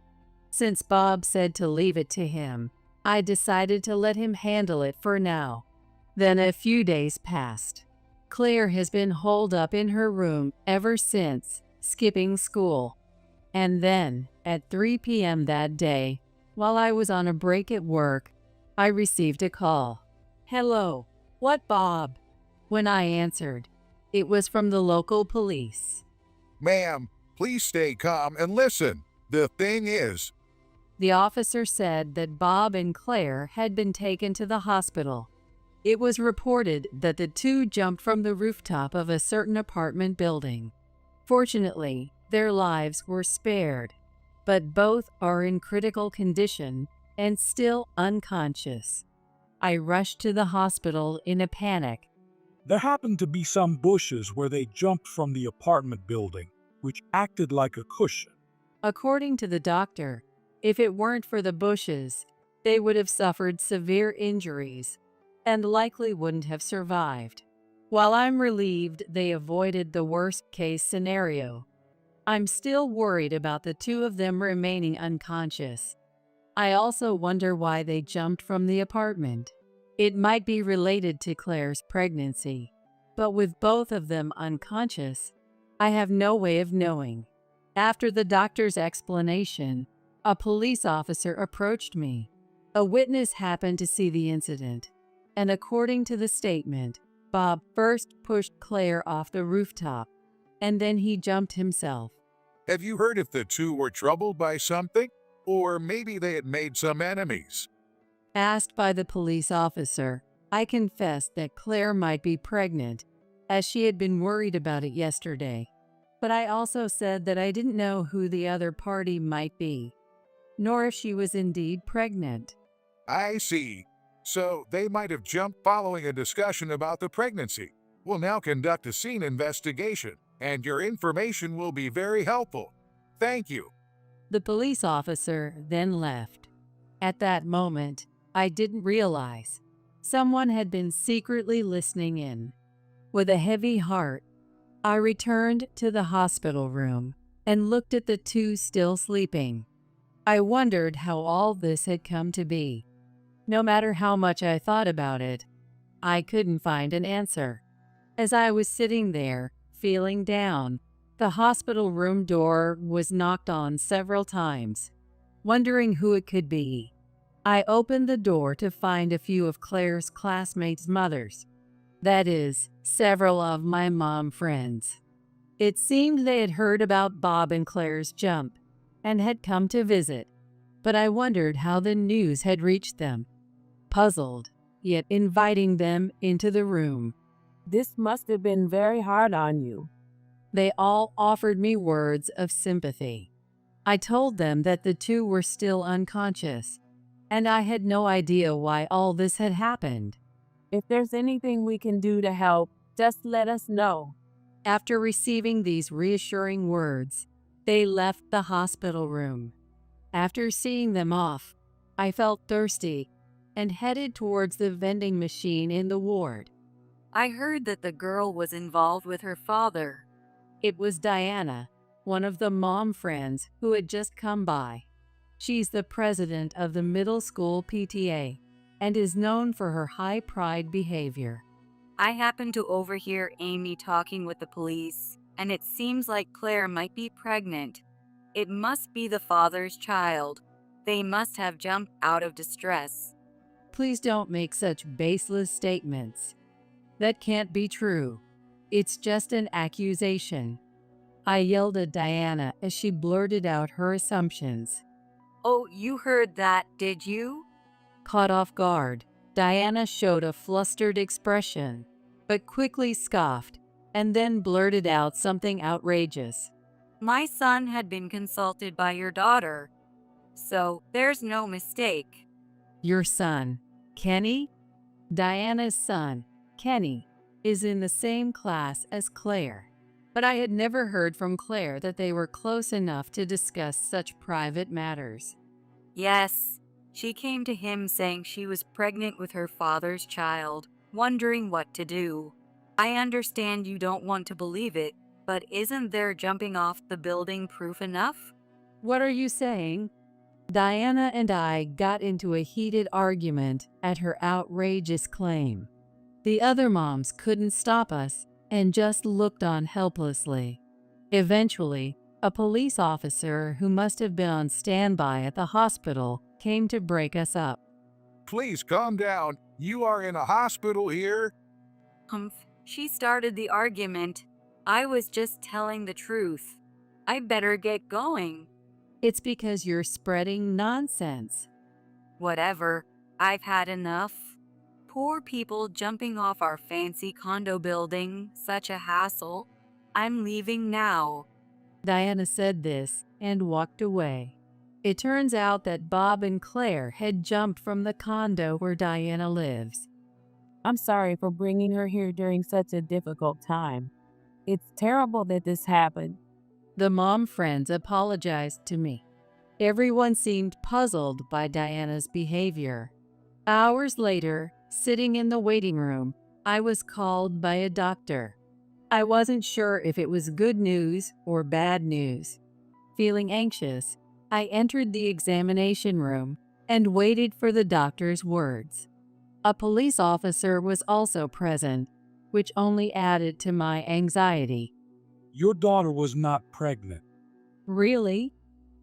Since Bob said to leave it to him, I decided to let him handle it for now. Then a few days passed. Claire has been holed up in her room ever since, skipping school. And then, at 3 p.m. that day, while I was on a break at work, I received a call. Hello, what Bob? When I answered, it was from the local police. Ma'am, please stay calm and listen. The thing is, The officer said that Bob and Claire had been taken to the hospital. It was reported that the two jumped from the rooftop of a certain apartment building. Fortunately, their lives were spared, but both are in critical condition and still unconscious. I rushed to the hospital in a panic. There happened to be some bushes where they jumped from the apartment building, which acted like a cushion. According to the doctor, if it weren't for the bushes, they would have suffered severe injuries and likely wouldn't have survived. While I'm relieved they avoided the worst-case scenario, I'm still worried about the two of them remaining unconscious. I also wonder why they jumped from the apartment. It might be related to Claire's pregnancy, but with both of them unconscious, I have no way of knowing. After the doctor's explanation, a police officer approached me. A witness happened to see the incident, and according to the statement, Bob first pushed Claire off the rooftop, and then he jumped himself. Have you heard if the two were troubled by something? Or maybe they had made some enemies? Asked by the police officer, I confessed that Claire might be pregnant, as she had been worried about it yesterday. But I also said that I didn't know who the other party might be, nor if she was indeed pregnant. I see. So they might have jumped following a discussion about the pregnancy. We'll now conduct a scene investigation, and your information will be very helpful. Thank you. The police officer then left. At that moment, I didn't realize someone had been secretly listening in. With a heavy heart, I returned to the hospital room and looked at the two still sleeping. I wondered how all this had come to be. No matter how much I thought about it, I couldn't find an answer. As I was sitting there, feeling down, the hospital room door was knocked on several times. Wondering who it could be, I opened the door to find a few of Claire's classmates' mothers. That is, several of my mom friends. It seemed they had heard about Bob and Claire's jump and had come to visit, but I wondered how the news had reached them. Puzzled, yet inviting them into the room. This must have been very hard on you. They all offered me words of sympathy. I told them that the two were still unconscious, and I had no idea why all this had happened. If there's anything we can do to help, just let us know. After receiving these reassuring words, they left the hospital room. After seeing them off, I felt thirsty and headed towards the vending machine in the ward. I heard that the girl was involved with her father. It was Diana, one of the mom friends who had just come by. She's the president of the middle school PTA and is known for her high pride behavior. I happened to overhear Amy talking with the police, and it seems like Claire might be pregnant. It must be the father's child. They must have jumped out of distress. Please don't make such baseless statements. That can't be true. It's just an accusation. I yelled at Diana as she blurted out her assumptions. Oh, you heard that, did you? Caught off guard, Diana showed a flustered expression, but quickly scoffed and then blurted out something outrageous. My son had been consulted by your daughter, so there's no mistake. Your son, Kenny? Diana's son, Kenny, is in the same class as Claire, but I had never heard from Claire that they were close enough to discuss such private matters. Yes, she came to him saying she was pregnant with her father's child, wondering what to do. I understand you don't want to believe it, but isn't their jumping off the building proof enough? What are you saying? Diana and I got into a heated argument at her outrageous claim. The other moms couldn't stop us and just looked on helplessly. Eventually, a police officer who must have been on standby at the hospital came to break us up. Please calm down. You are in a hospital here. She started the argument. I was just telling the truth. I better get going. It's because you're spreading nonsense. Whatever. I've had enough. Poor people jumping off our fancy condo building, such a hassle. I'm leaving now. Diana said this and walked away. It turns out that Bob and Claire had jumped from the condo where Diana lives. I'm sorry for bringing her here during such a difficult time. It's terrible that this happened. The mom friends apologized to me. Everyone seemed puzzled by Diana's behavior. Hours later, sitting in the waiting room, I was called by a doctor. I wasn't sure if it was good news or bad news. Feeling anxious, I entered the examination room and waited for the doctor's words. A police officer was also present, which only added to my anxiety. Your daughter was not pregnant. Really?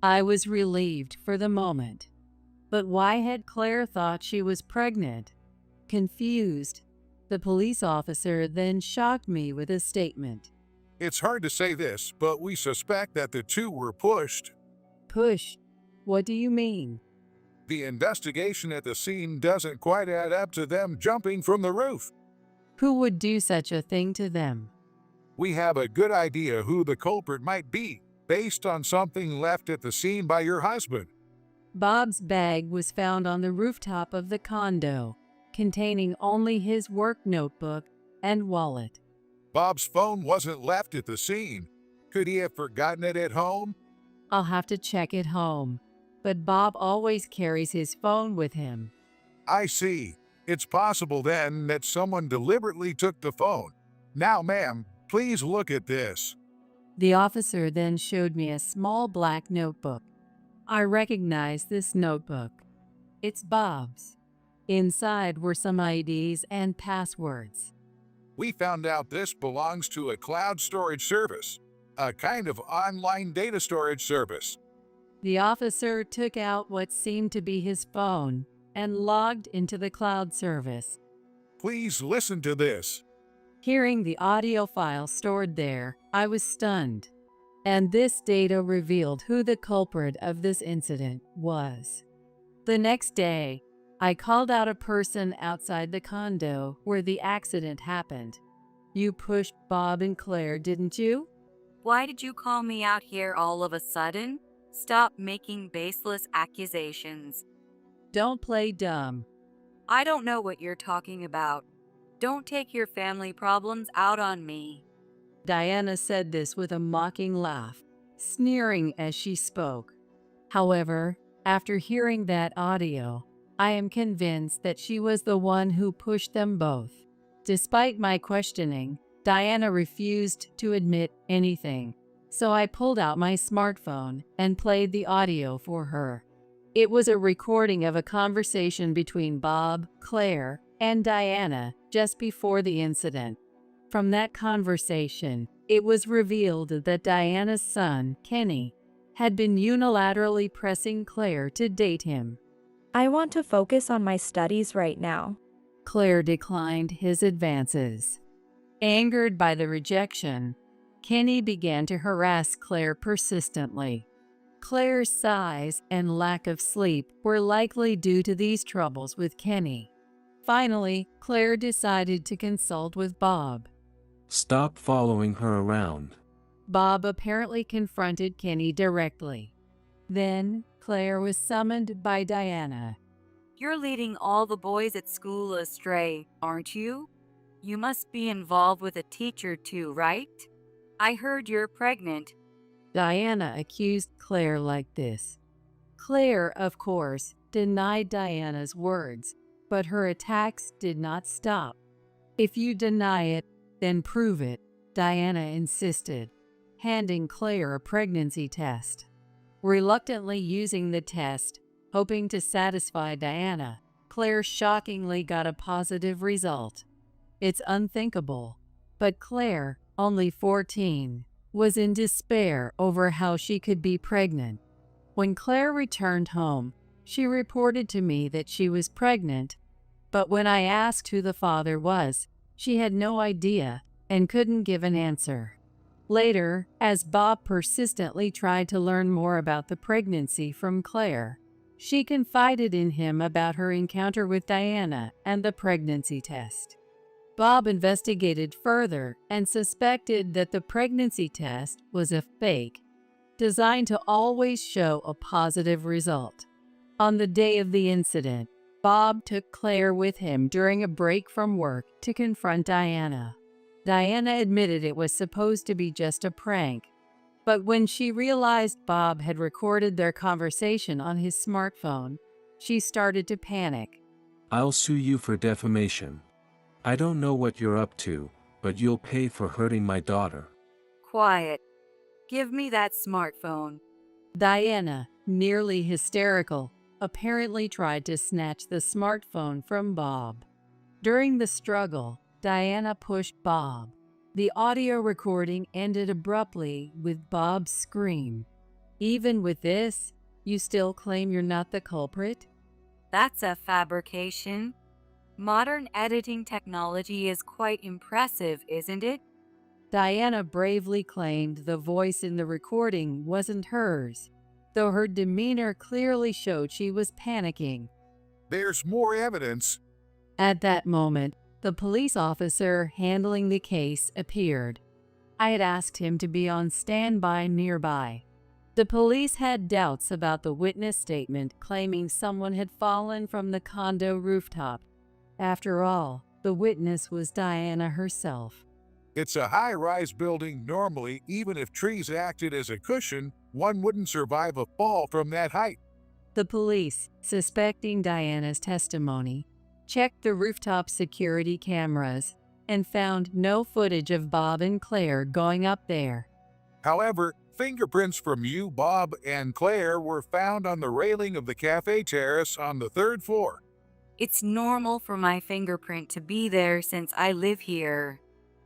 I was relieved for the moment. But why had Claire thought she was pregnant? Confused, the police officer then shocked me with a statement. It's hard to say this, but we suspect that the two were pushed. Pushed? What do you mean? The investigation at the scene doesn't quite add up to them jumping from the roof. Who would do such a thing to them? We have a good idea who the culprit might be, based on something left at the scene by your husband. Bob's bag was found on the rooftop of the condo, containing only his work notebook and wallet. Bob's phone wasn't left at the scene. Could he have forgotten it at home? I'll have to check it home, but Bob always carries his phone with him. I see. It's possible then that someone deliberately took the phone. Now, ma'am, please look at this. The officer then showed me a small black notebook. I recognized this notebook. It's Bob's. Inside were some IDs and passwords. We found out this belongs to a cloud storage service, a kind of online data storage service. The officer took out what seemed to be his phone and logged into the cloud service. Please listen to this. Hearing the audio file stored there, I was stunned. And this data revealed who the culprit of this incident was. The next day, I called out a person outside the condo where the accident happened. You pushed Bob and Claire, didn't you? Why did you call me out here all of a sudden? Stop making baseless accusations. Don't play dumb. I don't know what you're talking about. Don't take your family problems out on me. Diana said this with a mocking laugh, sneering as she spoke. However, after hearing that audio, I am convinced that she was the one who pushed them both. Despite my questioning, Diana refused to admit anything, so I pulled out my smartphone and played the audio for her. It was a recording of a conversation between Bob, Claire, and Diana just before the incident. From that conversation, it was revealed that Diana's son, Kenny, had been unilaterally pressing Claire to date him. I want to focus on my studies right now. Claire declined his advances. Angered by the rejection, Kenny began to harass Claire persistently. Claire's sighs and lack of sleep were likely due to these troubles with Kenny. Finally, Claire decided to consult with Bob. Stop following her around. Bob apparently confronted Kenny directly. Then, Claire was summoned by Diana. You're leading all the boys at school astray, aren't you? You must be involved with a teacher too, right? I heard you're pregnant. Diana accused Claire like this. Claire, of course, denied Diana's words, but her attacks did not stop. If you deny it, then prove it, Diana insisted, handing Claire a pregnancy test. Reluctantly using the test, hoping to satisfy Diana, Claire shockingly got a positive result. It's unthinkable, but Claire, only 14, was in despair over how she could be pregnant. When Claire returned home, she reported to me that she was pregnant, but when I asked who the father was, she had no idea and couldn't give an answer. Later, as Bob persistently tried to learn more about the pregnancy from Claire, she confided in him about her encounter with Diana and the pregnancy test. Bob investigated further and suspected that the pregnancy test was a fake, designed to always show a positive result. On the day of the incident, Bob took Claire with him during a break from work to confront Diana. Diana admitted it was supposed to be just a prank, but when she realized Bob had recorded their conversation on his smartphone, she started to panic. I'll sue you for defamation. I don't know what you're up to, but you'll pay for hurting my daughter. Quiet. Give me that smartphone. Diana, nearly hysterical, apparently tried to snatch the smartphone from Bob. During the struggle, Diana pushed Bob. The audio recording ended abruptly with Bob's scream. Even with this, you still claim you're not the culprit? That's a fabrication. Modern editing technology is quite impressive, isn't it? Diana bravely claimed the voice in the recording wasn't hers, though her demeanor clearly showed she was panicking. There's more evidence. At that moment, the police officer handling the case appeared. I had asked him to be on standby nearby. The police had doubts about the witness statement claiming someone had fallen from the condo rooftop. After all, the witness was Diana herself. It's a high-rise building. Normally, even if trees acted as a cushion, one wouldn't survive a fall from that height. The police, suspecting Diana's testimony, checked the rooftop security cameras and found no footage of Bob and Claire going up there. However, fingerprints from you, Bob, and Claire were found on the railing of the cafe terrace on the 3rd floor. It's normal for my fingerprint to be there since I live here.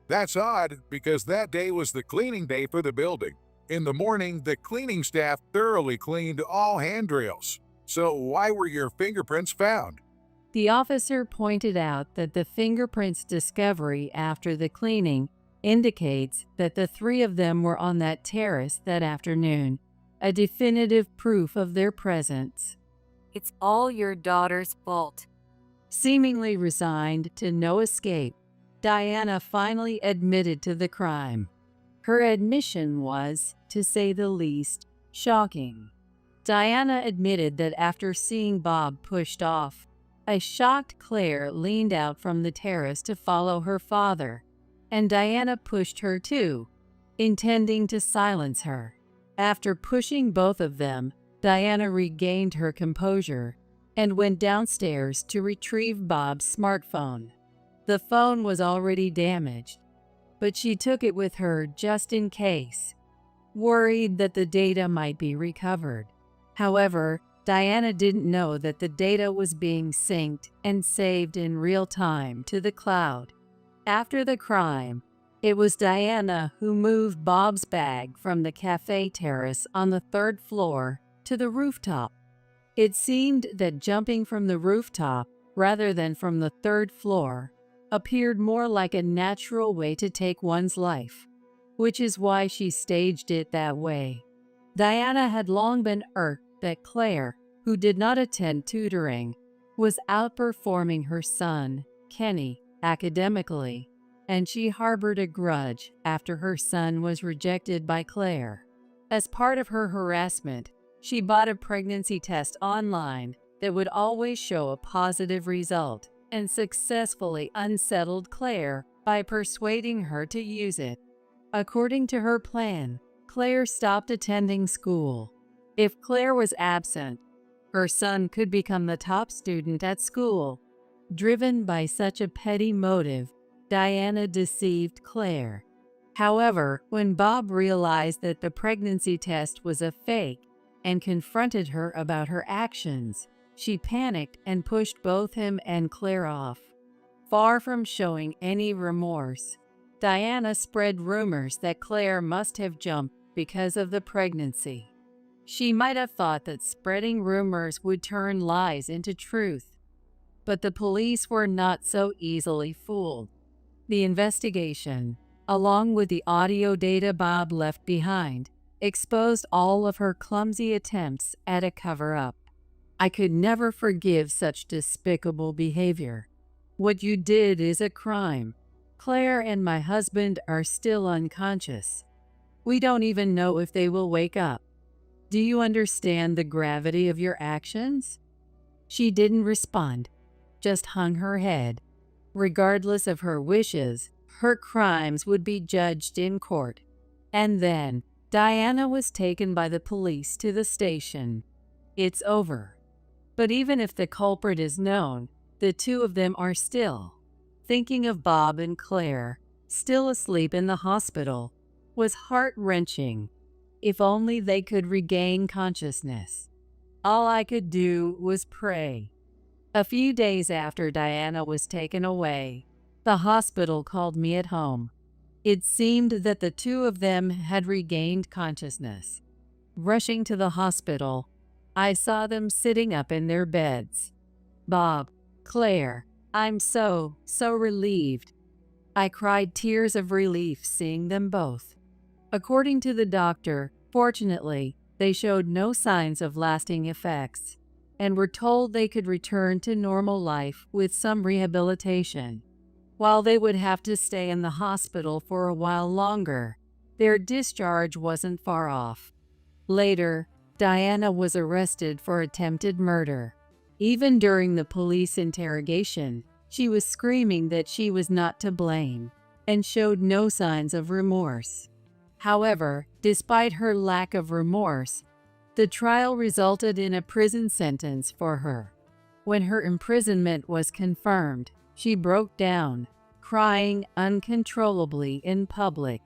That's odd, because that day was the cleaning day for the building. In the morning, the cleaning staff thoroughly cleaned all handrails. So why were your fingerprints found? The officer pointed out that the fingerprints discovery after the cleaning indicates that the three of them were on that terrace that afternoon, a definitive proof of their presence. It's all your daughter's fault. Seemingly resigned to no escape, Diana finally admitted to the crime. Her admission was, to say the least, shocking. Diana admitted that after seeing Bob pushed off, a shocked Claire leaned out from the terrace to follow her father, and Diana pushed her too, intending to silence her. After pushing both of them, Diana regained her composure and went downstairs to retrieve Bob's smartphone. The phone was already damaged, but she took it with her just in case, worried that the data might be recovered. However, Diana didn't know that the data was being synced and saved in real time to the cloud. After the crime, it was Diana who moved Bob's bag from the cafe terrace on the 3rd floor to the rooftop. It seemed that jumping from the rooftop, rather than from the 3rd floor, appeared more like a natural way to take one's life, which is why she staged it that way. Diana had long been irked that Claire, who did not attend tutoring, was outperforming her son, Kenny, academically, and she harbored a grudge after her son was rejected by Claire. As part of her harassment, she bought a pregnancy test online that would always show a positive result, and successfully unsettled Claire by persuading her to use it. According to her plan, Claire stopped attending school. If Claire was absent, her son could become the top student at school. Driven by such a petty motive, Diana deceived Claire. However, when Bob realized that the pregnancy test was a fake and confronted her about her actions, she panicked and pushed both him and Claire off. Far from showing any remorse, Diana spread rumors that Claire must have jumped because of the pregnancy. She might have thought that spreading rumors would turn lies into truth, but the police were not so easily fooled. The investigation, along with the audio data Bob left behind, exposed all of her clumsy attempts at a cover-up. I could never forgive such despicable behavior. What you did is a crime. Claire and my husband are still unconscious. We don't even know if they will wake up. Do you understand the gravity of your actions? She didn't respond, just hung her head. Regardless of her wishes, her crimes would be judged in court. And then, Diana was taken by the police to the station. It's over. But even if the culprit is known, the two of them are still. Thinking of Bob and Claire, still asleep in the hospital, was heart-wrenching. If only they could regain consciousness. All I could do was pray. A few days after Diana was taken away, the hospital called me at home. It seemed that the two of them had regained consciousness. Rushing to the hospital, I saw them sitting up in their beds. Bob, Claire, I'm so relieved. I cried tears of relief seeing them both. According to the doctor, fortunately, they showed no signs of lasting effects and were told they could return to normal life with some rehabilitation. While they would have to stay in the hospital for a while longer, their discharge wasn't far off. Later, Diana was arrested for attempted murder. Even during the police interrogation, she was screaming that she was not to blame and showed no signs of remorse. However, despite her lack of remorse, the trial resulted in a prison sentence for her. When her imprisonment was confirmed, she broke down, crying uncontrollably in public.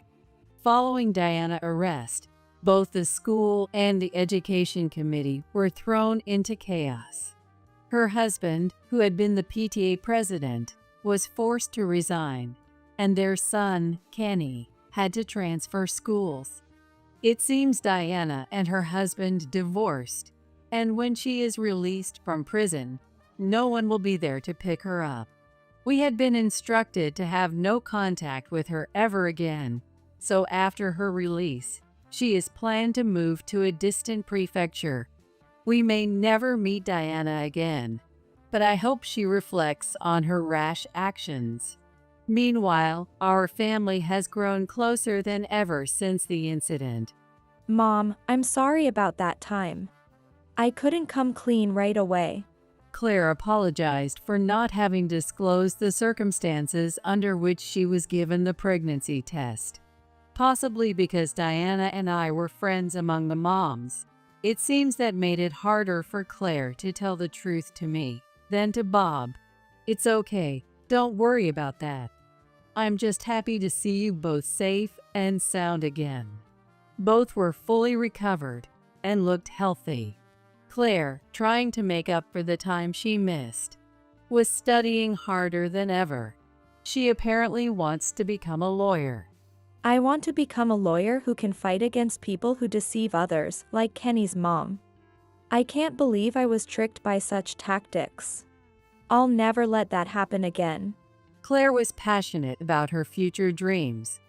Following Diana's arrest, both the school and the education committee were thrown into chaos. Her husband, who had been the PTA president, was forced to resign, and their son, Kenny, had to transfer schools. It seems Diana and her husband divorced, and when she is released from prison, no one will be there to pick her up. We had been instructed to have no contact with her ever again, so after her release, she is planned to move to a distant prefecture. We may never meet Diana again, but I hope she reflects on her rash actions. Meanwhile, our family has grown closer than ever since the incident. Mom, I'm sorry about that time. I couldn't come clean right away. Claire apologized for not having disclosed the circumstances under which she was given the pregnancy test. Possibly because Diana and I were friends among the moms. It seems that made it harder for Claire to tell the truth to me than to Bob. It's okay, don't worry about that. I'm just happy to see you both safe and sound again. Both were fully recovered and looked healthy. Claire, trying to make up for the time she missed, was studying harder than ever. She apparently wants to become a lawyer. I want to become a lawyer who can fight against people who deceive others, like Kenny's mom. I can't believe I was tricked by such tactics. I'll never let that happen again. Claire was passionate about her future dreams,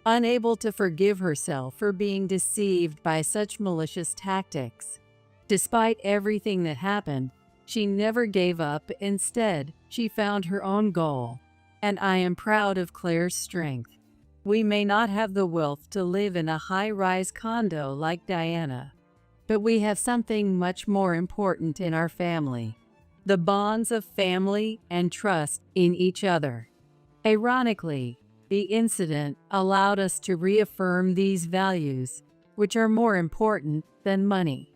unable to forgive herself for being deceived by such malicious tactics. Despite everything that happened, she never gave up. Instead, she found her own goal, and I am proud of Claire's strength. We may not have the wealth to live in a high-rise condo like Diana, but we have something much more important in our family: the bonds of family and trust in each other. Ironically, the incident allowed us to reaffirm these values, which are more important than money.